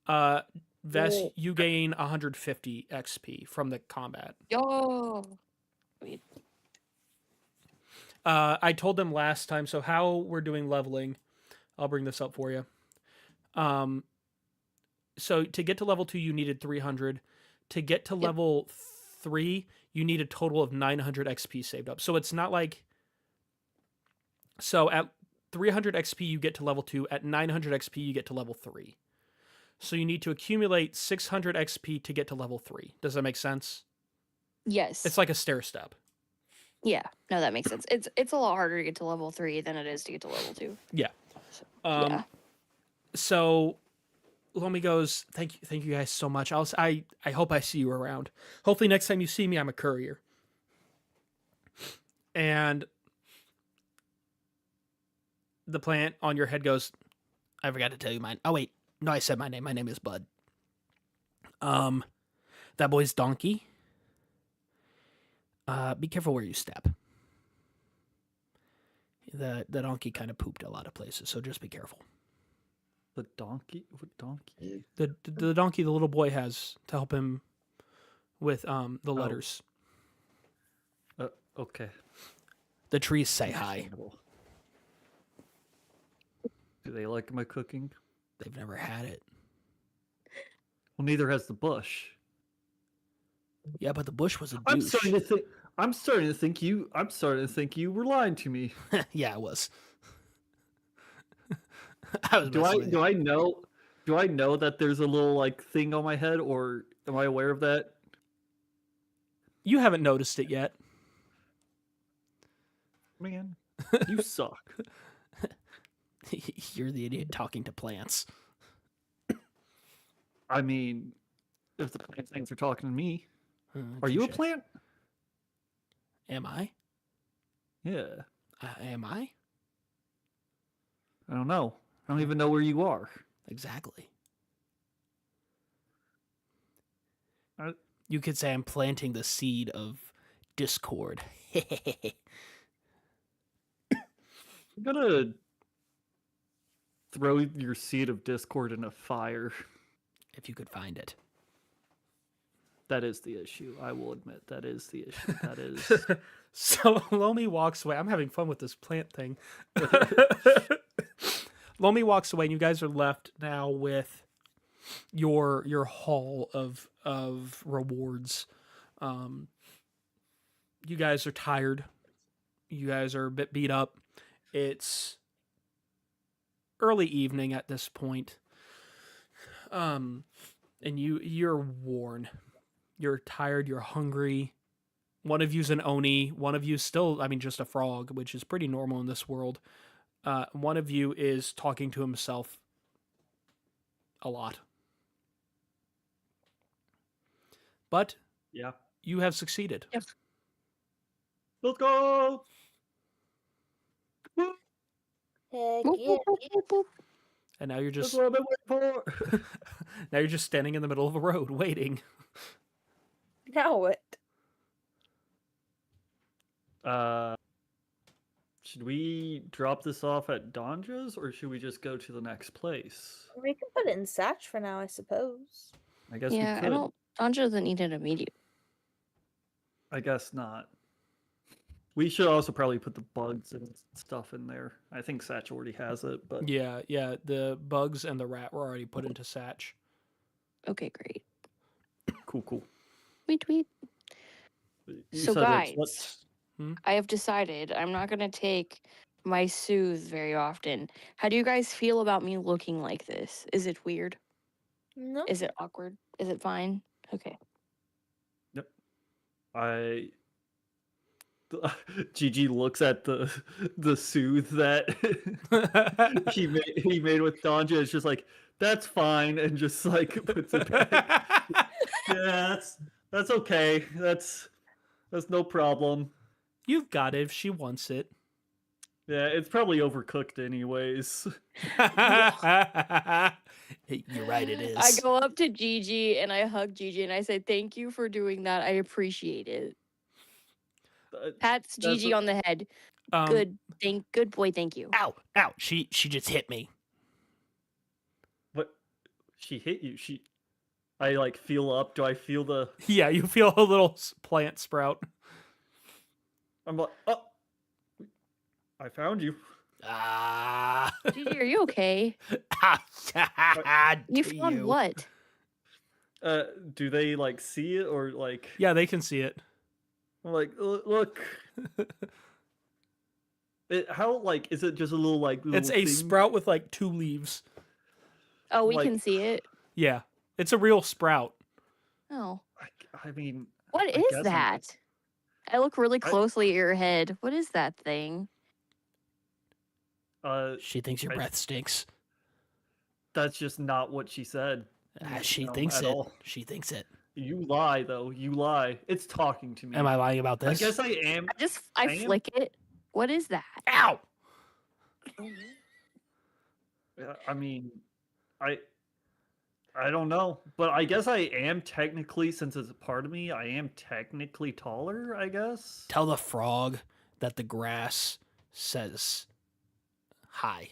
Speaker 1: Vess,
Speaker 2: Whoa.
Speaker 1: you gain 150 XP from the combat.
Speaker 3: Yo. Wait.
Speaker 1: I told them last time, so how we're doing leveling, I'll bring this up for you. So to get to level 2, you needed 300. To get to
Speaker 3: Yep.
Speaker 1: level 3, you need a total of 900 XP saved up. So it's not like... So at 300 XP, you get to level 2. At 900 XP, you get to level 3. So you need to accumulate 600 XP to get to level 3. Does that make sense?
Speaker 3: Yes.
Speaker 1: It's like a stair step.
Speaker 3: Yeah. No, that makes sense. It's a lot harder to get to level 3 than it is to get to level 2.
Speaker 1: Yeah.
Speaker 3: So,
Speaker 1: Um,
Speaker 3: yeah.
Speaker 1: So Lomi goes, thank you guys so much. I hope I see you around. Hopefully next time you see me, I'm a courier. And the plant on your head goes, I forgot to tell you mine. Oh wait, no, I said my name. My name is Bud. That boy's Donkey. Be careful where you step. The donkey kind of pooped a lot of places, so just be careful.
Speaker 4: The donkey? What donkey?
Speaker 1: The donkey the little boy has to help him with the letters.
Speaker 4: Okay.
Speaker 1: The trees say hi.
Speaker 4: Understandable. Do they like my cooking?
Speaker 1: They've never had it.
Speaker 4: Well, neither has the bush.
Speaker 1: Yeah, but the bush was a douche.
Speaker 4: I'm starting to think you were lying to me.
Speaker 1: Yeah, I was. I was
Speaker 4: Do
Speaker 1: messing with you.
Speaker 4: I know that there's a little like thing on my head, or am I aware of that?
Speaker 1: You haven't noticed it yet.
Speaker 4: Man, you suck.
Speaker 1: You're the idiot talking to plants.
Speaker 4: I mean, if the plant things are talking to me,
Speaker 1: Uh,
Speaker 4: are you a
Speaker 1: touche.
Speaker 4: plant?
Speaker 1: Am I?
Speaker 4: Yeah.
Speaker 1: Am I?
Speaker 4: I don't know. I don't even know where you are.
Speaker 1: Exactly.
Speaker 4: I-
Speaker 1: You could say I'm planting the seed of discord.
Speaker 4: I'm gonna throw your seed of discord in a fire.
Speaker 1: If you could find it.
Speaker 4: That is the issue. I will admit that is the issue. That is.
Speaker 1: So Lomi walks away. I'm having fun with this plant thing. Lomi walks away, and you guys are left now with your haul of rewards. You guys are tired. You guys are a bit beat up. It's early evening at this point. And you're worn. You're tired, you're hungry. One of you's an oni, one of you's still, just a frog, which is pretty normal in this world. One of you is talking to himself a lot. But
Speaker 4: Yeah.
Speaker 1: you have succeeded.
Speaker 3: Yep.
Speaker 4: Let's go. Woo,
Speaker 2: Heck
Speaker 3: Boop,
Speaker 2: yeah.
Speaker 3: boop, boop, boop, boop.
Speaker 1: And now you're
Speaker 4: That's
Speaker 1: just
Speaker 4: what I've been waiting for.
Speaker 1: now you're just standing in the middle of a road waiting.
Speaker 2: Now what?
Speaker 4: Should we drop this off at Donja's, or should we just go to the next place?
Speaker 2: We can put it in Satch for now, I suppose.
Speaker 4: I guess
Speaker 3: Yeah,
Speaker 4: we
Speaker 3: I
Speaker 4: could.
Speaker 3: don't. Anja doesn't need it immediate.
Speaker 4: I guess not. We should also probably put the bugs and stuff in there. I think Satch already has it, but
Speaker 1: Yeah, the bugs and the rat were already put into Satch.
Speaker 3: Okay, great.
Speaker 4: cool.
Speaker 3: Tweet, tweet.
Speaker 4: You
Speaker 3: So,
Speaker 4: said
Speaker 3: guys,
Speaker 4: let's
Speaker 3: I have decided I'm not gonna take my soothe very often. How do you guys feel about me looking like this? Is it weird?
Speaker 2: No.
Speaker 3: Is it awkward? Is it fine? Okay.
Speaker 4: I Gigi looks at the soothe that he made with Danja. It's just like, that's fine, and just like puts it back. Yeah, that's okay. That's no problem.
Speaker 1: You've got it if she wants it.
Speaker 4: Yeah, it's probably overcooked anyways.
Speaker 1: You're right, it is.
Speaker 3: I go up to Gigi and I hug Gigi and I say, "Thank you for doing that. I appreciate it." Pats
Speaker 4: That's
Speaker 3: Gigi on the head. Good boy, thank you.
Speaker 1: Ow, ow, she just hit me.
Speaker 4: What? She hit you? I like feel up. Do I feel the?
Speaker 1: Yeah, you feel a little plant sprout.
Speaker 4: I'm like, oh, I found you.
Speaker 1: Ah.
Speaker 3: Gigi, are you okay? You found what?
Speaker 4: Do they like see it or like?
Speaker 1: Yeah, they can see it.
Speaker 4: I'm like, look. How like is it just a little like?
Speaker 1: It's a sprout with like 2 leaves.
Speaker 3: Oh, we
Speaker 4: like-
Speaker 3: can see it.
Speaker 1: Yeah, it's a real sprout.
Speaker 3: Oh.
Speaker 4: I mean,
Speaker 3: What
Speaker 4: I
Speaker 3: is
Speaker 4: guess
Speaker 3: that? I look really
Speaker 4: I-
Speaker 3: closely at your head. What is that thing?
Speaker 1: She thinks your
Speaker 4: I-
Speaker 1: breath stinks.
Speaker 4: That's just not what she said.
Speaker 1: She
Speaker 4: No,
Speaker 1: thinks
Speaker 4: at
Speaker 1: it.
Speaker 4: all.
Speaker 1: She thinks it.
Speaker 4: You lie though. You lie. It's talking to me.
Speaker 1: Am I lying about
Speaker 4: I
Speaker 1: this?
Speaker 4: guess I am.
Speaker 3: I
Speaker 4: I am-
Speaker 3: flick it. What is that?
Speaker 1: Ow!
Speaker 4: I mean, I don't know, but I guess I am technically, since it's a part of me, I am technically taller. I guess.
Speaker 1: Tell the frog that the grass says hi.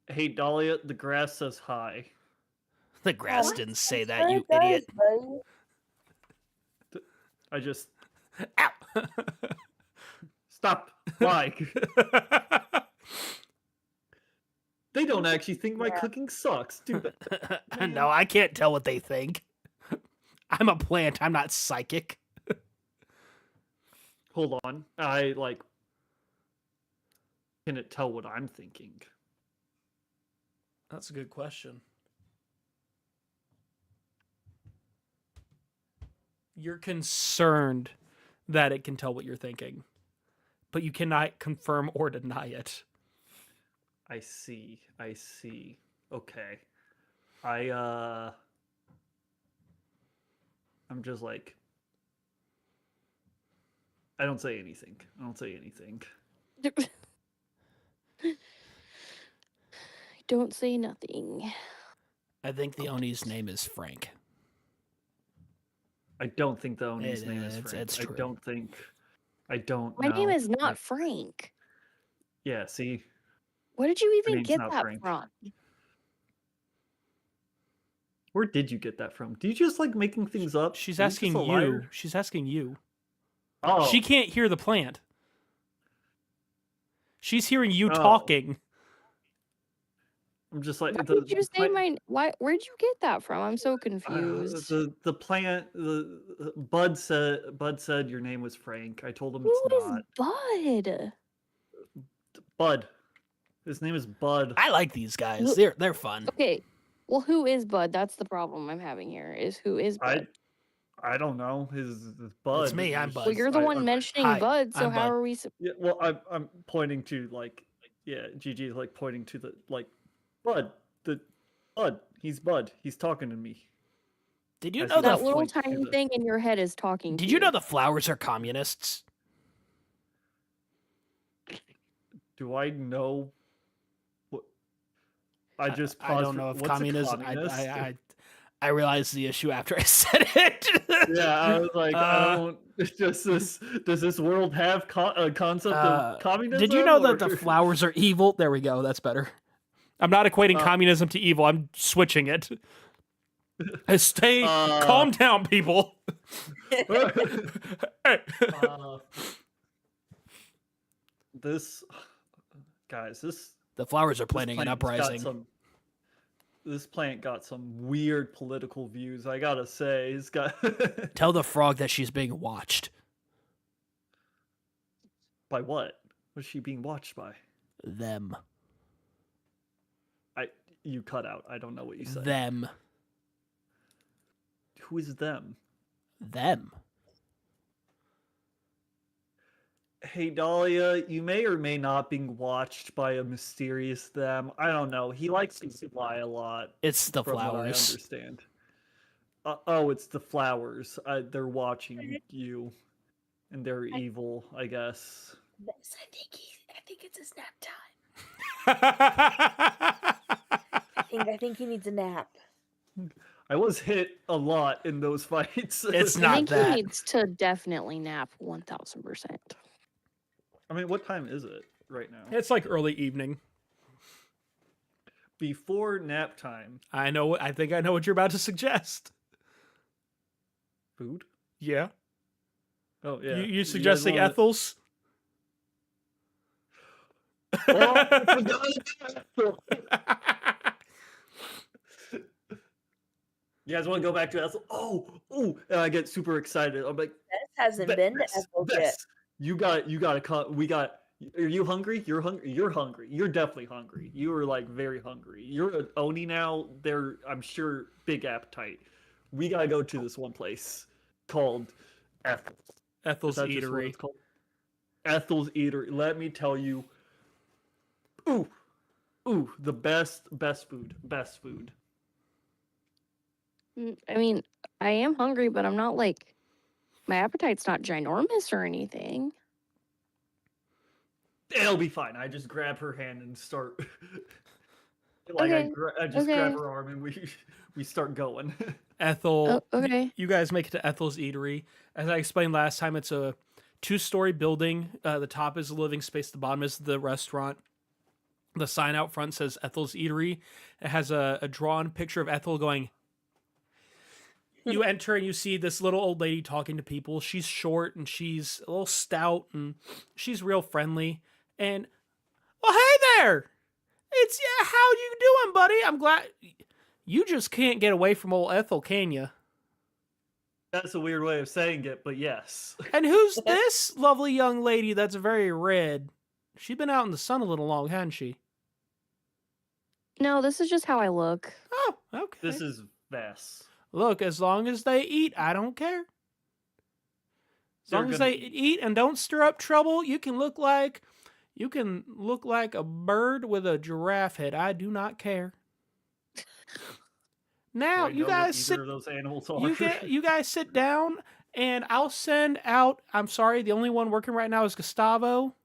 Speaker 4: Hey Dahlia, the grass says hi.
Speaker 1: The grass
Speaker 2: What?
Speaker 1: didn't say
Speaker 2: I'm
Speaker 1: that,
Speaker 2: sure
Speaker 1: you
Speaker 2: it does,
Speaker 1: idiot.
Speaker 2: buddy.
Speaker 4: I just
Speaker 1: Ow!
Speaker 4: stop. Why? They don't actually think my
Speaker 2: Yeah.
Speaker 4: cooking sucks, dude.
Speaker 1: No, I can't tell what they think. I'm a plant. I'm not psychic.
Speaker 4: Hold on. I like. Can it tell what I'm thinking?
Speaker 1: That's a good question. You're concerned that it can tell what you're thinking, but you cannot confirm or deny it.
Speaker 4: I see. I see. Okay. I'm just like I don't say anything. I don't say anything.
Speaker 3: Don't say nothing.
Speaker 1: I think the Oni's name is Frank.
Speaker 4: I don't think the Oni's name is
Speaker 1: It's-
Speaker 4: Frank.
Speaker 1: it's
Speaker 4: I
Speaker 1: true.
Speaker 4: don't think I don't
Speaker 3: My name
Speaker 4: know.
Speaker 3: is not Frank.
Speaker 4: Yeah, see?
Speaker 3: Where did you even
Speaker 4: name's
Speaker 3: get
Speaker 4: not
Speaker 3: that
Speaker 4: Frank.
Speaker 3: from?
Speaker 4: Where did you get that from? Do you just like making things up?
Speaker 1: She's
Speaker 4: Are you just
Speaker 1: asking
Speaker 4: a
Speaker 1: you.
Speaker 4: liar?
Speaker 1: She's asking you.
Speaker 4: Oh.
Speaker 1: She can't hear the plant. She's hearing you
Speaker 4: Oh.
Speaker 1: talking.
Speaker 4: I'm just like
Speaker 3: Why did you say
Speaker 4: plant-
Speaker 3: my? Why? Where'd you get that from? I'm so confused.
Speaker 4: the plant the Bud said your name was Frank. I told him
Speaker 3: Who
Speaker 4: it's
Speaker 3: is
Speaker 4: not.
Speaker 3: Bud?
Speaker 4: Bud. His name is Bud.
Speaker 1: I like these guys.
Speaker 3: Who-
Speaker 1: They're fun.
Speaker 3: Okay. Well, who is Bud? That's the problem I'm having here. Is who is Bud?
Speaker 4: I don't know. His Bud.
Speaker 1: me, I'm
Speaker 4: It's
Speaker 1: Bud.
Speaker 3: Well, you're the one
Speaker 4: I'm-
Speaker 3: mentioning
Speaker 1: Hi,
Speaker 3: Bud, so
Speaker 1: I'm
Speaker 3: how
Speaker 1: Bud.
Speaker 3: are we?
Speaker 4: Yeah, well, I'm pointing to like, yeah, Gigi is like pointing to the like, Bud, Bud. He's Bud. He's talking to me.
Speaker 1: Did you
Speaker 4: I
Speaker 1: know
Speaker 4: see
Speaker 1: the
Speaker 3: That little
Speaker 4: point to
Speaker 3: tiny
Speaker 4: the-
Speaker 3: thing in your head is talking.
Speaker 1: Did
Speaker 3: to
Speaker 1: you know the flowers are communists?
Speaker 4: Do I know? What? I just.
Speaker 1: I
Speaker 4: paused
Speaker 1: don't
Speaker 4: for-
Speaker 1: know if
Speaker 4: what's a
Speaker 1: communism.
Speaker 4: communist?
Speaker 1: I realized the issue after I said it.
Speaker 4: Yeah, I was like, I
Speaker 1: Uh,
Speaker 4: don't. Does this world have a concept of communism?
Speaker 1: Did you know that the
Speaker 4: or-
Speaker 1: flowers are evil? There we go. That's better. I'm not equating communism to evil. I'm switching it. Stay calm down, people. Hey.
Speaker 4: This, guys, this
Speaker 1: The flowers are
Speaker 4: this
Speaker 1: planning an
Speaker 4: plant's got
Speaker 1: uprising.
Speaker 4: this plant got some weird political views. I gotta say, it's got.
Speaker 1: Tell the frog that she's being watched.
Speaker 4: By what? Was she being watched by?
Speaker 1: Them.
Speaker 4: You cut out. I don't know what you said.
Speaker 1: Them.
Speaker 4: Who is them?
Speaker 1: Them.
Speaker 4: Hey Dahlia, you may or may not be watched by a mysterious them. I don't know. He likes to lie a lot,
Speaker 1: It's the
Speaker 4: from what I
Speaker 1: flowers.
Speaker 4: understand. Oh, it's the flowers. They're watching you, and they're evil, I guess.
Speaker 2: Yes, I think it's his nap time. I think he needs a nap.
Speaker 4: I was hit a lot in those fights.
Speaker 1: It's
Speaker 3: I
Speaker 1: not
Speaker 3: think
Speaker 1: that.
Speaker 3: he needs to definitely nap 1000%.
Speaker 4: I mean, what time is it right now?
Speaker 1: It's like early evening.
Speaker 4: Before nap time.
Speaker 1: I know. I think I know what you're about to suggest.
Speaker 4: Food?
Speaker 1: Yeah.
Speaker 4: Oh, yeah.
Speaker 1: You
Speaker 4: guys
Speaker 1: suggesting
Speaker 4: wanna-
Speaker 1: Ethel's?
Speaker 4: Oh, I forgot Ethel. You guys want to go back to Ethel? Oh, and I get super excited. I'm like,
Speaker 2: This hasn't been to Ethel yet.
Speaker 4: you gotta come. Are you hungry? You're hungry. You're hungry. You're definitely hungry. You are like very hungry. You're an Oni now. I'm sure, big appetite. We gotta go to this one place called Ethel's.
Speaker 1: Ethel's
Speaker 4: That's just what
Speaker 1: Eatery.
Speaker 4: it's called. Ethel's Eatery. Let me tell you. Ooh, the best food. Best food.
Speaker 3: I mean, I am hungry, but I'm not like, my appetite's not ginormous or anything.
Speaker 4: It'll be fine. I just grab her hand and start. Like
Speaker 3: Okay,
Speaker 4: I just
Speaker 3: okay.
Speaker 4: grab her arm and we start going.
Speaker 1: Ethel.
Speaker 3: Oh, okay.
Speaker 1: You guys make it to Ethel's Eatery. As I explained last time, it's a 2-story building. The top is the living space. The bottom is the restaurant. The sign out front says Ethel's Eatery. It has a drawn picture of Ethel going. You enter and you see this little old lady talking to people. She's short and she's a little stout and she's real friendly. And, well, hey there! It's, yeah, how you doing, buddy? I'm glad. You just can't get away from old Ethel, can you?
Speaker 4: That's a weird way of saying it, but yes.
Speaker 1: And who's this lovely young lady that's very red? She's been out in the sun a little long, hasn't she?
Speaker 3: No, this is just how I look.
Speaker 1: Oh, okay.
Speaker 4: This is Vess.
Speaker 1: Look, as long as they eat, I don't care. As long as they eat and don't stir up trouble, you can look like a bird with a giraffe head. I do not care. Now, you guys sit.
Speaker 4: Of those animals are.
Speaker 1: You guys sit down, and I'll send out. I'm sorry, the only one working right now is Gustavo.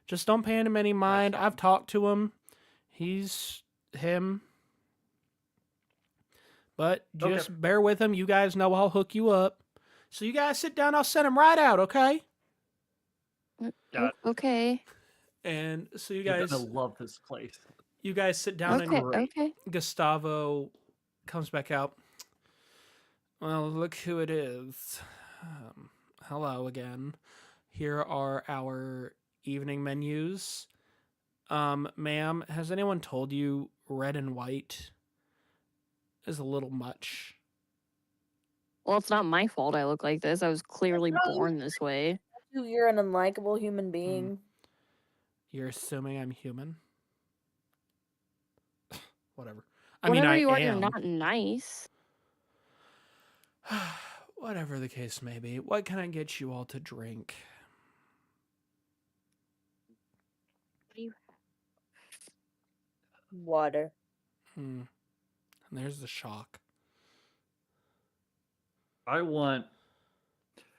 Speaker 1: Just don't pay him any mind. I've talked to him. He's him. But just bear with him. You guys know I'll hook you up. So you guys sit down. I'll send him right out, okay?
Speaker 3: Okay.
Speaker 1: And so you
Speaker 4: You're
Speaker 1: guys
Speaker 4: gonna love this place.
Speaker 1: You guys sit down
Speaker 3: Okay.
Speaker 1: and
Speaker 3: Okay.
Speaker 1: Gustavo comes back out. Well, look who it is. Hello again. Here are our evening menus. Ma'am, has anyone told you red and white is a little much?
Speaker 3: Well, it's not my fault I look like this. I was clearly
Speaker 2: No.
Speaker 3: born this way.
Speaker 2: You're an unlikable human being.
Speaker 1: You're assuming I'm human? Whatever.
Speaker 3: Whatever
Speaker 1: I
Speaker 3: you are,
Speaker 1: am.
Speaker 3: you're not nice.
Speaker 1: Whatever the case may be. What can I get you all to drink?
Speaker 3: What do you
Speaker 2: Water.
Speaker 1: And there's the shock.
Speaker 4: I want.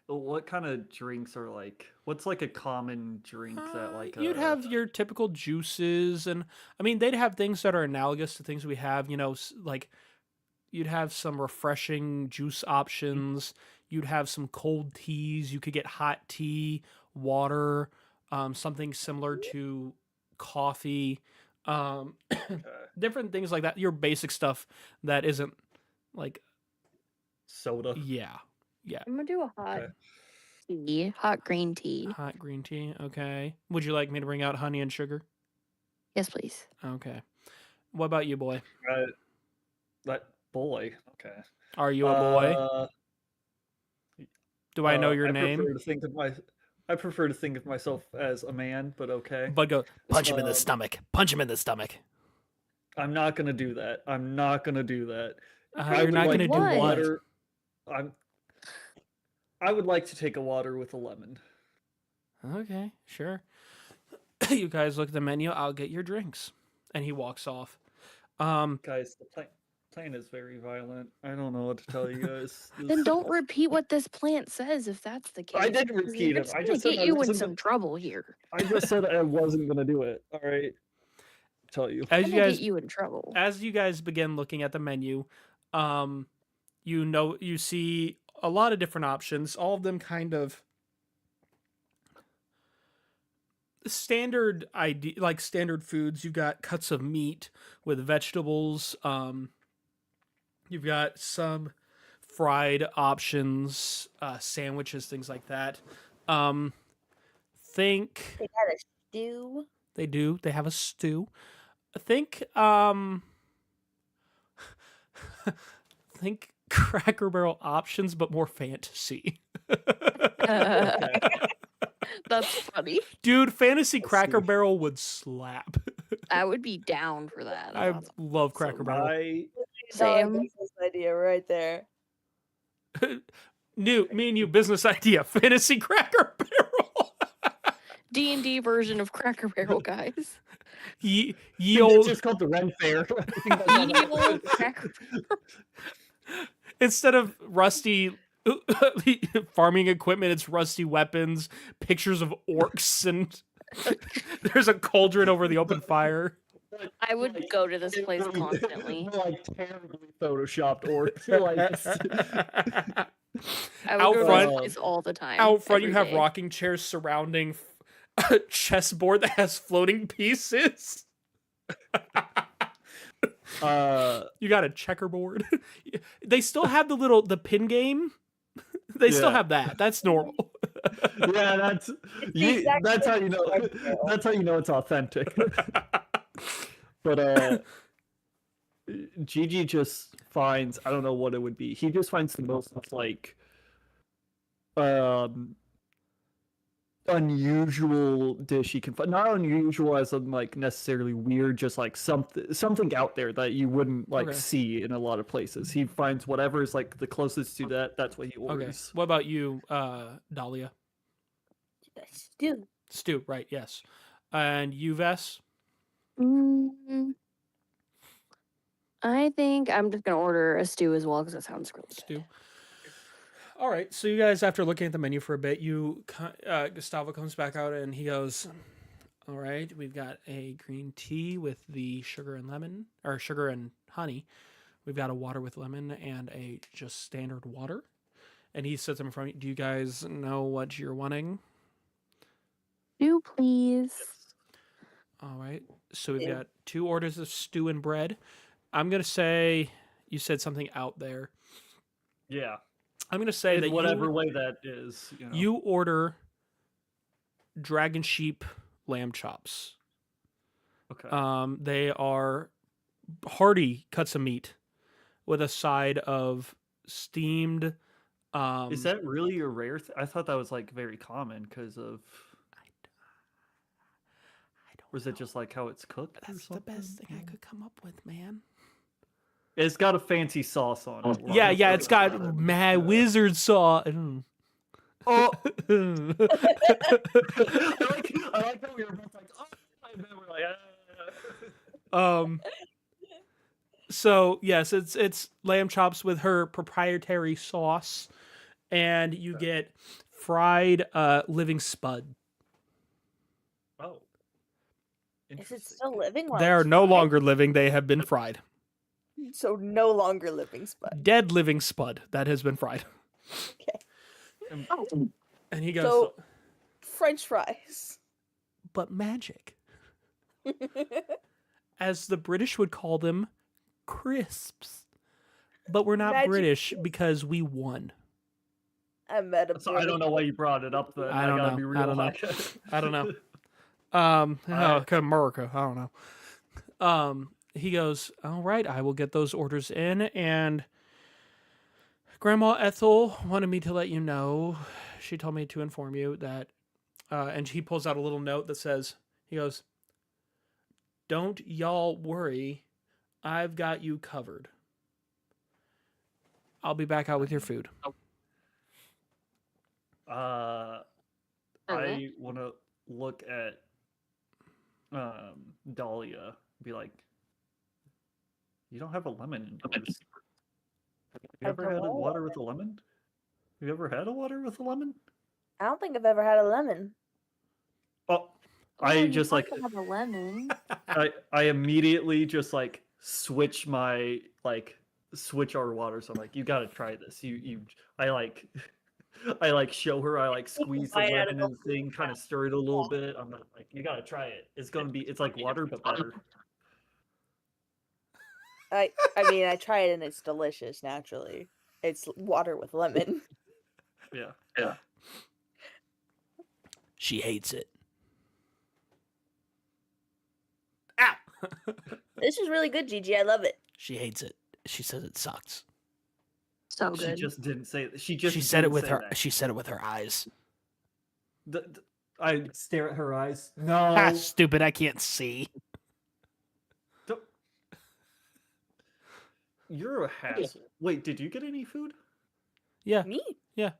Speaker 4: What kind of drinks are like? What's like a common drink that like?
Speaker 1: You'd have your typical juices, and I mean they'd have things that are analogous to things we have. You know, like you'd have some refreshing juice options. You'd have some cold teas. You could get hot tea, water, something similar to coffee, different things like that. Your basic stuff that isn't like
Speaker 4: soda.
Speaker 1: yeah.
Speaker 3: I'm gonna do a hot
Speaker 4: Okay.
Speaker 3: tea, hot green tea.
Speaker 1: Hot green tea. Okay. Would you like me to bring out honey and sugar?
Speaker 3: Yes, please.
Speaker 1: Okay. What about you, boy?
Speaker 4: That boy. Okay.
Speaker 1: Are you a boy? Do I know your name?
Speaker 4: I prefer to think of myself as a man, but okay.
Speaker 1: Bud go, punch him in the stomach. Punch him in the stomach.
Speaker 4: I'm not gonna do that. I'm not gonna do that.
Speaker 1: You're not going to do
Speaker 3: Why?
Speaker 1: what?
Speaker 4: I would like to take a water with a lemon.
Speaker 1: Okay, sure. You guys look at the menu. I'll get your drinks. And he walks off.
Speaker 4: Guys, the plane is very violent. I don't know what to tell you guys.
Speaker 5: Then don't repeat what this plant says if that's the case.
Speaker 4: I didn't
Speaker 5: 'cause
Speaker 4: repeat
Speaker 5: you're
Speaker 4: it.
Speaker 5: just
Speaker 4: I
Speaker 5: gonna
Speaker 4: just said
Speaker 5: get
Speaker 4: I
Speaker 5: you in
Speaker 4: wasn't
Speaker 5: some trouble here.
Speaker 4: I just said I wasn't gonna do it. All right, tell you.
Speaker 1: As
Speaker 5: I'm
Speaker 1: you
Speaker 5: gonna
Speaker 1: guys
Speaker 5: get you in trouble.
Speaker 1: as you guys begin looking at the menu, you see a lot of different options, all of them kind of standard standard foods. You've got cuts of meat with vegetables. You've got some fried options, sandwiches, things like that. Think
Speaker 2: They got a stew.
Speaker 1: they do. They have a stew. Think think Cracker Barrel options, but more fantasy.
Speaker 4: Okay.
Speaker 5: That's funny.
Speaker 1: Dude, fantasy
Speaker 4: Let's
Speaker 1: Cracker
Speaker 4: see.
Speaker 1: Barrel would slap.
Speaker 5: I would be down for that.
Speaker 1: I
Speaker 5: That's
Speaker 1: love
Speaker 4: So
Speaker 1: Cracker Barrel.
Speaker 5: Same.
Speaker 2: Business idea right there.
Speaker 1: Me and you business idea. Fantasy Cracker Barrel.
Speaker 5: D&D version of Cracker Barrel, guys.
Speaker 1: ye
Speaker 4: It's
Speaker 1: old,
Speaker 4: just called the Ren Fair. I think that's how
Speaker 5: Ye
Speaker 4: that
Speaker 5: old
Speaker 4: goes.
Speaker 5: Cracker
Speaker 1: instead of rusty farming equipment, it's rusty weapons, pictures of orcs, and there's a cauldron over the open fire.
Speaker 5: I would go to this place
Speaker 4: Really-
Speaker 5: constantly.
Speaker 4: like terribly photoshopped or like
Speaker 5: I would
Speaker 1: Out
Speaker 5: go to
Speaker 1: front-
Speaker 5: this place all the time.
Speaker 1: Out front, you
Speaker 5: every
Speaker 1: have
Speaker 5: day.
Speaker 1: rocking chairs surrounding a chessboard that has floating pieces. You got a checkerboard. They still have the pin game. They still
Speaker 4: Yeah.
Speaker 1: have that. That's normal.
Speaker 4: yeah, that's
Speaker 2: the exact
Speaker 4: that's how
Speaker 2: same
Speaker 4: you know
Speaker 2: like Barrel.
Speaker 4: that's how you know it's authentic. But Gigi just finds, I don't know what it would be. He just finds the most like unusual dish he can find. Not unusual as in like necessarily weird, just like something out there that you wouldn't like
Speaker 1: Okay.
Speaker 4: see in a lot of places. He finds whatever is like the closest to that. That's what he
Speaker 1: Okay.
Speaker 4: orders.
Speaker 1: What about you, Dahlia?
Speaker 2: Stew.
Speaker 1: Stew, right? Yes. And you, Vess?
Speaker 5: Mm, I think I'm just gonna order a stew as well because that sounds really good.
Speaker 1: Stew. All right. So you guys, after looking at the menu for a bit, Gustavo comes back out and he goes, "All right, we've got a green tea with the sugar and lemon, or sugar and honey. We've got a water with lemon and a just standard water." And he sits in front of you. Do you guys know what you're wanting?
Speaker 5: Stew, please.
Speaker 1: All right. So we've
Speaker 2: Yeah.
Speaker 1: got 2 orders of stew and bread. I'm gonna say you said something out there.
Speaker 4: Yeah,
Speaker 1: I'm gonna say
Speaker 4: in
Speaker 1: that
Speaker 4: whatever way that is. You know.
Speaker 1: you order dragon sheep lamb chops.
Speaker 4: Okay.
Speaker 1: They are hearty cuts of meat with a side of steamed.
Speaker 4: Is that really a rare? I thought that was like very common because of.
Speaker 1: I don't
Speaker 4: Or is it
Speaker 1: know.
Speaker 4: just like how it's cooked? or
Speaker 1: That's the best
Speaker 4: something?
Speaker 1: thing I could come up with, man.
Speaker 4: It's got a fancy sauce on it. we're
Speaker 1: Yeah,
Speaker 4: honest
Speaker 1: yeah,
Speaker 4: with
Speaker 1: it's
Speaker 4: it.
Speaker 1: got mad wizard sauce.
Speaker 4: Oh, I like that we were both like, oh, and then we're like,
Speaker 1: So yes, it's lamb chops with her proprietary sauce, and you
Speaker 4: Okay.
Speaker 1: get fried living spud.
Speaker 4: Oh,
Speaker 2: Is it
Speaker 4: interesting.
Speaker 2: still living? while
Speaker 1: They are
Speaker 2: it's
Speaker 1: no
Speaker 2: fried?
Speaker 1: longer living; they have been fried.
Speaker 2: So no longer living spud.
Speaker 1: Dead living spud that has been fried.
Speaker 2: Oh,
Speaker 1: And he goes,
Speaker 2: so French fries.
Speaker 1: but magic, as the British would call them, crisps. But we're not
Speaker 2: Magic
Speaker 1: British because we won.
Speaker 2: I met a
Speaker 4: So I don't know why you brought it up. Then
Speaker 1: I don't
Speaker 4: gotta
Speaker 1: know.
Speaker 4: Be
Speaker 1: I
Speaker 4: real
Speaker 1: don't know.
Speaker 4: like-
Speaker 1: I don't know.
Speaker 4: Alright.
Speaker 1: America. I don't know. He goes, all right, I will get those orders in. And Grandma Ethel wanted me to let you know. She told me to inform you that, and he pulls out a little note that says, he goes, don't y'all worry. I've got you covered. I'll be back out with your food.
Speaker 3: Okay.
Speaker 4: I want to look at Dahlia, be like, you don't have a lemon in yours. Have you
Speaker 2: I
Speaker 4: ever
Speaker 2: don't
Speaker 4: had a
Speaker 2: know.
Speaker 4: water with a lemon? Have you ever had a water with a lemon?
Speaker 2: I don't think I've ever had a lemon.
Speaker 4: Oh,
Speaker 3: Oh,
Speaker 4: I
Speaker 3: you
Speaker 4: just
Speaker 3: have
Speaker 4: like
Speaker 3: to have a lemon.
Speaker 4: I immediately just like switch my switch our water. So I'm like, you gotta try this. I like I like show her. I like squeeze the
Speaker 2: Bite out of
Speaker 4: lemon and thing, kind of stir it a little bit. I'm like, you gotta try it. It's like water but better.
Speaker 2: I mean, I try it and it's delicious. Naturally, it's water with lemon.
Speaker 4: Yeah.
Speaker 1: She hates it. Ow!
Speaker 2: This is really good, Gigi. I love it.
Speaker 1: She hates it. She says it sucks.
Speaker 3: So
Speaker 4: She
Speaker 3: good.
Speaker 4: just didn't say. She
Speaker 1: said it
Speaker 4: didn't
Speaker 1: with
Speaker 4: say
Speaker 1: her.
Speaker 4: that.
Speaker 1: She said it with her eyes.
Speaker 4: I stare at her eyes.
Speaker 1: Ah,
Speaker 4: No.
Speaker 1: stupid! I can't see.
Speaker 4: Don't- You're a hassle. Wait, did you get any food?
Speaker 1: Yeah,
Speaker 2: Me?
Speaker 1: they
Speaker 2: I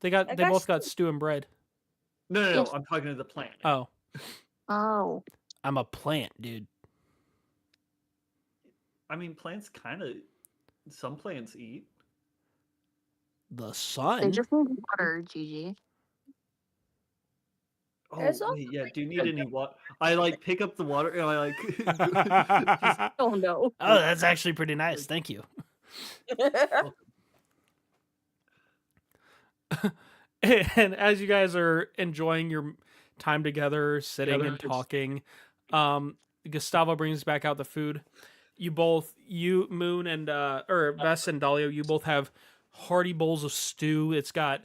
Speaker 1: they
Speaker 2: got
Speaker 1: both got stew and bread.
Speaker 4: No.
Speaker 3: Yes.
Speaker 4: I'm talking to the plant.
Speaker 1: Oh,
Speaker 3: Oh.
Speaker 1: I'm a plant, dude.
Speaker 4: I mean, plants kind of. Some plants eat.
Speaker 1: The
Speaker 3: They
Speaker 1: sun.
Speaker 3: just need water, Gigi.
Speaker 4: Oh
Speaker 2: There's also
Speaker 4: wait, yeah. Do you need any water? I like pick up the water and I like. just,
Speaker 3: Oh no.
Speaker 1: Oh, that's actually pretty nice. Thank you. And as you guys are enjoying your time together, sitting and talking, Gustavo brings back out the food. You Moon and or Vess and Dahlia, you both have hearty bowls of stew. It's got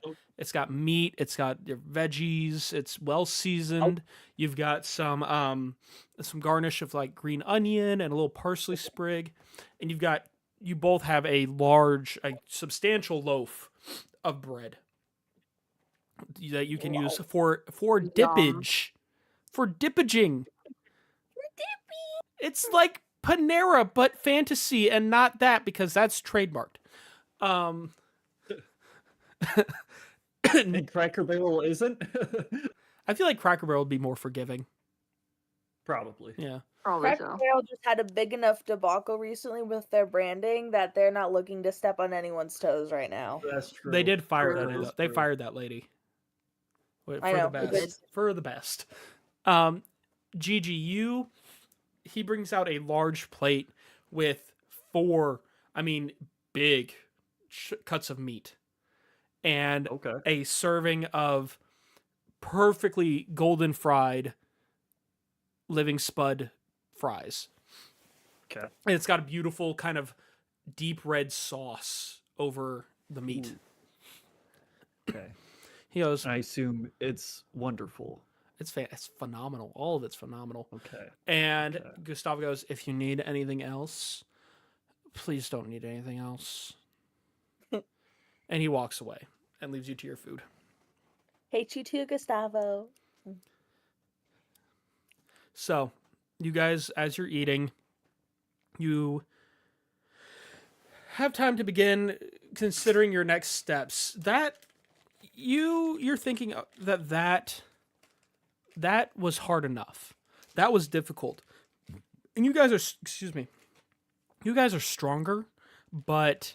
Speaker 1: meat, it's got your veggies, it's well seasoned. You've got some garnish of like green onion and a little parsley sprig, and you both have a substantial loaf of bread that you can use for dippage, for dippaging. It's like Panera but fantasy and not that because that's trademarked.
Speaker 4: and Cracker Barrel isn't.
Speaker 1: I feel like Cracker Barrel would be more forgiving.
Speaker 4: Probably.
Speaker 1: Yeah.
Speaker 3: Probably
Speaker 2: Cracker
Speaker 3: so.
Speaker 2: Barrel just had a big enough debacle recently with their branding that they're not looking to step on anyone's toes right now.
Speaker 4: That's true.
Speaker 1: They did fire
Speaker 4: That
Speaker 1: that.
Speaker 4: is
Speaker 1: They
Speaker 4: true.
Speaker 1: fired that lady. For
Speaker 2: I know,
Speaker 1: the
Speaker 2: they
Speaker 1: best.
Speaker 2: did.
Speaker 1: For the best. Gigi, he brings out a large plate with 4, big cuts of meat and
Speaker 4: Okay.
Speaker 1: a serving of perfectly golden fried living spud fries.
Speaker 4: Okay.
Speaker 1: And it's got a beautiful kind of deep red sauce over the meat.
Speaker 4: Okay.
Speaker 1: He goes,
Speaker 4: I assume it's wonderful.
Speaker 1: it's phenomenal. All of it's phenomenal.
Speaker 4: Okay.
Speaker 1: And
Speaker 4: Okay.
Speaker 1: Gustavo goes, if you need anything else, please don't need anything else. And he walks away and leaves you to your food.
Speaker 2: Hate you too, Gustavo.
Speaker 1: So, you guys, as you're eating, you have time to begin considering your next steps. That you're thinking that was hard enough. That was difficult. And you guys are stronger, but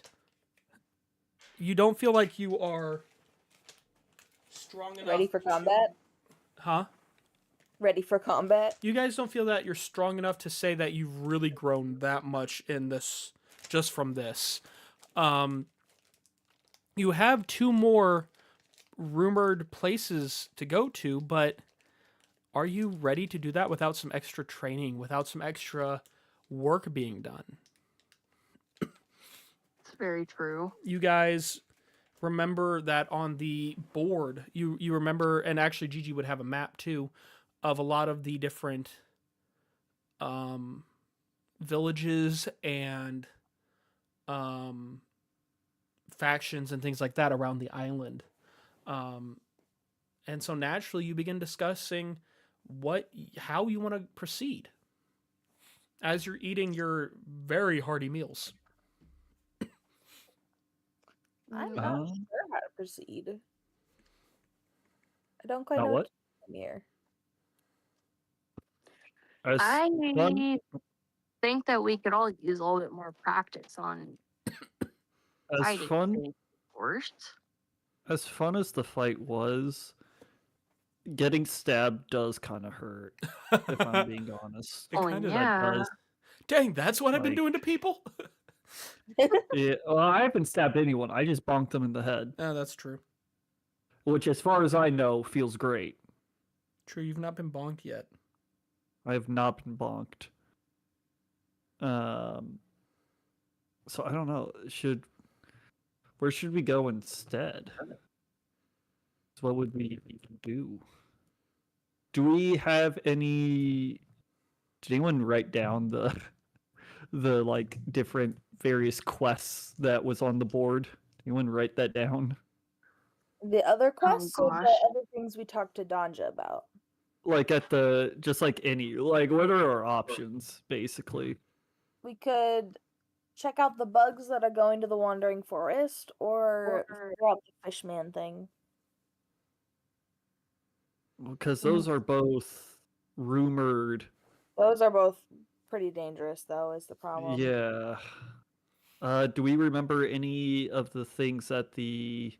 Speaker 1: you don't feel like you are strong enough.
Speaker 2: Ready for combat?
Speaker 1: Huh?
Speaker 2: Ready for combat?
Speaker 1: You guys don't feel that you're strong enough to say that you've really grown that much in this, just from this. You have 2 more rumored places to go to, but are you ready to do that without some extra training, without some extra work being done?
Speaker 3: It's very true.
Speaker 1: You guys remember that on the board, you remember, and actually Gigi would have a map too, of a lot of the different villages and factions and things like that around the island. And so naturally you begin discussing how you want to proceed as you're eating your very hearty meals.
Speaker 2: I'm
Speaker 3: Mm,
Speaker 2: not sure how to proceed. I don't quite
Speaker 4: Not
Speaker 2: know
Speaker 4: what?
Speaker 2: from here.
Speaker 4: As
Speaker 5: I
Speaker 4: fun
Speaker 5: think that we could all use a little bit more practice on
Speaker 4: as
Speaker 5: fighting
Speaker 4: fun
Speaker 5: things first.
Speaker 4: as fun as the fight was, getting stabbed does kind of hurt. If I'm being honest,
Speaker 1: It
Speaker 5: Oh,
Speaker 1: kind of.
Speaker 4: that
Speaker 5: yeah.
Speaker 4: does.
Speaker 1: Dang, that's what I've been
Speaker 4: Like,
Speaker 1: doing to people.
Speaker 4: yeah, well, I haven't stabbed anyone. I just bonked them in the head,
Speaker 1: Oh, that's true.
Speaker 4: which, as far as I know, feels great.
Speaker 1: True, you've not been bonked yet.
Speaker 4: I have not been bonked. Um, so I don't know. Where should we go instead? So what would we even do? Do we have any? Did anyone write down the like different various quests that was on the board? Anyone write that down?
Speaker 2: The other quests or
Speaker 5: gosh.
Speaker 2: the other things we talked to Danja about?
Speaker 4: Like at the just like any like what are our options basically?
Speaker 2: We could check out the bugs that are going to the Wandering Forest or figure out the Fishman thing.
Speaker 4: Because those are both rumored.
Speaker 2: Those are both pretty dangerous, though, is the problem.
Speaker 4: Yeah. Do we remember any of the things that the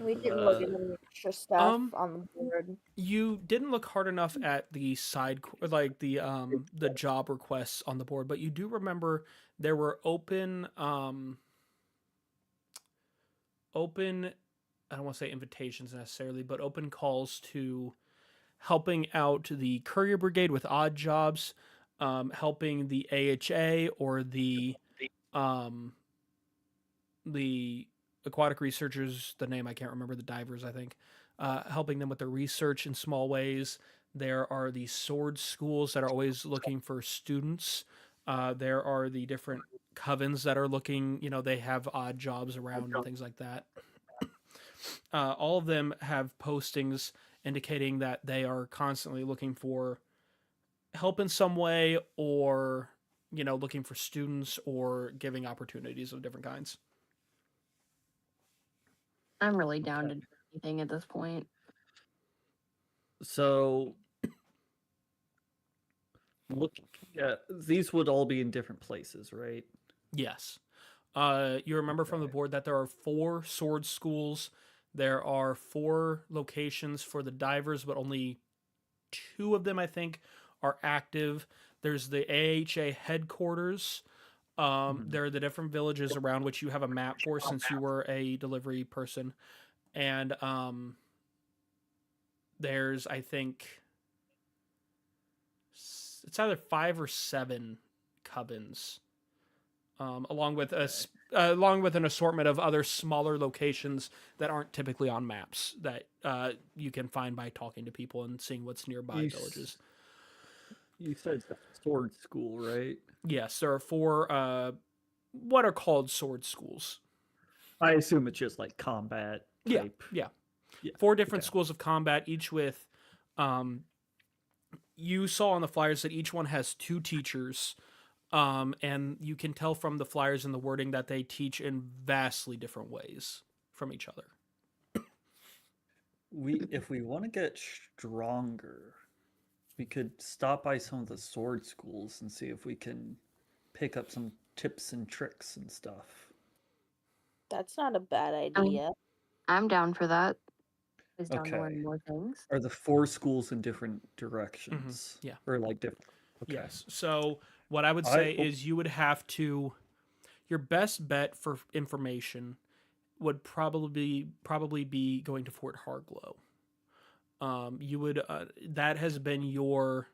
Speaker 2: We didn't look at any extra stuff
Speaker 1: um,
Speaker 2: on the board.
Speaker 1: You didn't look hard enough at the like the job requests on the board, but you do remember there were open I don't want to say invitations necessarily, but open calls to helping out the courier brigade with odd jobs, helping the AHA or um the aquatic researchers, the name I can't remember, the divers I think, helping them with their research in small ways. There are the sword schools that are always looking for students. There are the different covens that are looking, they have odd jobs around and things like that. All of them have postings indicating that they are constantly looking for help in some way, or looking for students or giving opportunities of different kinds.
Speaker 5: I'm really down to do anything at this point.
Speaker 4: So look, yeah, these would all be in different places, right?
Speaker 1: Yes. You remember from the board that there are 4 sword schools. There are 4 locations for the divers, but only 2 of them, I think, are active. There's the AHA headquarters. There are the different villages around which you have a map for since you were a delivery person. And there's, I think, it's either 5 or 7 covens. Along with along with an assortment of other smaller locations that aren't typically on maps that you can find by talking to people and seeing what's nearby villages.
Speaker 4: You said sword school, right?
Speaker 1: Yes, there are 4 what are called sword schools.
Speaker 4: I assume it's just like combat type.
Speaker 1: Yeah.
Speaker 4: Yeah,
Speaker 1: 4 different
Speaker 4: okay.
Speaker 1: schools of combat, each with you saw on the flyers that each one has 2 teachers. And you can tell from the flyers and the wording that they teach in vastly different ways from each other.
Speaker 4: If we want to get stronger, we could stop by some of the sword schools and see if we can pick up some tips and tricks and stuff.
Speaker 2: That's not a bad idea.
Speaker 5: I'm down for that. Is down to
Speaker 4: Okay.
Speaker 5: learn more things.
Speaker 4: Are the 4 schools in different directions?
Speaker 1: Yeah.
Speaker 4: Or like different? Okay.
Speaker 1: Yes. So what I would say is you would have to, your best bet for information would probably be going to Fort Harglow. You would that has been your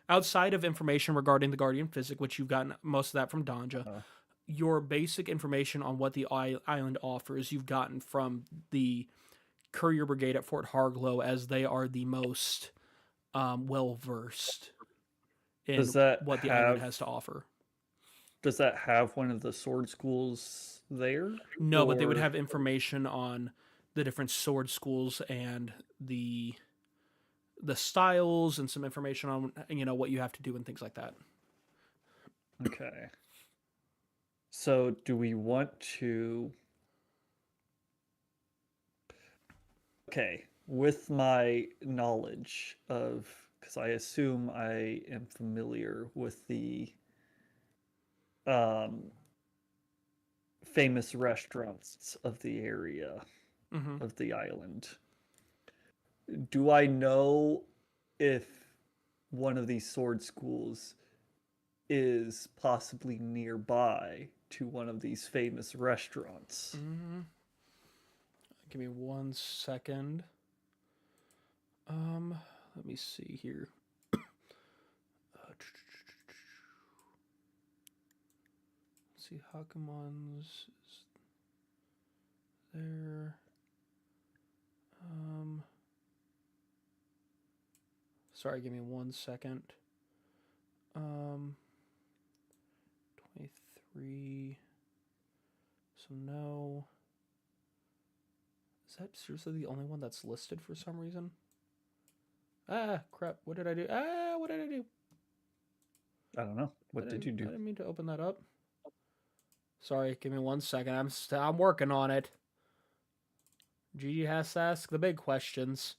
Speaker 1: outside of information regarding the Guardian Physic, which you've gotten most of that from Danja. Your basic information on what the island offers, you've gotten from the Courier Brigade at Fort Harglow, as they are the most well versed in what the island has to offer.
Speaker 4: Does that have one of the sword schools there?
Speaker 1: No, but they would have information on the different sword schools and the styles and some information on what you have to do and things like that.
Speaker 4: Okay. So do we want to Okay, with my knowledge of, because I assume I am familiar with the um, famous restaurants of the area
Speaker 1: Mm-hmm.
Speaker 4: of the island. Do I know if one of these sword schools is possibly nearby to one of these famous restaurants?
Speaker 1: Mm-hmm. Give me 1 second. Let me see here. Let's see, Hakumon's is there. Sorry, give me 1 second. 23. So no. Is that seriously the only one that's listed for some reason? Ah, crap. What did I do? What did I do?
Speaker 4: I don't know. What did you
Speaker 1: I
Speaker 4: do?
Speaker 1: didn't mean to open that up. Sorry, give me 1 second. I'm working on it. Gigi has to ask the big questions.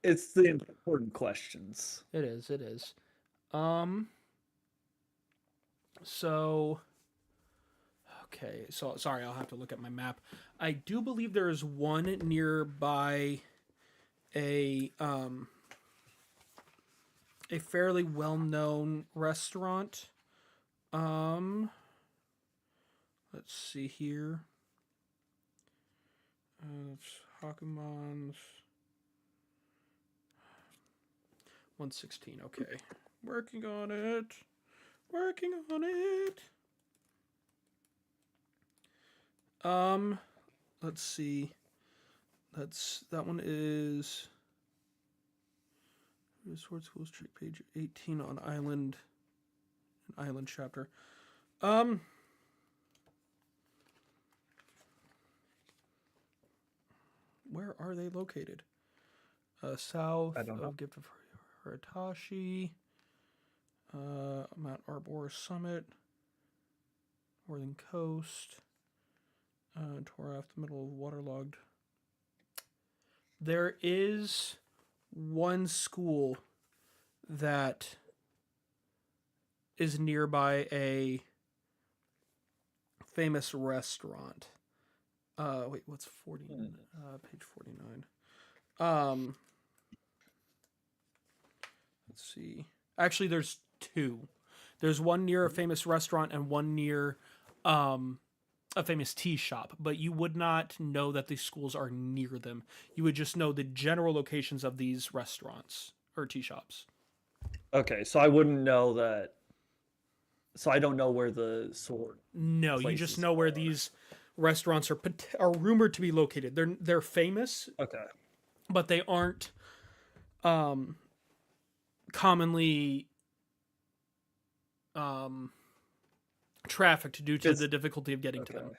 Speaker 4: It's the important questions.
Speaker 1: It is. It is. So. Okay. So sorry, I'll have to look at my map. I do believe there is one nearby a fairly well-known restaurant. Let's see here. It's Hakumon's 116. Okay, working on it. Working on it. Let's see. That one is Sword School Street, page 18 on Island chapter. Where are they located? South
Speaker 4: I don't know.
Speaker 1: of Gift of Hiratashi, Mount Arbor Summit, Northern Coast, Toraf, the middle of waterlogged. There is one school that is nearby a famous restaurant. Wait, what's 40? Page 49. Let's see. Actually, there's two. There's one near a famous restaurant and one near a famous tea shop, but you would not know that these schools are near them. You would just know the general locations of these restaurants or tea shops.
Speaker 4: Okay, so I wouldn't know that. So I don't know where the sword.
Speaker 1: No, you just
Speaker 4: Places
Speaker 1: know where
Speaker 4: are.
Speaker 1: these restaurants are rumored to be located. They're famous,
Speaker 4: Okay.
Speaker 1: but they aren't commonly trafficked due to
Speaker 4: It's-
Speaker 1: the difficulty of getting to
Speaker 4: Okay.
Speaker 1: them.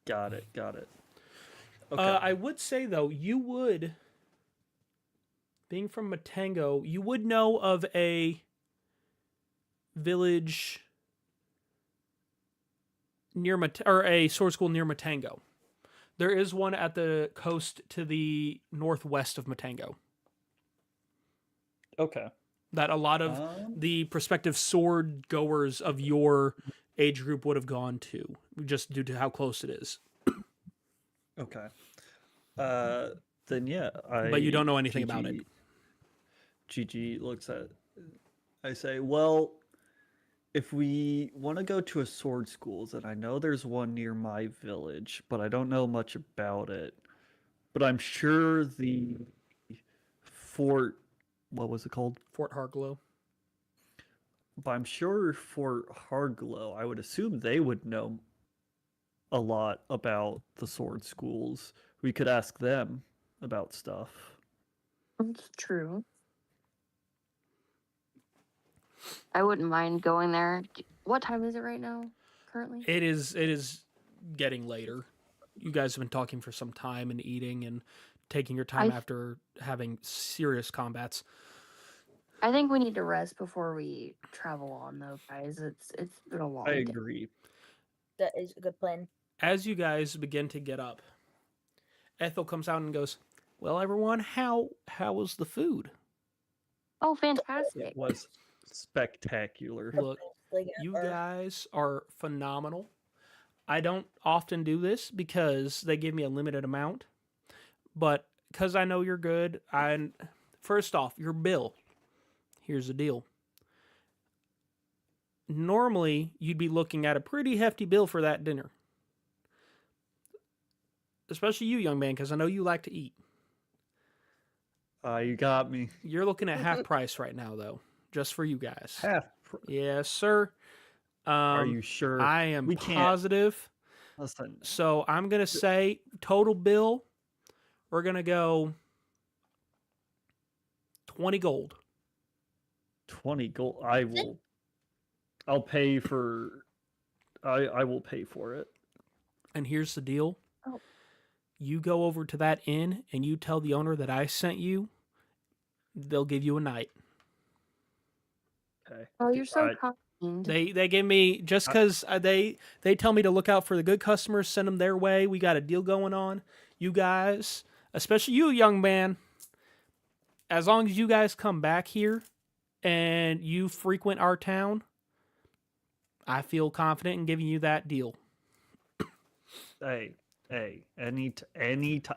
Speaker 4: Got it. Got it. Okay.
Speaker 1: I would say though, being from Matango, you would know of a village near or a sword school near Matango. There is one at the coast to the northwest of Matango
Speaker 4: Okay.
Speaker 1: that a lot of the prospective sword goers of your age group would have gone to, just due to how close it is.
Speaker 4: Okay. Then yeah,
Speaker 1: But you don't know anything about it.
Speaker 4: Gigi looks at. I say, well, if we want to go to a sword schools, and I know there's one near my village, but I don't know much about it. But I'm sure the fort, what was it called?
Speaker 1: Fort Harglow.
Speaker 4: But I'm sure Fort Harglow, I would assume they would know a lot about the sword schools. We could ask them about stuff.
Speaker 5: That's true. I wouldn't mind going there. What time is it right now? Currently?
Speaker 1: It is getting later. You guys have been talking for some time and eating and taking your time after having serious combats.
Speaker 5: I think we need to rest before we travel on, though, guys. It's been a long
Speaker 4: I
Speaker 5: day.
Speaker 4: agree.
Speaker 2: That is a good plan.
Speaker 1: As you guys begin to get up, Ethel comes out and goes, "Well, everyone, how was the food?"
Speaker 5: Oh,
Speaker 4: It
Speaker 5: fantastic.
Speaker 4: was spectacular.
Speaker 1: Look,
Speaker 2: Like,
Speaker 1: you
Speaker 2: or-
Speaker 1: guys are phenomenal. I don't often do this because they give me a limited amount, but because I know you're good, first off, your bill. Here's the deal. Normally, you'd be looking at a pretty hefty bill for that dinner. Especially you, young man, because I know you like to eat.
Speaker 4: You got me.
Speaker 1: You're looking at half price right now, though, just for you guys. Yes, sir.
Speaker 4: Are you sure?
Speaker 1: I am
Speaker 4: We can't.
Speaker 1: positive.
Speaker 4: Listen,
Speaker 1: So I'm going to say total bill, we're going to go 20 gold.
Speaker 4: 20 gold. I'll pay for. I will pay for it.
Speaker 1: And here's the deal.
Speaker 5: Oh.
Speaker 1: You go over to that inn and you tell the owner that I sent you. They'll give you a night.
Speaker 4: Okay.
Speaker 5: Oh, you're so
Speaker 4: I-
Speaker 5: kind.
Speaker 1: They give me just because they tell me to look out for the good customers, send them their way. We got a deal going on. You guys, especially you, young man. As long as you guys come back here and you frequent our town, I feel confident in giving you that deal.
Speaker 4: Hey, any time.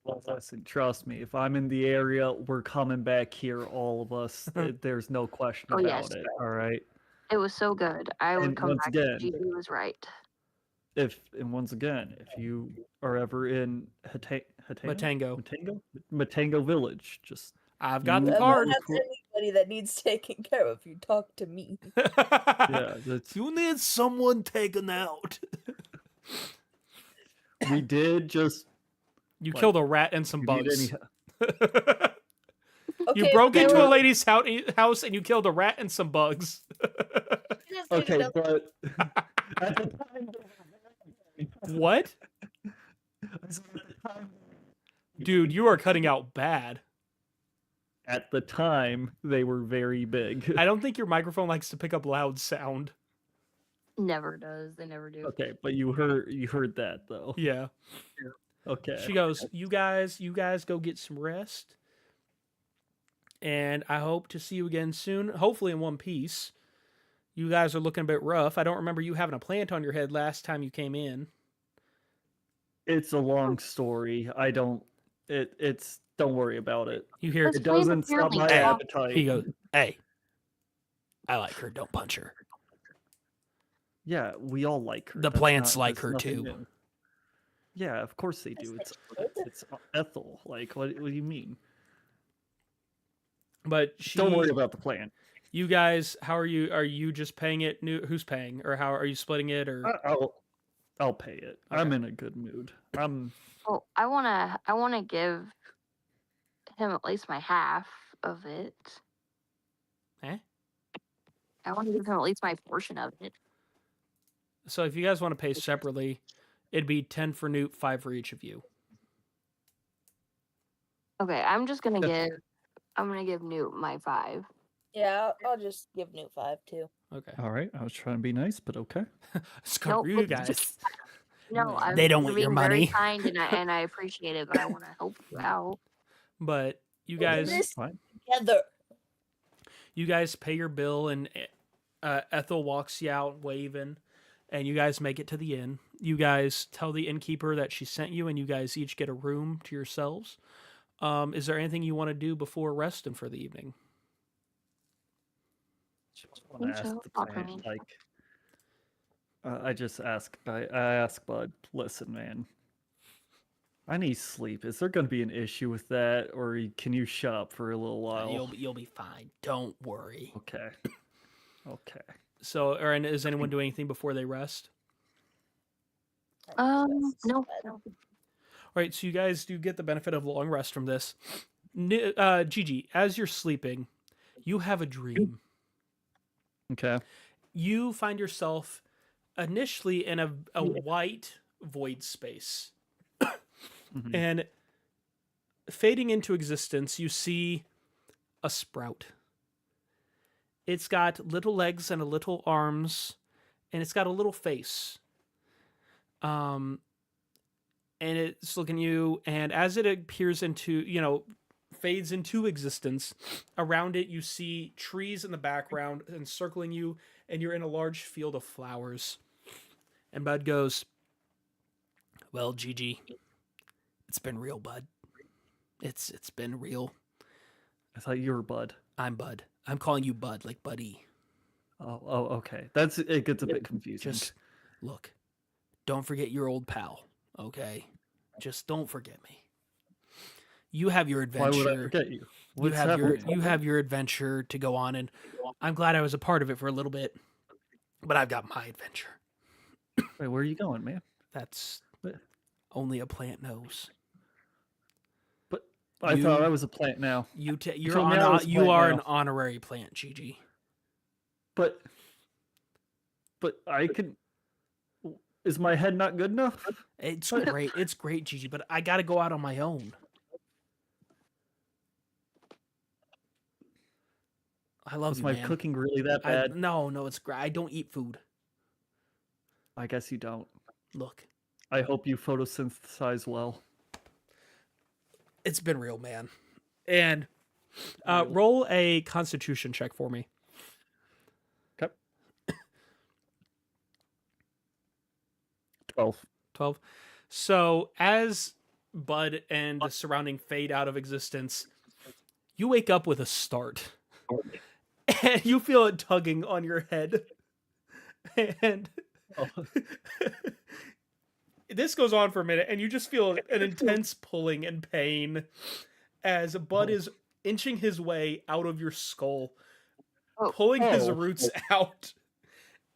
Speaker 4: Well, listen, trust me. If I'm in the area, we're coming back here, all of us. There's no question
Speaker 5: Oh,
Speaker 4: about
Speaker 5: yes.
Speaker 4: it. All right.
Speaker 5: It was so good. I would
Speaker 4: And
Speaker 5: come
Speaker 4: once
Speaker 5: back.
Speaker 4: again-
Speaker 5: Gigi was right.
Speaker 4: Once again, if you are ever in
Speaker 1: Matango.
Speaker 4: Matango Village, just
Speaker 1: I've got
Speaker 4: You-
Speaker 1: the
Speaker 2: I
Speaker 1: card.
Speaker 2: don't have anybody that needs taken care of. You talk to me.
Speaker 4: yeah, that's
Speaker 1: You need someone taken out.
Speaker 4: we did just
Speaker 1: You
Speaker 4: Like,
Speaker 1: killed a rat and some
Speaker 4: you need
Speaker 1: bugs.
Speaker 2: Okay,
Speaker 1: You broke
Speaker 2: but they
Speaker 1: into a
Speaker 2: were-
Speaker 1: lady's house and you killed a rat and some bugs.
Speaker 4: okay, but at the time,
Speaker 1: What? Dude, you are cutting out bad.
Speaker 4: at the time they were very big.
Speaker 1: I don't think your microphone likes to pick up loud sound.
Speaker 5: Never does. They never do.
Speaker 4: Okay, but you heard that though.
Speaker 1: Yeah.
Speaker 4: Okay.
Speaker 1: She goes, you guys go get some rest. And I hope to see you again soon, hopefully in one piece. You guys are looking a bit rough. I don't remember you having a plant on your head last time you came in.
Speaker 4: It's a long story. I don't. It's don't worry about it.
Speaker 1: You hear
Speaker 5: This
Speaker 4: It
Speaker 5: plant
Speaker 4: doesn't stop
Speaker 5: apparently
Speaker 4: my
Speaker 5: stopped-
Speaker 4: appetite.
Speaker 1: he goes, "Hey, I like her. Don't punch her."
Speaker 4: Yeah, we all like her.
Speaker 1: The
Speaker 4: That's
Speaker 1: plants
Speaker 4: not-
Speaker 1: like
Speaker 4: that's
Speaker 1: her
Speaker 4: nothing
Speaker 1: too.
Speaker 4: new. Yeah, of course they do. It's Ethel. Like, what do you mean?
Speaker 1: But she,
Speaker 4: Don't worry about the plan.
Speaker 1: you guys, how are you? Are you just paying it? Who's paying, or how are you splitting it? Or
Speaker 4: I'll pay it. I'm in a good mood.
Speaker 5: Well, I wanna give him at least my half of it.
Speaker 1: Eh?
Speaker 5: I want to give him at least my portion of it.
Speaker 1: So if you guys want to pay separately, it'd be 10 for Newt, 5 for each of you.
Speaker 5: Okay, I'm gonna give Newt my 5.
Speaker 2: Yeah, I'll just give Newt 5 too.
Speaker 1: Okay.
Speaker 4: all right. I was trying to be nice, but okay.
Speaker 1: Screw
Speaker 5: Nope,
Speaker 1: you
Speaker 5: it's
Speaker 1: guys.
Speaker 5: just- No, I'm
Speaker 1: They don't
Speaker 5: you're
Speaker 1: want your
Speaker 5: being very
Speaker 1: money.
Speaker 5: kind, and I appreciate it, but I want to help you out.
Speaker 1: But you
Speaker 2: We'll do
Speaker 1: guys,
Speaker 2: this
Speaker 4: Fine.
Speaker 2: together.
Speaker 1: you guys pay your bill, and Ethel walks you out waving, and you guys make it to the inn. You guys tell the innkeeper that she sent you, and you guys each get a room to yourselves. Is there anything you want to do before resting for the evening?
Speaker 4: Just want to
Speaker 5: think
Speaker 4: ask
Speaker 5: so.
Speaker 4: the
Speaker 5: Talk to
Speaker 4: plan.
Speaker 5: me.
Speaker 4: Like, I ask Bud. Listen, man. I need sleep. Is there going to be an issue with that, or can you shut up for a little while?
Speaker 1: You'll be fine. Don't worry.
Speaker 4: Okay. Okay.
Speaker 1: So, and is anyone doing anything before they rest?
Speaker 5: No.
Speaker 1: All right, so you guys do get the benefit of a long rest from this. Gigi, as you're sleeping, you have a dream.
Speaker 4: Okay.
Speaker 1: You find yourself initially in a white void space.
Speaker 4: Mhm.
Speaker 1: And fading into existence, you see a sprout. It's got little legs and a little arms, and it's got a little face. and it's looking at you, and as it appears into, fades into existence, around it you see trees in the background encircling you, and you're in a large field of flowers. And Bud goes, "Well, Gigi, it's been real, Bud. It's been real.
Speaker 4: I thought you were Bud.
Speaker 1: I'm Bud. I'm calling you Bud, like Buddy.
Speaker 4: Oh, okay. It gets a bit confusing.
Speaker 1: Just look. Don't forget your old pal, okay? Just don't forget me. You have your
Speaker 4: Why
Speaker 1: adventure.
Speaker 4: would I forget you?
Speaker 1: You have your adventure to go on, and I'm glad I was a part of it for a little bit. But I've got my adventure.
Speaker 4: Wait, where are you going, man?
Speaker 1: That's only a plant knows.
Speaker 4: But I thought I was a plant now.
Speaker 1: You
Speaker 4: told me I was a
Speaker 1: you
Speaker 4: plant
Speaker 1: are
Speaker 4: now.
Speaker 1: an honorary plant, Gigi.
Speaker 4: But I can. Is my head not good enough?
Speaker 1: It's great. It's great, Gigi. But I got to go out on my own. I love
Speaker 4: Was
Speaker 1: you,
Speaker 4: my
Speaker 1: man.
Speaker 4: cooking really that bad?
Speaker 1: No, it's great. I don't eat food.
Speaker 4: I guess you don't.
Speaker 1: Look,
Speaker 4: I hope you photosynthesize well.
Speaker 1: it's been real, man. And
Speaker 4: Real.
Speaker 1: roll a Constitution check for me.
Speaker 4: Okay. 12.
Speaker 1: 12. So as Bud and the surrounding fade out of existence, you wake up with a start. And you feel it tugging on your head. And
Speaker 4: Oh.
Speaker 1: this goes on for a minute, and you just feel an intense pulling and pain as Bud is inching his way out of your skull, pulling his
Speaker 4: Oh.
Speaker 1: roots out.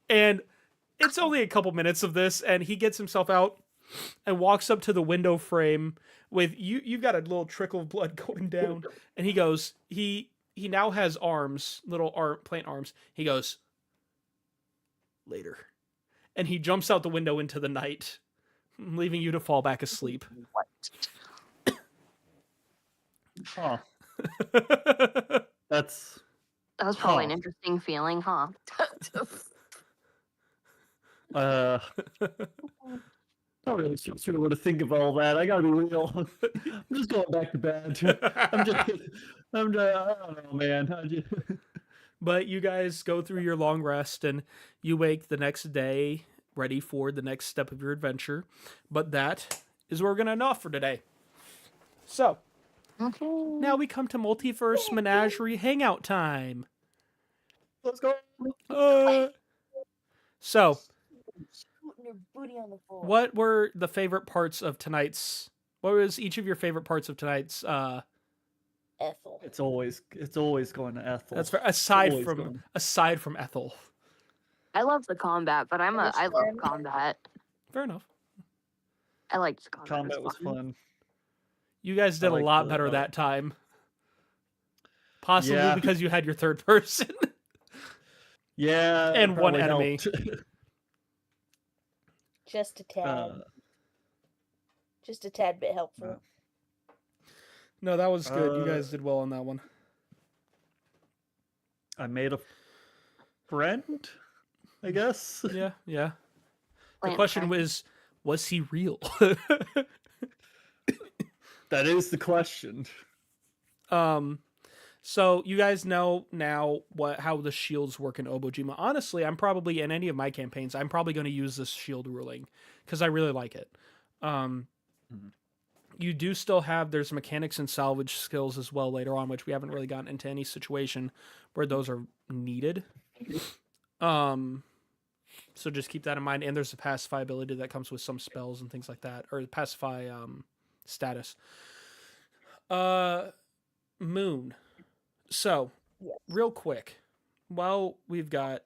Speaker 1: And it's only a couple minutes of this, and he gets himself out and walks up to the window frame with you. You've got a little trickle of blood going down, and he goes, he now has arms, plant arms. He goes, "Later." And he jumps out the window into the night, leaving you to fall back asleep.
Speaker 4: Huh. That's
Speaker 5: That was probably an
Speaker 4: Huh.
Speaker 5: interesting feeling, huh?
Speaker 4: not really sure what to think of all that. I gotta be real. I'm just going back to bed. I don't know, man.
Speaker 1: But you guys go through your long rest, and you wake the next day ready for the next step of your adventure. But that is where we're going to end off for today. So,
Speaker 5: Okay.
Speaker 1: now we come to Multiverse Menagerie Hangout time.
Speaker 4: Let's go.
Speaker 1: So,
Speaker 2: Shooting your booty on the floor.
Speaker 1: what were the favorite parts of tonight's... What was each of your favorite parts of tonight's...
Speaker 2: Ethel.
Speaker 4: It's always going to Ethel.
Speaker 1: That's fair,
Speaker 4: always going.
Speaker 1: aside from Ethel.
Speaker 5: I love the combat, but I love
Speaker 2: Understand.
Speaker 5: combat.
Speaker 1: Fair enough.
Speaker 5: I liked the combat.
Speaker 4: Combat was fun.
Speaker 1: You guys did a
Speaker 4: like
Speaker 1: lot
Speaker 4: the,
Speaker 1: better that time. Possibly
Speaker 4: Yeah.
Speaker 1: because you had your third person.
Speaker 4: Yeah,
Speaker 1: And
Speaker 4: it
Speaker 1: one
Speaker 4: probably
Speaker 1: enemy.
Speaker 4: helped.
Speaker 2: Just a tad. Just a tad bit helpful.
Speaker 1: No, that was good. You
Speaker 4: Uh,
Speaker 1: guys did well on that one.
Speaker 4: I made a friend, I guess.
Speaker 1: Yeah. The
Speaker 5: Plant
Speaker 1: question
Speaker 5: friend.
Speaker 1: was he real?
Speaker 4: That is the question.
Speaker 1: So you guys know now how the shields work in Obojima. Honestly, I'm probably in any of my campaigns, I'm probably going to use this shield ruling because I really like it. You do still have there's mechanics and salvage skills as well later on, which we haven't really gotten into any situation where those are needed. So just keep that in mind. And there's a pacify ability that comes with some spells and things like that, or pacify status. Moon. So,
Speaker 2: Yes.
Speaker 1: real quick, while we've got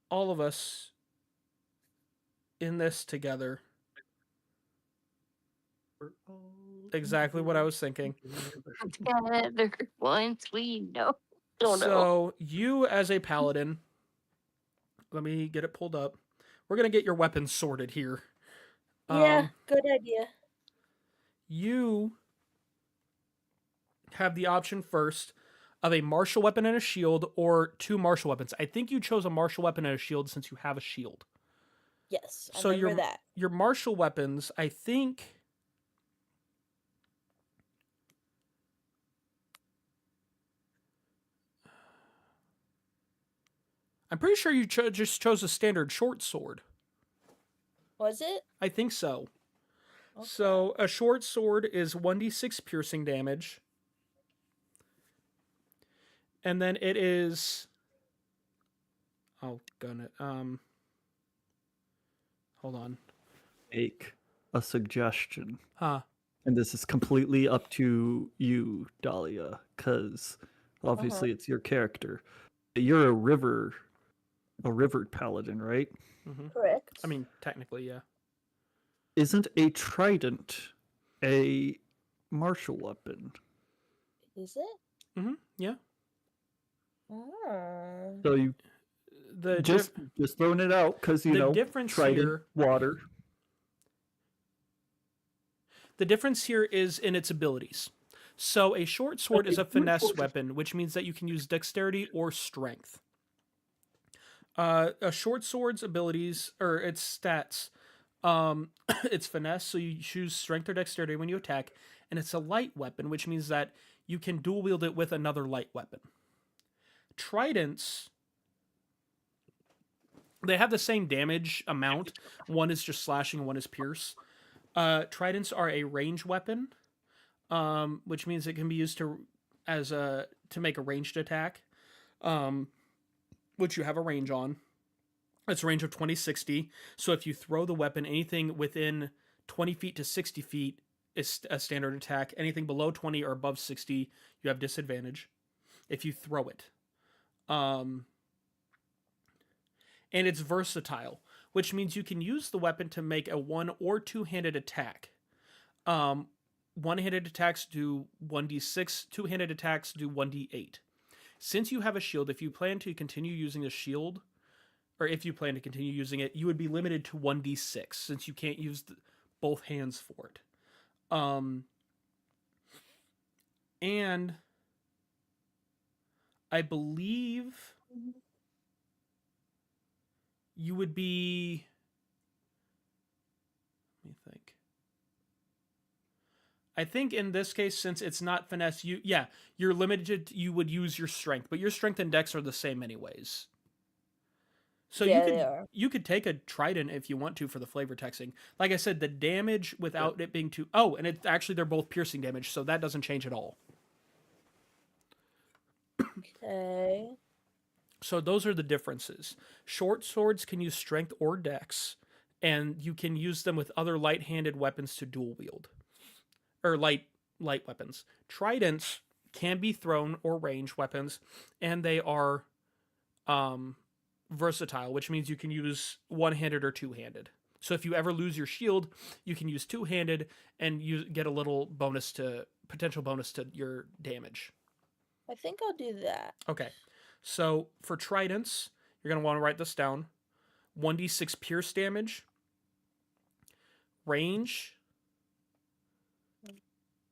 Speaker 1: all of us in this together, exactly what I was thinking.
Speaker 5: Together once we know. Don't know.
Speaker 1: So, you as a paladin, let me get it pulled up. We're going to get your weapons sorted here.
Speaker 2: Yeah, good idea.
Speaker 1: You have the option first of a martial weapon and a shield, or two martial weapons. I think you chose a martial weapon and a shield since you have a shield.
Speaker 2: Yes, I
Speaker 1: So
Speaker 2: remember that.
Speaker 1: Your martial weapons, I think I'm pretty sure you just chose a standard short sword.
Speaker 2: Was it?
Speaker 1: I think so.
Speaker 2: Okay.
Speaker 1: So a short sword is 1d6 piercing damage. And then it is... Oh, gonna... Hold on.
Speaker 4: Make a suggestion.
Speaker 1: Huh.
Speaker 4: And this is completely up to you, Dahlia, because obviously it's your character. You're a river paladin, right?
Speaker 1: Mm-hmm.
Speaker 2: Correct.
Speaker 1: I mean, technically, yeah.
Speaker 4: Isn't a trident a martial weapon?
Speaker 2: Is it?
Speaker 1: Mm-hmm. Yeah.
Speaker 2: Oh.
Speaker 4: So you
Speaker 1: The
Speaker 4: just throwing it out because you
Speaker 1: the
Speaker 4: know
Speaker 1: difference
Speaker 4: trident,
Speaker 1: here-
Speaker 4: water.
Speaker 1: The difference here is in its abilities. So a short sword is a finesse weapon, which means that you can use dexterity or strength. A short sword's abilities, or its stats, it's finesse, so you choose strength or dexterity when you attack, and it's a light weapon, which means that you can dual wield it with another light weapon. Tridents, they have the same damage amount. One is just slashing, one is pierce. Tridents are a range weapon, which means it can be used to make a ranged attack, which you have a range on. It's a range of 20, 60. So if you throw the weapon, anything within 20 feet to 60 feet is a standard attack. Anything below 20 or above 60, you have disadvantage if you throw it. And it's versatile, which means you can use the weapon to make a one or two-handed attack. One-handed attacks do 1d6, two-handed attacks do 1d8. Since you have a shield, if you plan to continue using a shield, or if you plan to continue using it, you would be limited to 1d6 since you can't use both hands for it. And I believe you would be... Let me think. I think in this case, since it's not finesse, you're limited. You would use your strength, but your strength and dex are the same anyways. So
Speaker 2: Yeah, they are.
Speaker 1: you could take a trident if you want to for the flavor texting. Like I said, the damage without it being too... Oh, and they're both piercing damage, so that doesn't change at all.
Speaker 2: Okay.
Speaker 1: So those are the differences. Short swords can use strength or dex, and you can use them with other light-handed weapons to dual wield. Or light weapons. Tridents can be thrown or range weapons, and they are versatile, which means you can use one-handed or two-handed. So if you ever lose your shield, you can use two-handed and you get a little potential bonus to your damage.
Speaker 2: I think I'll do that.
Speaker 1: Okay. So for tridents, you're going to want to write this down. 1d6 pierce damage. Range.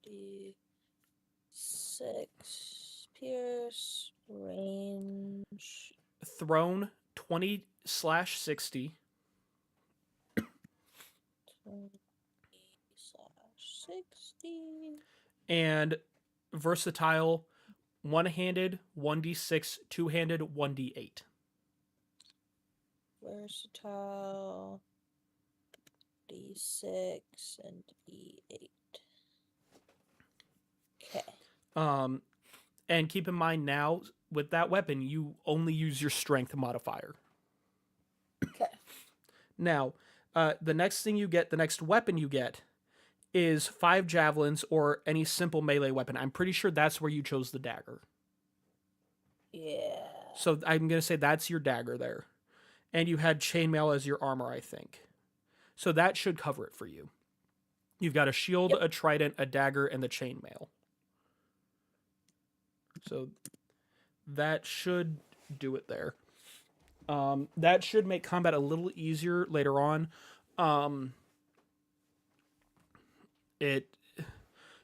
Speaker 2: D6 pierce range.
Speaker 1: Thrown 20/60.
Speaker 2: 20/60.
Speaker 1: And versatile, one-handed, 1d6, two-handed, 1d8.
Speaker 2: Versatile. D6 and D8. Okay.
Speaker 1: And keep in mind now, with that weapon, you only use your strength modifier.
Speaker 2: Okay.
Speaker 1: Now, the next weapon you get is 5 javelins or any simple melee weapon. I'm pretty sure that's where you chose the dagger.
Speaker 2: Yeah.
Speaker 1: So I'm going to say that's your dagger there. And you had chainmail as your armor, I think. So that should cover it for you. You've got a shield,
Speaker 2: Yep.
Speaker 1: a trident, a dagger, and the chainmail. So that should do it there. That should make combat a little easier later on.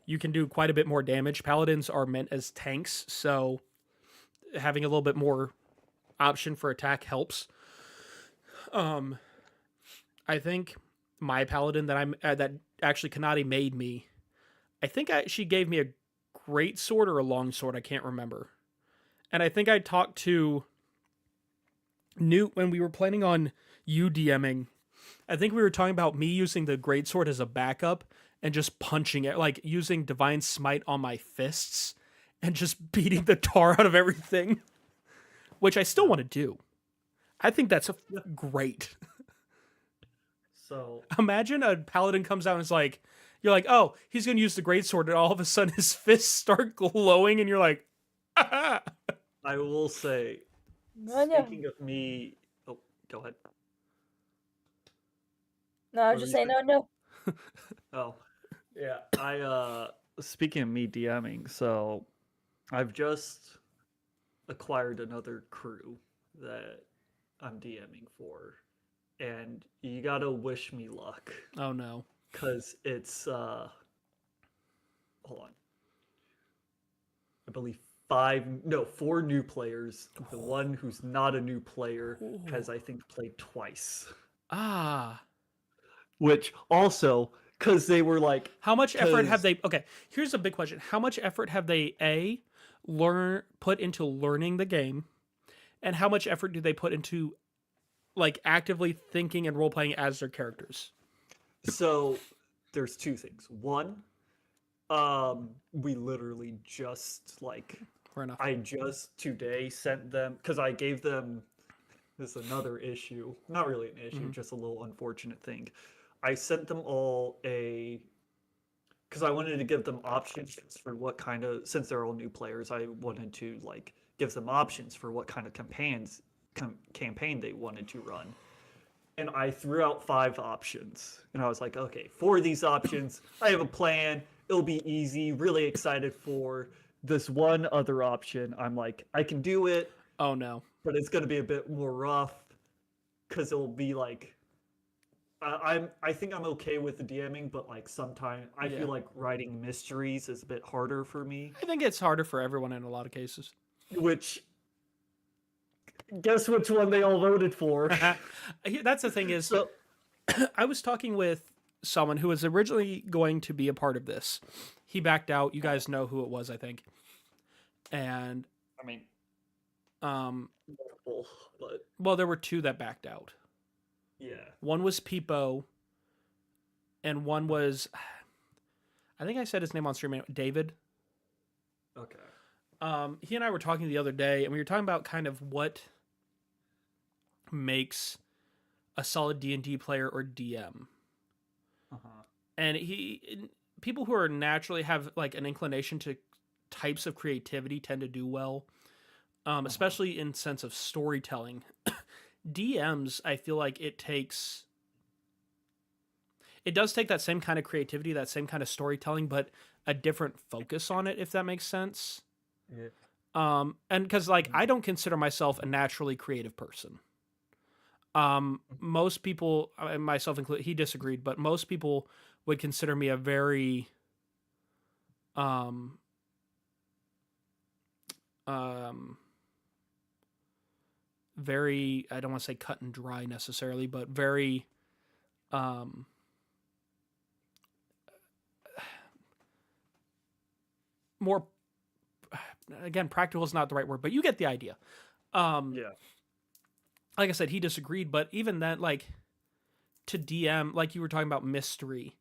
Speaker 1: You can do quite a bit more damage. Paladins are meant as tanks, so having a little bit more option for attack helps. I think my paladin that actually Kanade made me, I think she gave me a great sword or a long sword. I can't remember. And I think I talked to Newt, when we were planning on you DMing, I think we were talking about me using the greatsword as a backup and just punching it, like using divine smite on my fists and just beating the tar out of everything, which I still want to do. I think that's great.
Speaker 4: So
Speaker 1: Imagine a paladin comes out and is like, you're like, oh, he's gonna use the greatsword, and all of a sudden his fists start glowing, and you're like, ah.
Speaker 4: I will say,
Speaker 2: No, no.
Speaker 4: speaking of me, oh, go ahead.
Speaker 2: No, I
Speaker 4: What
Speaker 2: was
Speaker 4: were
Speaker 2: just
Speaker 4: you
Speaker 2: saying,
Speaker 4: saying?
Speaker 2: no.
Speaker 4: Oh, yeah. Speaking of me DMing, so I've just acquired another crew that I'm DMing for, and you gotta wish me luck,
Speaker 1: Oh no.
Speaker 4: cause it's hold on, I believe 4 new players. The one who's not a new player has, I think, played twice.
Speaker 1: Ah.
Speaker 4: Which also, because they were like,
Speaker 1: How much effort have
Speaker 4: 'cause-
Speaker 1: they? Okay, here's a big question. How much effort have they put into learning the game, and how much effort do they put into like actively thinking and role playing as their characters?
Speaker 4: So there's 2 things. One, we literally just like
Speaker 1: Fair enough.
Speaker 4: I just today sent them because I gave them this is another issue, not really an issue, just a little unfortunate thing. I sent them all a because I wanted to give them options for what kind of since they're all new players, I wanted to like give them options for what kind of campaign they wanted to run. And I threw out 5 options. And I was like, okay, for these options, I have a plan. It'll be easy. Really excited for this one other option. I'm like, I can do it,
Speaker 1: Oh no.
Speaker 4: but it's going to be a bit more rough because it'll be like, I think I'm okay with the DMing, but like sometimes I
Speaker 1: Yeah.
Speaker 4: feel like writing mysteries is a bit harder for me.
Speaker 1: I think it's harder for everyone in a lot of cases.
Speaker 4: Which, guess which one they all voted for?
Speaker 1: That's the thing is,
Speaker 4: So,
Speaker 1: I was talking with someone who was originally going to be a part of this. He backed out. You guys know who it was, I think. And
Speaker 4: I mean,
Speaker 1: multiple,
Speaker 4: but
Speaker 1: well, there were 2 that backed out.
Speaker 4: yeah.
Speaker 1: One was Peepo, and one was, I think I said his name on stream, David.
Speaker 4: Okay.
Speaker 1: He and I were talking the other day, and we were talking about kind of what makes a solid D&D player or DM.
Speaker 4: Uh-huh.
Speaker 1: And people who are naturally have like an inclination to types of creativity tend to do well, especially in sense of storytelling. DMs, I feel like it does take that same kind of creativity, that same kind of storytelling, but a different focus on it, if that makes sense.
Speaker 4: Yeah.
Speaker 1: And because like I don't consider myself a naturally creative person. Most people, myself included, he disagreed, but most people would consider me a very very, I don't want to say cut and dry necessarily, but very more, again, practical is not the right word, but you get the idea.
Speaker 4: Yeah.
Speaker 1: Like I said, he disagreed, but even then, like, to DM, like you were talking about mystery,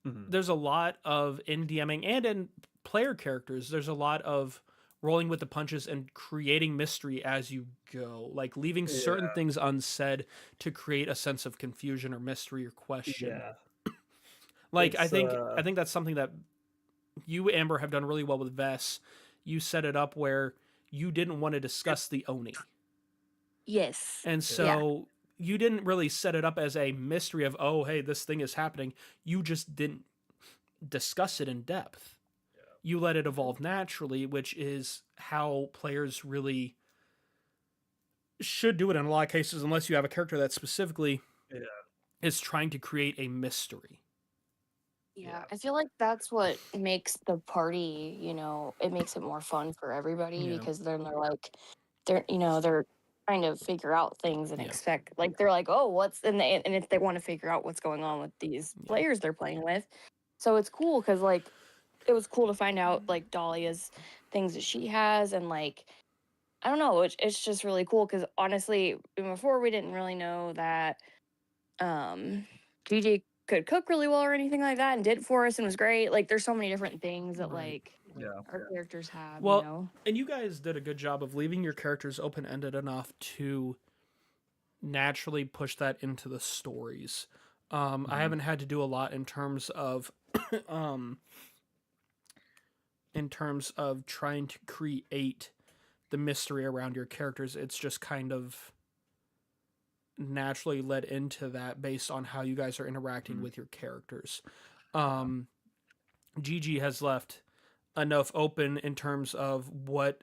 Speaker 1: there's a lot of, in DMing and in player characters, there's a lot of rolling with the punches and creating mystery as you go, like leaving certain things unsaid to create a sense of confusion or mystery or question.
Speaker 4: Yeah.
Speaker 1: Like,
Speaker 4: It's,
Speaker 1: I think that's something that you, Amber, have done really well with Vess. You set it up where you didn't want to discuss the Oni.
Speaker 5: Yes.
Speaker 1: And so you didn't really set it up as a mystery of, oh, hey, this thing is happening. You just didn't discuss it in depth. Yeah. You let it evolve naturally, which is how players really should do it in a lot of cases, unless you have a character that specifically is trying to create a mystery.
Speaker 5: Yeah, I feel like that's what makes the party, it makes it more fun for everybody because then they're trying to figure out things and expect, like, they're like, oh, and if they want to figure out what's going on with these players they're playing with. So it's cool because, like, it was cool to find out, like, Dahlia's things that she has and, like, I don't know, it's just really cool because honestly, before we didn't really know that Gigi could cook really well or anything like that, and did it for us and was great. Like, there's so many different things that
Speaker 1: Right.
Speaker 5: like
Speaker 4: Yeah.
Speaker 5: our characters have,
Speaker 1: Well,
Speaker 5: you know.
Speaker 1: and you guys did a good job of leaving your characters open ended enough to naturally push that into the stories. I haven't had to do a lot in terms of um, trying to create the mystery around your characters. It's just kind of naturally led into that based on how you guys are interacting with your characters. Gigi has left enough open in terms of what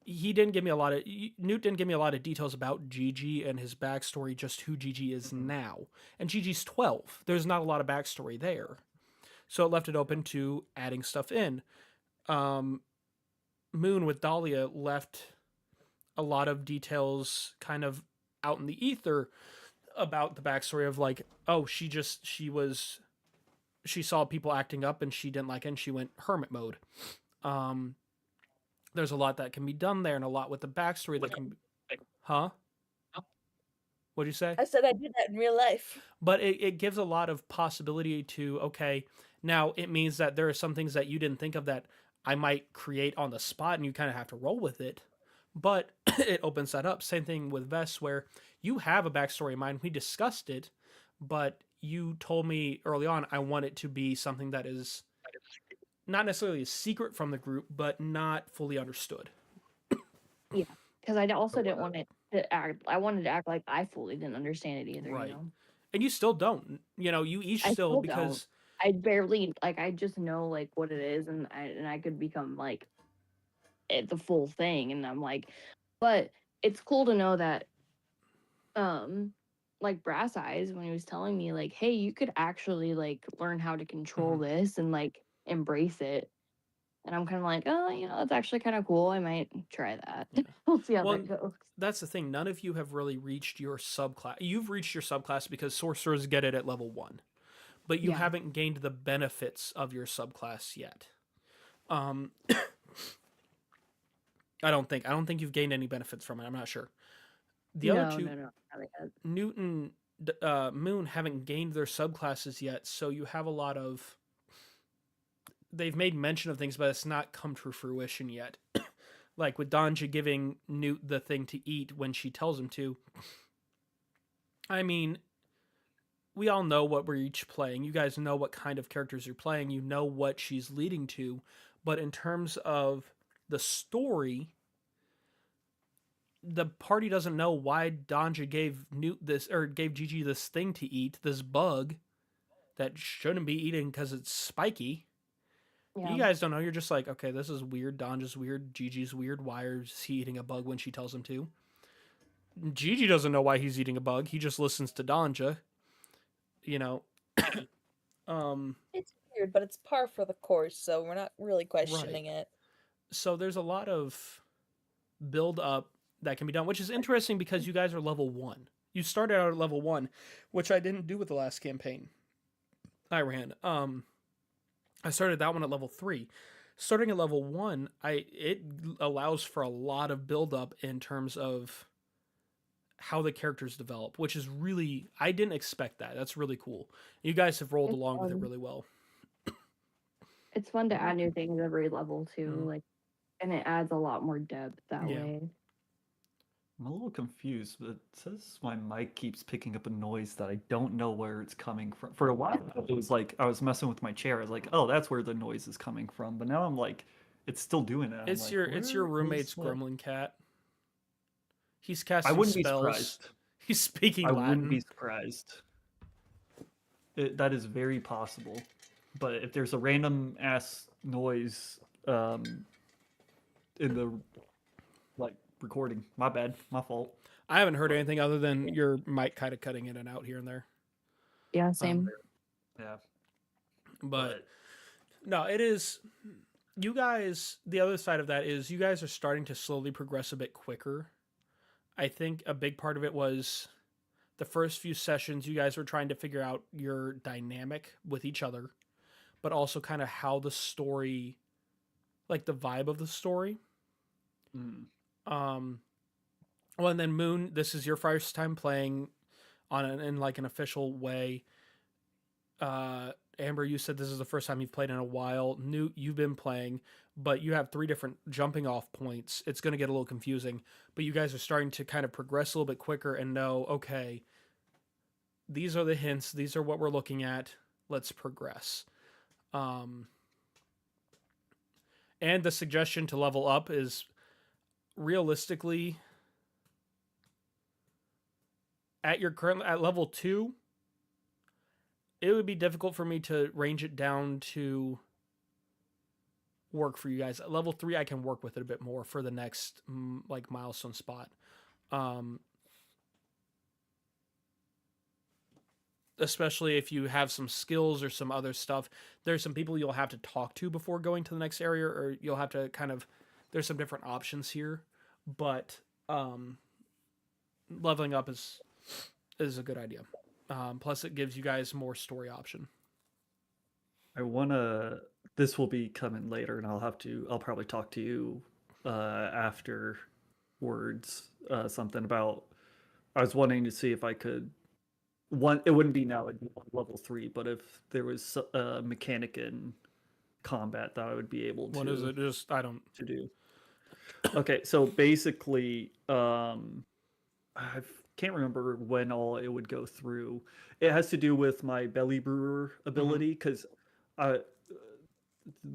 Speaker 1: he didn't give me a lot of Newt didn't give me a lot of details about Gigi and his backstory, just who Gigi is now. And Gigi's 12. There's not a lot of backstory there. So it left it open to adding stuff in. Moon with Dahlia left a lot of details kind of out in the ether about the backstory of like, oh, she saw people acting up and she didn't like it and she went hermit mode. There's a lot that can be done there and a lot with the backstory that can be... Huh? What'd you say?
Speaker 2: I said I did that in real life.
Speaker 1: But it gives a lot of possibility to, okay, now it means that there are some things that you didn't think of that I might create on the spot and you kind of have to roll with it. But it opens that up. Same thing with Vess, where you have a backstory in mind. We discussed it, but you told me early on I want it to be something that is not necessarily a secret from the group, but not fully understood.
Speaker 3: Yeah, because I also didn't want it to act. I wanted to act like I fully didn't understand it either.
Speaker 1: Right.
Speaker 3: You know,
Speaker 1: And you still don't. You know, you each
Speaker 3: I
Speaker 1: still
Speaker 3: still
Speaker 1: because
Speaker 3: I barely like. I just know like what it is, and I could become like the full thing, and I'm like, but it's cool to know that, like Brass Eyes when he was telling me like, hey, you could actually like learn how to control this and like embrace it. And I'm kind of like, oh, you know, that's actually kind of cool. I might try that.
Speaker 1: Yeah.
Speaker 3: We'll see how
Speaker 1: Well,
Speaker 3: that goes.
Speaker 1: that's the thing. None of you have really reached your subclass. You've reached your subclass because sorcerers get it at level 1. But you
Speaker 3: Yeah.
Speaker 1: haven't gained the benefits of your subclass yet. I don't think you've gained any benefits from it. I'm not sure. The other two,
Speaker 3: No, not yet.
Speaker 1: Newton, Moon, haven't gained their subclasses yet, so you have a lot of. They've made mention of things, but it's not come to fruition yet. Like with Danja giving Newt the thing to eat when she tells him to. I mean, we all know what we're each playing. You guys know what kind of characters you're playing. You know what she's leading to. But in terms of the story, the party doesn't know why Danja gave Newt this, or gave Gigi this thing to eat, this bug that shouldn't be eating because it's spiky.
Speaker 3: Yeah.
Speaker 1: You guys don't know. You're just like, okay, this is weird. Danja's weird. Gigi's weird. Why is he eating a bug when she tells him to? Gigi doesn't know why he's eating a bug. He just listens to Danja. You know.
Speaker 2: It's weird, but it's par for the course, so we're not really questioning it.
Speaker 1: So there's a lot of build up that can be done, which is interesting because you guys are level 1. You started out at level 1, which I didn't do with the last campaign I ran. I started that one at level 3. Starting at level 1, it allows for a lot of build up in terms of how the characters develop, which is really, I didn't expect that. That's really cool. You guys have rolled along with it really well.
Speaker 3: It's fun to add new things every level too, like, and it adds a lot more depth that way.
Speaker 4: I'm a little confused, but it says my mic keeps picking up a noise that I don't know where it's coming from. For a while, it was like I was messing with my chair. I was like, "Oh, that's where the noise is coming from." But now I'm like, it's still doing it.
Speaker 1: It's
Speaker 4: like,
Speaker 1: your
Speaker 4: "Where
Speaker 1: roommate's
Speaker 4: is that?"
Speaker 1: gremlin cat. He's casting
Speaker 4: I wouldn't
Speaker 1: spells.
Speaker 4: be surprised.
Speaker 1: He's speaking
Speaker 4: I
Speaker 1: Latin.
Speaker 4: wouldn't be surprised. That is very possible. But if there's a random ass noise in the recording, my bad, my fault.
Speaker 1: I haven't heard anything other than your mic kind of cutting in and out here and there.
Speaker 3: Yeah, same.
Speaker 4: Yeah.
Speaker 1: But no, it is. You guys, the other side of that is you guys are starting to slowly progress a bit quicker. I think a big part of it was the first few sessions, you guys were trying to figure out your dynamic with each other, but also kind of how the story, like the vibe of the story. Well, and then Moon, this is your first time playing in like an official way. Amber, you said this is the first time you've played in a while. Newt, you've been playing, but you have 3 different jumping off points. It's going to get a little confusing, but you guys are starting to kind of progress a little bit quicker and know, okay, these are the hints. These are what we're looking at. Let's progress. And the suggestion to level up is realistically at level 2, it would be difficult for me to range it down to work for you guys. At level 3, I can work with it a bit more for the next like milestone spot. Especially if you have some skills or some other stuff. There's some people you'll have to talk to before going to the next area, or you'll have to kind of, there's some different options here, but leveling up is a good idea. Plus it gives you guys more story option.
Speaker 4: This will be coming later, and I'll probably talk to you afterwards. Something about, I was wanting to see if I could, it wouldn't be now, it'd be level 3, but if there was a mechanic in combat that I would be able to.
Speaker 1: What is it? Just, I don't.
Speaker 4: To do. Okay, so basically, I can't remember when all it would go through. It has to do with my belly brewer ability, because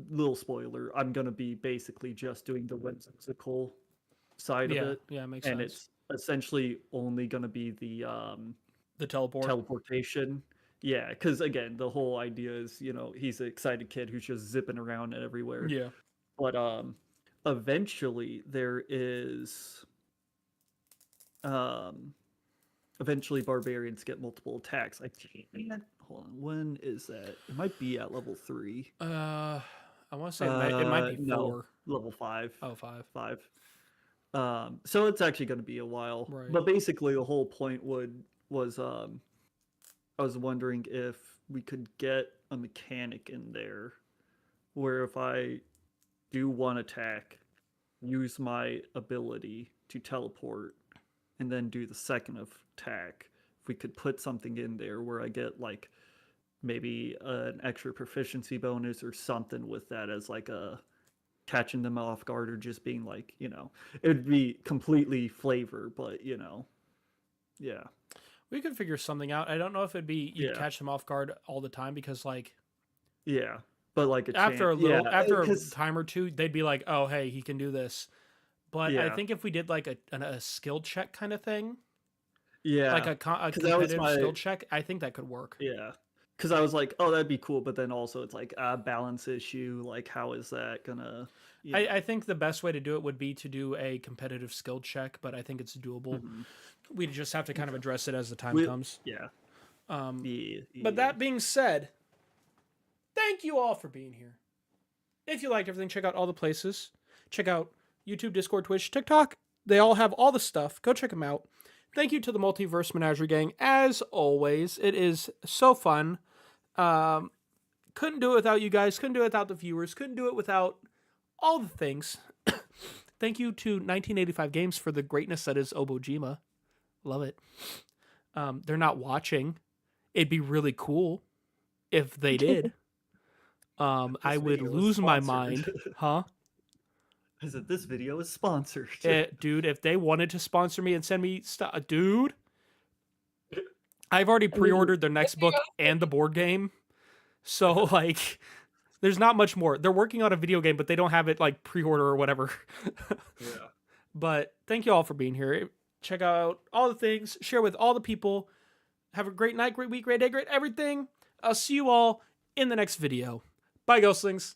Speaker 4: little spoiler, I'm gonna be basically just doing the whimsical side of it.
Speaker 1: Yeah, makes sense.
Speaker 4: And it's essentially only gonna be the teleportation. Yeah, because again, the whole idea is, he's an excited kid who's just zipping around everywhere.
Speaker 1: Yeah.
Speaker 4: But eventually there is eventually barbarians get multiple attacks. Hold on, when is that? It might be at level 3.
Speaker 1: I want to say it might be 4.
Speaker 4: No, level 5.
Speaker 1: Oh, 5.
Speaker 4: 5. So it's actually going to be a while.
Speaker 1: Right.
Speaker 4: But basically the whole point was I was wondering if we could get a mechanic in there where if I do one attack, use my ability to teleport, and then do the second attack, if we could put something in there where I get like maybe an extra proficiency bonus or something with that as like a catching them off guard, or just being like, it would be completely flavor, but yeah.
Speaker 1: We could figure something out. I don't know if it'd be you catch them off guard all the time, because like
Speaker 4: but like
Speaker 1: after a time or two, they'd be like, oh hey, he can do this. But I think if we did like a skill check kind of thing, like a competitive skill check, I think that could work.
Speaker 4: Yeah, because I was like, oh, that'd be cool, but then also it's like a balance issue. Like, how is that gonna?
Speaker 1: I think the best way to do it would be to do a competitive skill check, but I think it's doable. Mm-hmm. We just have to kind of address it as the time comes.
Speaker 4: Yeah.
Speaker 1: But that being said, thank you all for being here. If you liked everything, check out all the places. Check out YouTube, Discord, Twitch, TikTok. They all have all the stuff. Go check them out. Thank you to the Multiverse Menagerie gang. As always, it is so fun. Couldn't do it without you guys. Couldn't do it without the viewers. Couldn't do it without all the things. Thank you to 1985 Games for the greatness that is Obojima. Love it. They're not watching. It'd be really cool if they did. I would lose my mind. Huh?
Speaker 4: I said, this video is sponsored.
Speaker 1: Dude, if they wanted to sponsor me and send me stuff, dude, I've already pre-ordered their next book and the board game. So, like, there's not much more. They're working on a video game, but they don't have it, like, pre-order or whatever.
Speaker 4: Yeah.
Speaker 1: But thank you all for being here. Check out all the things. Share with all the people. Have a great night, great week, great day, great everything. I'll see you all in the next video. Bye, Ghostlings.